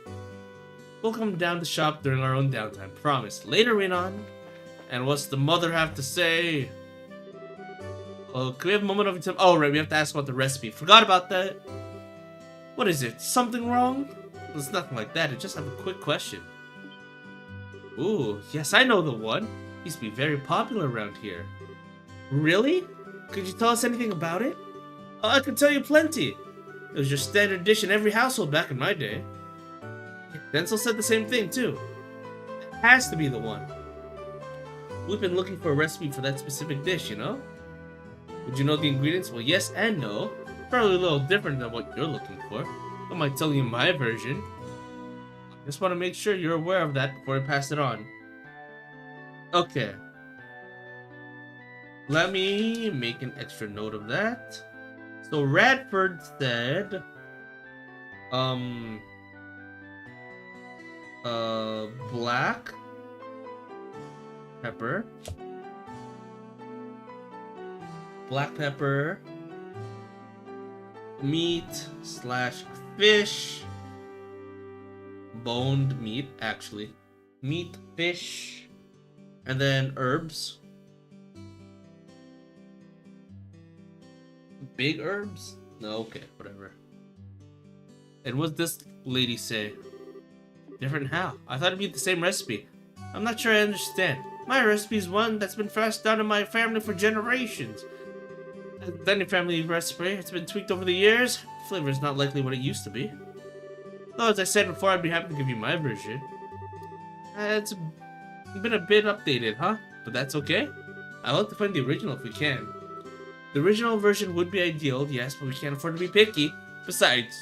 We'll come down to shop during our own downtime. Promise. Later, Renan. And what's the mother have to say? Oh, can we have a moment of time? Oh, right. We have to ask about the recipe. Forgot about that. What is it? Something wrong? It's nothing like that. I just have a quick question. Ooh, yes, I know the one. Used to be very popular around here. Really? Could you tell us anything about it? I can tell you plenty. It was your standard dish in every household back in my day. Denzel said the same thing, too. It has to be the one. We've been looking for a recipe for that specific dish, you know? Would you know the ingredients? Well, yes and no. Probably a little different than what you're looking for. I might tell you my version. Just want to make sure you're aware of that before I pass it on. Okay. Let me make an extra note of that. So Radford said, black pepper, meat / fish, boned meat, actually, meat, fish, and then herbs. Big herbs? No, okay, whatever. And what's this lady say? Different how? I thought it'd be the same recipe. I'm not sure I understand. My recipe is one that's been passed down in my family for generations. With any family recipe, it's been tweaked over the years. Flavor is not likely what it used to be. Though, as I said before, I'd be happy to give you my version. It's been a bit updated, huh? But that's okay. I'd like to find the original if we can. The original version would be ideal, yes, but we can't afford to be picky. Besides,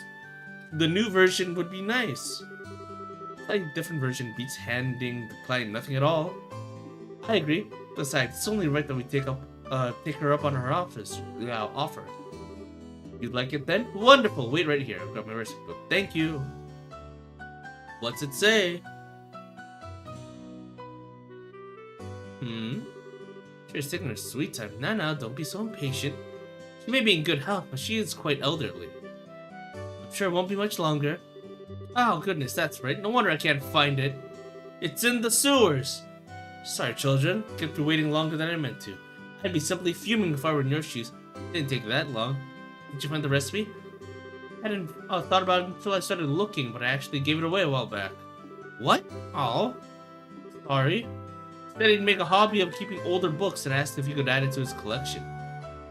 the new version would be nice. Playing a different version beats playing nothing at all. I agree. Besides, it's only right that we take her up on her offer. You'd like it then? Wonderful! Wait right here. I've got my recipe book. Thank you. What's it say? She's taking her sweet time. Now, don't be so impatient. She may be in good health, but she is quite elderly. I'm sure it won't be much longer. Oh, goodness, that's right. No wonder I can't find it. It's in the sewers. Sorry, children. Kept you waiting longer than I meant to. I'd be simply fuming if I were in your shoes. It didn't take that long. Did you find the recipe? I hadn't thought about it until I started looking, but I actually gave it away a while back. What? Oh. Sorry. Said he'd make a hobby of keeping older books and asked if he could add it to his collection.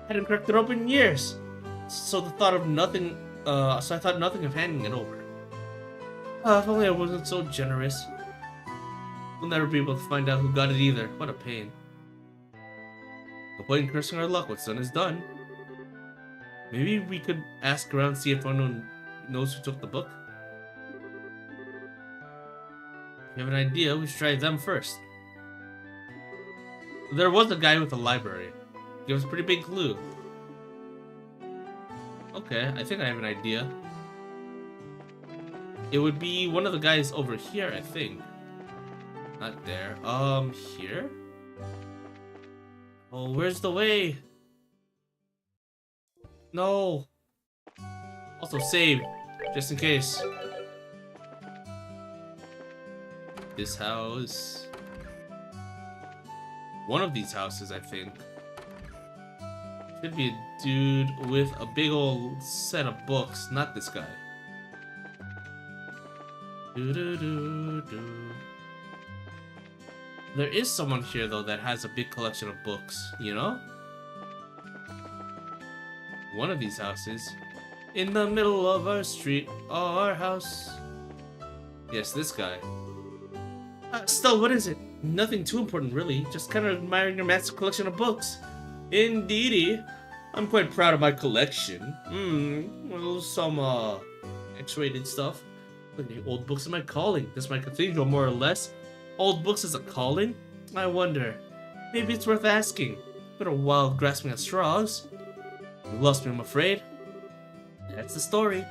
Hadn't cracked it open in years. So I thought nothing of handing it over. If only I wasn't so generous. We'll never be able to find out who got it either. What a pain. No point in cursing our luck. What's done is done. Maybe we could ask around, see if anyone knows who took the book. If you have an idea, we should try them first. There was a guy with a library. Give us a pretty big clue. Okay, I think I have an idea. It would be one of the guys over here, I think. Not there. Here? Oh, where's the way? No. Also save, just in case. This house. One of these houses, I think. Should be a dude with a big old set of books, not this guy. There is someone here, though, that has a big collection of books, you know? One of these houses. In the middle of our street, our house. Yes, this guy. Still, what is it? Nothing too important, really. Just kind of admiring your massive collection of books. Indeedy. I'm quite proud of my collection. Well, some, X-rated stuff. The old books are my calling. This is my cathedral, more or less. Old books is a calling? I wonder. Maybe it's worth asking. Been a while grasping at straws. You lost me, I'm afraid. That's the story.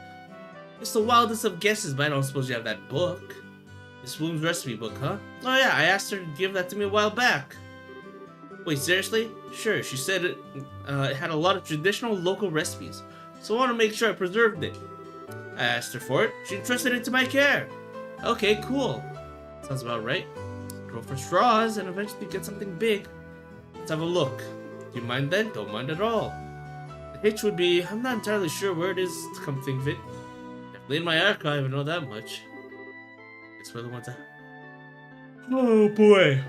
It's the wildest of guesses, but I don't suppose you have that book. This woman's recipe book, huh? Oh yeah, I asked her to give that to me a while back. Wait, seriously? Sure, she said it had a lot of traditional local recipes. so I want to make sure I preserved it. I asked her for it. She entrusted it to my care. Okay, cool. Sounds about right. Go for straws and eventually get something big. Let's have a look. Do you mind then? Don't mind at all. The hitch would be, I'm not entirely sure where it is to come think of it. Definitely in my archive, I know that much. Guess we're the ones that... Oh boy.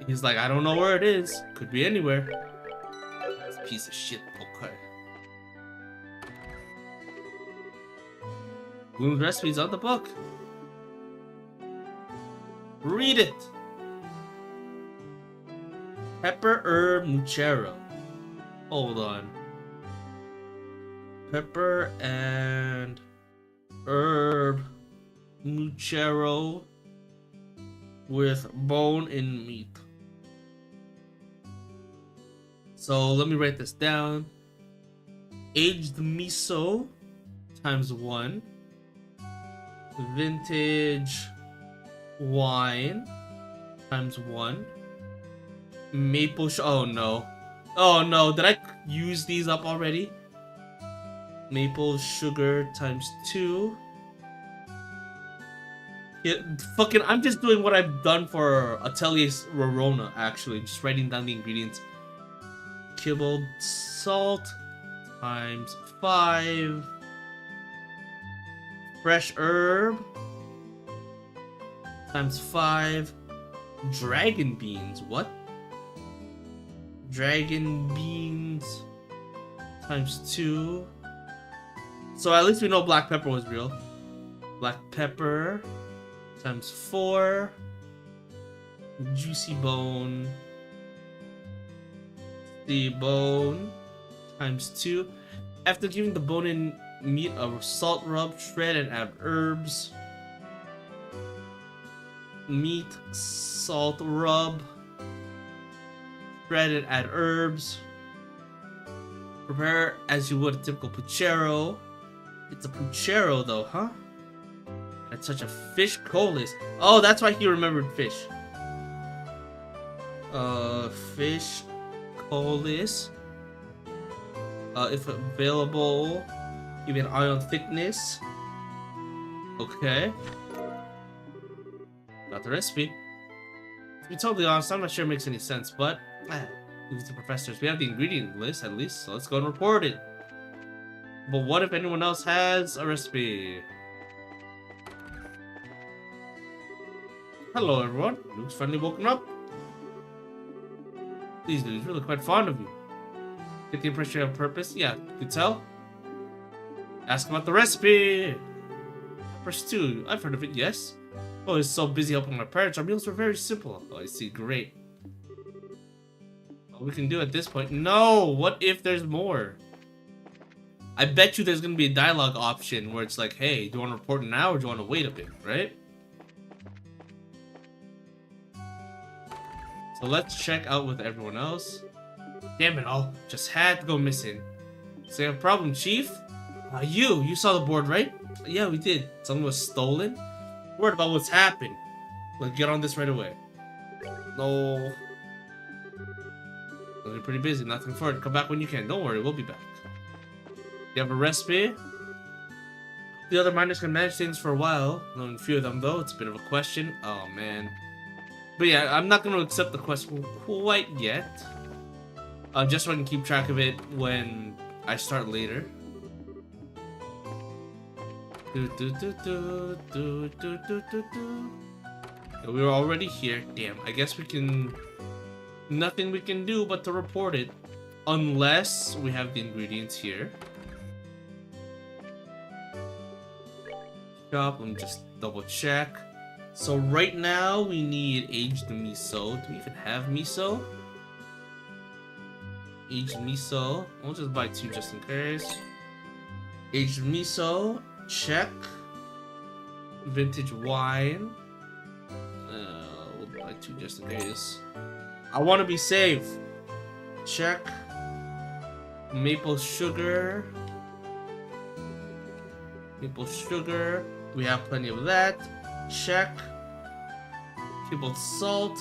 He's like, I don't know where it is. Could be anywhere. This piece of shit. Okay. Bloom's recipe's on the book. Read it. Pepper herb muchero. Hold on. Pepper and herb muchero with bone in meat. So let me write this down. Aged miso times 1. Vintage wine times 1. Maple oh no. Oh no, did I use these up already? Maple sugar times 2. Yeah, fucking, I'm just doing what I've done for Atelier Rorona, actually. Just writing down the ingredients. Kibbled salt times 5. Fresh herb times 5. Dragon beans. What? Dragon beans times 2. So at least we know black pepper was real. Black pepper times 4. Juicy bone. The bone times 2. After giving the bone in meat a salt rub, shred and add herbs. Meat, salt rub, shred and add herbs. Prepare as you would a typical puchero. It's a puchero though, huh? That's such a fish colis. Oh, that's why he remembered fish. Fish colis. If available, give it an eye on thickness. Okay. Got the recipe. To be totally honest, I'm not sure it makes any sense, but leave it to professors. We have the ingredient list at least, so let's go and report it. But what if anyone else has a recipe? Hello everyone. Luke's finally woken up. These dudes really quite fond of you. Get the impression you have purpose? Yeah, you can tell. Ask about the recipe. Pepper stew. I've heard of it, yes. Oh, I was so busy helping my parents. Our meals were very simple. Oh, I see. Great. What we can do at this point? No! What if there's more? I bet you there's going to be a dialogue option where it's like, hey, do you want to report now or do you want to wait a bit, right? So let's check out with everyone else. Damn it all. Just had to go missing. So you have a problem, Chief? You saw the board, right? Yeah, we did. Something was stolen? Word about what's happened. Let's get on this right away. No. You're pretty busy. Nothing for it. Come back when you can. Don't worry, we'll be back. You have a recipe? The other miners can manage things for a while. Knowing a few of them, though, it's a bit of a question. Oh, man. But yeah, I'm not going to accept the question quite yet. Just so I can keep track of it when I start later. We were already here. Damn, I guess we can... Nothing we can do but to report it. Unless we have the ingredients here. Shop, let me just double check. So right now we need aged miso. Do we even have miso? Aged miso. I'll just buy 2 just in case. Aged miso. Check. Vintage wine. We'll buy 2 just in case. I want to be safe. Check. Maple sugar. Maple sugar. We have plenty of that. Check. Kibbled salt.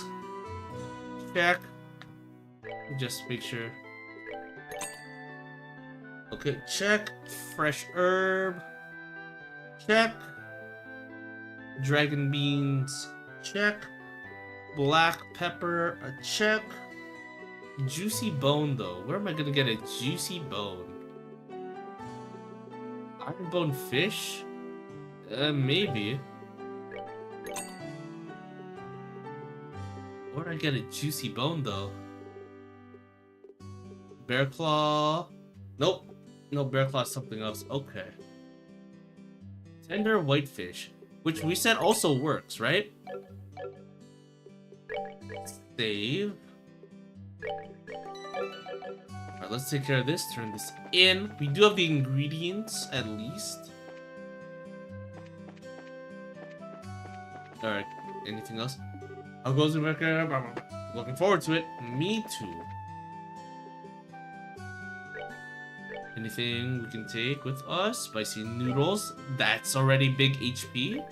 Check. Just make sure. Okay, check. Fresh herb. Check. Dragon beans. Check. Black pepper. A check. Juicy bone, though. Where am I gonna get a juicy bone? Iron bone fish? Maybe. Where'd I get a juicy bone, though? Bear claw. Nope. No, bear claw is something else. Okay. Tender whitefish. Which we said also works, right? Save. Alright, let's take care of this. Turn this in. We do have the ingredients, at least. Alright, anything else? How goes the record? Looking forward to it. Me too. Anything we can take with us? Spicy noodles. That's already big HP.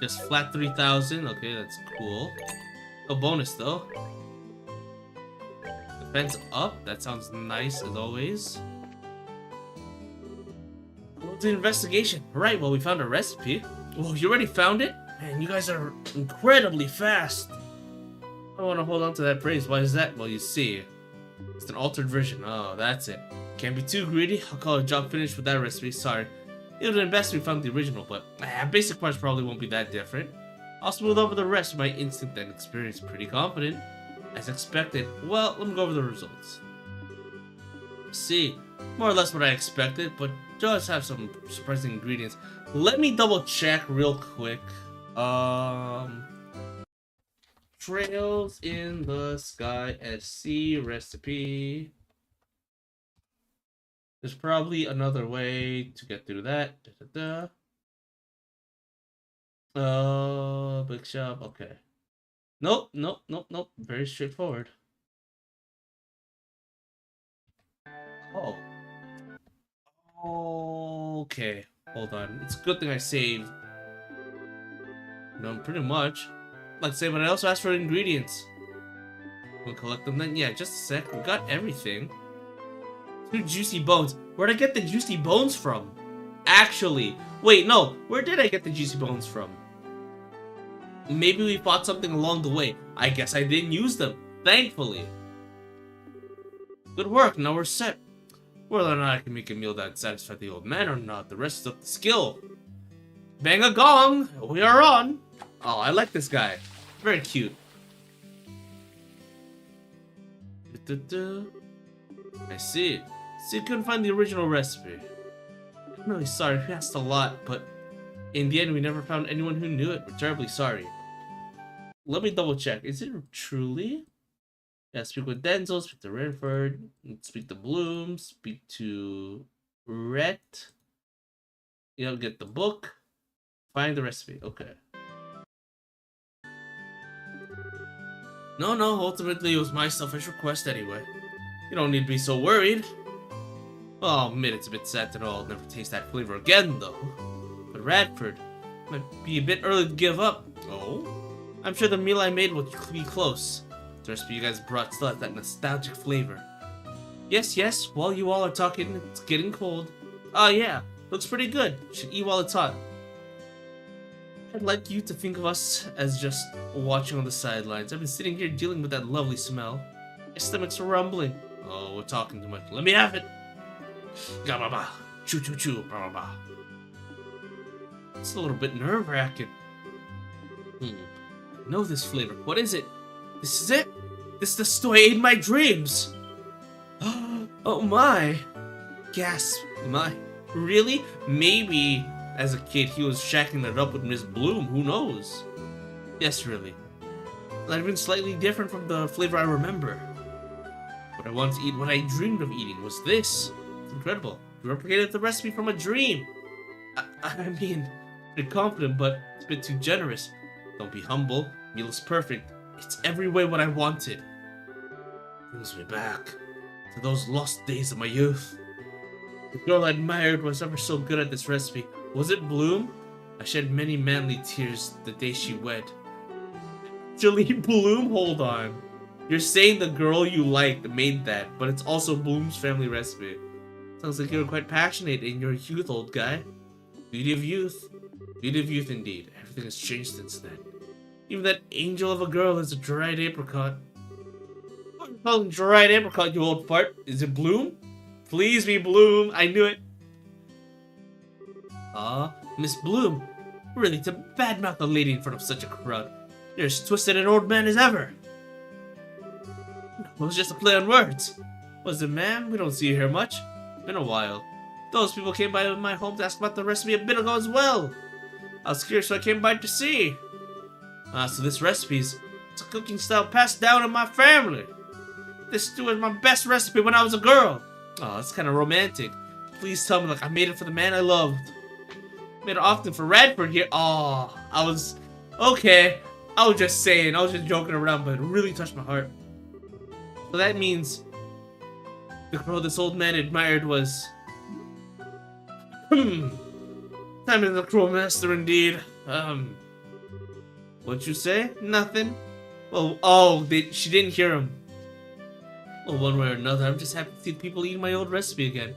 Just flat 3,000. Okay, that's cool. No bonus though. Defense up. That sounds nice as always. What's the investigation? Right, well, we found a recipe. Well, you already found it? Man, you guys are incredibly fast. I want to hold on to that praise. Why is that? Well, you see, it's an altered version. Oh, that's it. Can't be too greedy. I'll call it a job finished with that recipe. Sorry. It would have been best if we found the original, but basic parts probably won't be that different. I'll smooth over the rest of my instinct and experience. Pretty confident. As expected. Well, let me go over the results. See, more or less what I expected, but does have some surprising ingredients. Let me double check real quick. Trails in the Sky SC recipe. There's probably another way to get through that. Big shop. Okay. Nope, nope, nope, nope. Very straightforward. Oh. Okay. Hold on. It's a good thing I saved. No, pretty much. Like say, but I also asked for ingredients. We'll collect them then. Yeah, just a sec. We got everything. 2 juicy bones. Where'd I get the juicy bones from? Actually, wait, no. Where did I get the juicy bones from? Maybe we fought something along the way. I guess I didn't use them. Thankfully. Good work. Now we're set. Whether or not I can make a meal that satisfies the old man or not, the rest is up to skill. Bang a gong. We are on. Oh, I like this guy. Very cute. I see. So you couldn't find the original recipe. I'm really sorry, we asked a lot, but in the end we never found anyone who knew it. We're terribly sorry. Let me double check. Is it truly? Yeah, speak with Denzel, speak to Renford, speak to Bloom, speak to Rhett. You know, get the book. Find the recipe. Okay. No, ultimately it was my selfish request anyway. You don't need to be so worried. Well, I'll admit it's a bit sad that I'll never taste that flavor again, though. But Radford, might be a bit early to give up. Oh? I'm sure the meal I made will be close. The recipe you guys brought still has that nostalgic flavor. Yes, while you all are talking, it's getting cold. Oh yeah, looks pretty good. Should eat while it's hot. I'd like you to think of us as just watching on the sidelines. I've been sitting here dealing with that lovely smell. My stomach's rumbling. Oh, we're talking too much. Let me have it. Gababa. Choo choo choo. Ba-ba-ba. It's a little bit nerve-wracking. I know this flavor. What is it? This is it? This is the stew I ate in my dreams. Oh my. Gasp. My. Really? Maybe as a kid he was shacking it up with Miss Bloom. Who knows? Yes, really. Not even slightly different from the flavor I remember. What I wanted to eat, what I dreamed of eating, was this. It's incredible. You replicated the recipe from a dream. I mean, pretty confident, but it's a bit too generous. Don't be humble. Meal is perfect. It's every way what I wanted. Brings me back to those lost days of my youth. The girl I admired was ever so good at this recipe. Was it Bloom? I shed many manly tears the day she wed. Actually, Bloom? Hold on. You're saying the girl you liked made that, but it's also Bloom's family recipe. Sounds like you're quite passionate in your youth, old guy. Beauty of youth. Beauty of youth indeed. Everything has changed since then. Even that angel of a girl is a dried apricot. What are you calling dried apricot, you old fart? Is it Bloom? Please be Bloom. I knew it. Miss Bloom. Really, to badmouth a lady in front of such a crowd. You're as twisted an old man as ever. It was just a play on words. Was it, ma'am? We don't see you here much. Been a while. Those people came by my home to ask about the recipe a bit ago as well. I was curious, so I came by to see. So this recipe's it's a cooking style passed down in my family. This stew is my best recipe when I was a girl. Oh, that's kind of romantic. Please tell me like I made it for the man I loved. Made it often for Radford here. Oh, I was okay. I was just saying. I was just joking around, but it really touched my heart. So that means the girl this old man admired was... Time is the cruel master indeed. What'd you say? Nothing? Well, she didn't hear him. Well, one way or another, I'm just happy to see people eating my old recipe again.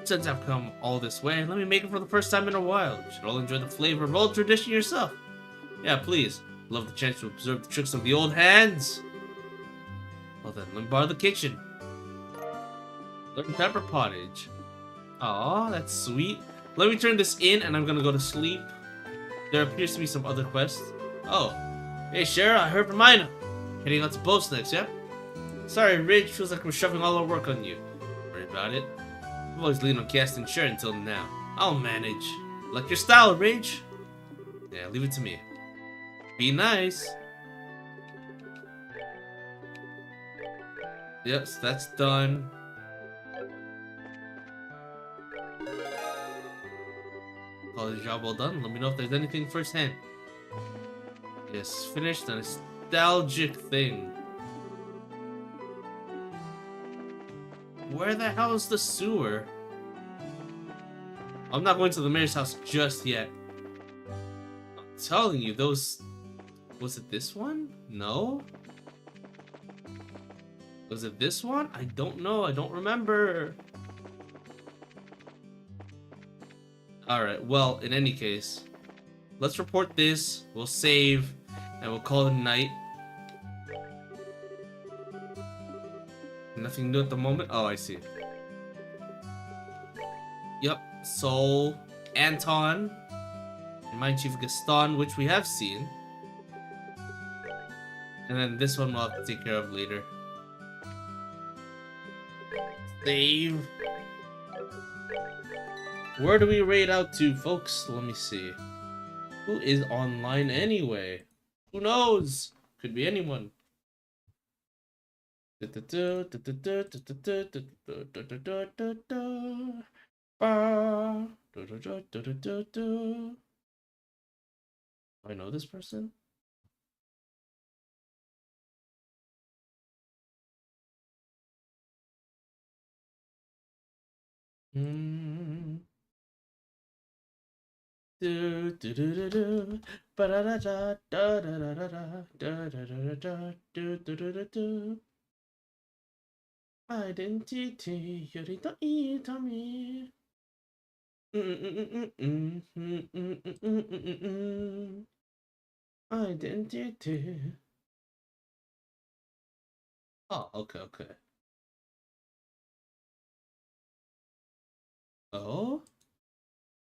Since I've come all this way, let me make it for the first time in a while. You should all enjoy the flavor of old tradition yourself. Yeah, please. Love the chance to observe the tricks of the old hands. Well then, let me borrow the kitchen. Learn pepper pottage. Aw, that's sweet. Let me turn this in and I'm gonna go to sleep. There appears to be some other quests. Oh. Hey, Shara, I heard from Ina. Heading out to Post next, yeah? Sorry, Ridge. Feels like we're shoving all our work on you. Don't worry about it. I've always leaned on Cast and Share until now. I'll manage. Like your style, Ridge. Yeah, leave it to me. Be nice. Yep, so that's done. Call the job well done. Let me know if there's anything firsthand. Yes, finished a nostalgic thing. Where the hell is the sewer? I'm not going to the mayor's house just yet. I'm telling you, those... Was it this one? No? Was it this one? I don't know. I don't remember. Alright, well, in any case, let's report this. We'll save, and we'll call it a night. Nothing new at the moment? Oh, I see. Yep, so Anton and Mine Chief Gaston, which we have seen. And then this one we'll have to take care of later. Save. Where do we raid out to, folks? Let me see. Who is online anyway? Who knows? Could be anyone. I know this person? Identity, you're the me. Identity. Oh, okay, okay. Oh?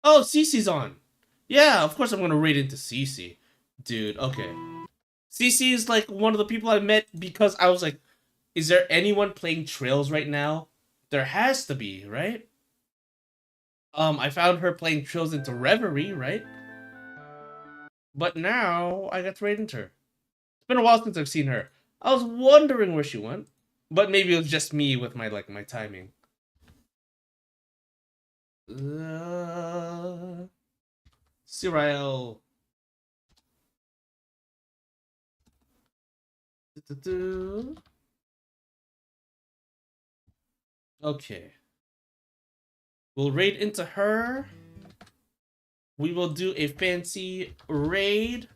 Oh, Cece's on. Yeah, of course I'm gonna raid into Cece. Dude, okay. Cece is like one of the people I met because I was like, is there anyone playing Trails right now? There has to be, right? I found her playing Trails into Reverie, right? But now I got to raid into her. It's been a while since I've seen her. I was wondering where she went, but maybe it was just me with my my timing. Cyril. Okay. We'll raid into her. We will do a fancy raid.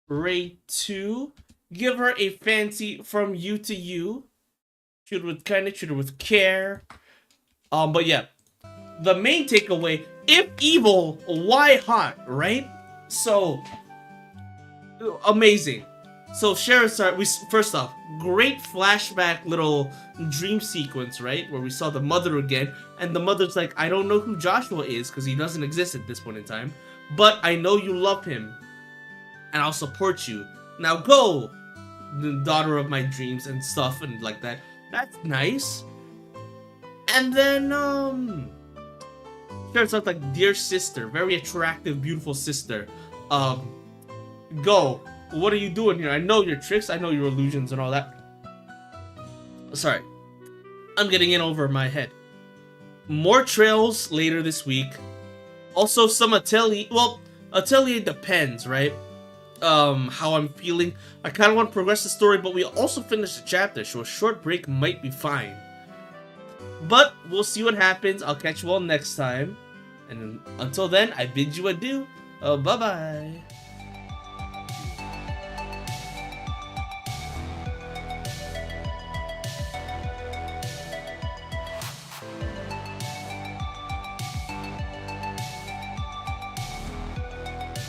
Raid 2. Give her a fancy from you to you. Shoot her with kindness, shoot her with care. But yeah. The main takeaway, if evil, why hot, right? So, amazing. So Charizard, first off, great flashback little dream sequence, right? Where we saw the mother again, and the mother's like, I don't know who Joshua is, because he doesn't exist at this point in time, but I know you love him, and I'll support you. Now go, the daughter of my dreams and stuff, and like that. That's nice. And then, Charizard's like, dear sister, very attractive, beautiful sister. Go. What are you doing here? I know your tricks, I know your illusions and all that. Sorry. I'm getting in over my head. More trails later this week. Also some Atelier. Well, Atelier depends, right? How I'm feeling. I kind of want to progress the story, but we also finished the chapter, so a short break might be fine. But we'll see what happens. I'll catch you all next time. And until then, I bid you adieu. Bye-bye.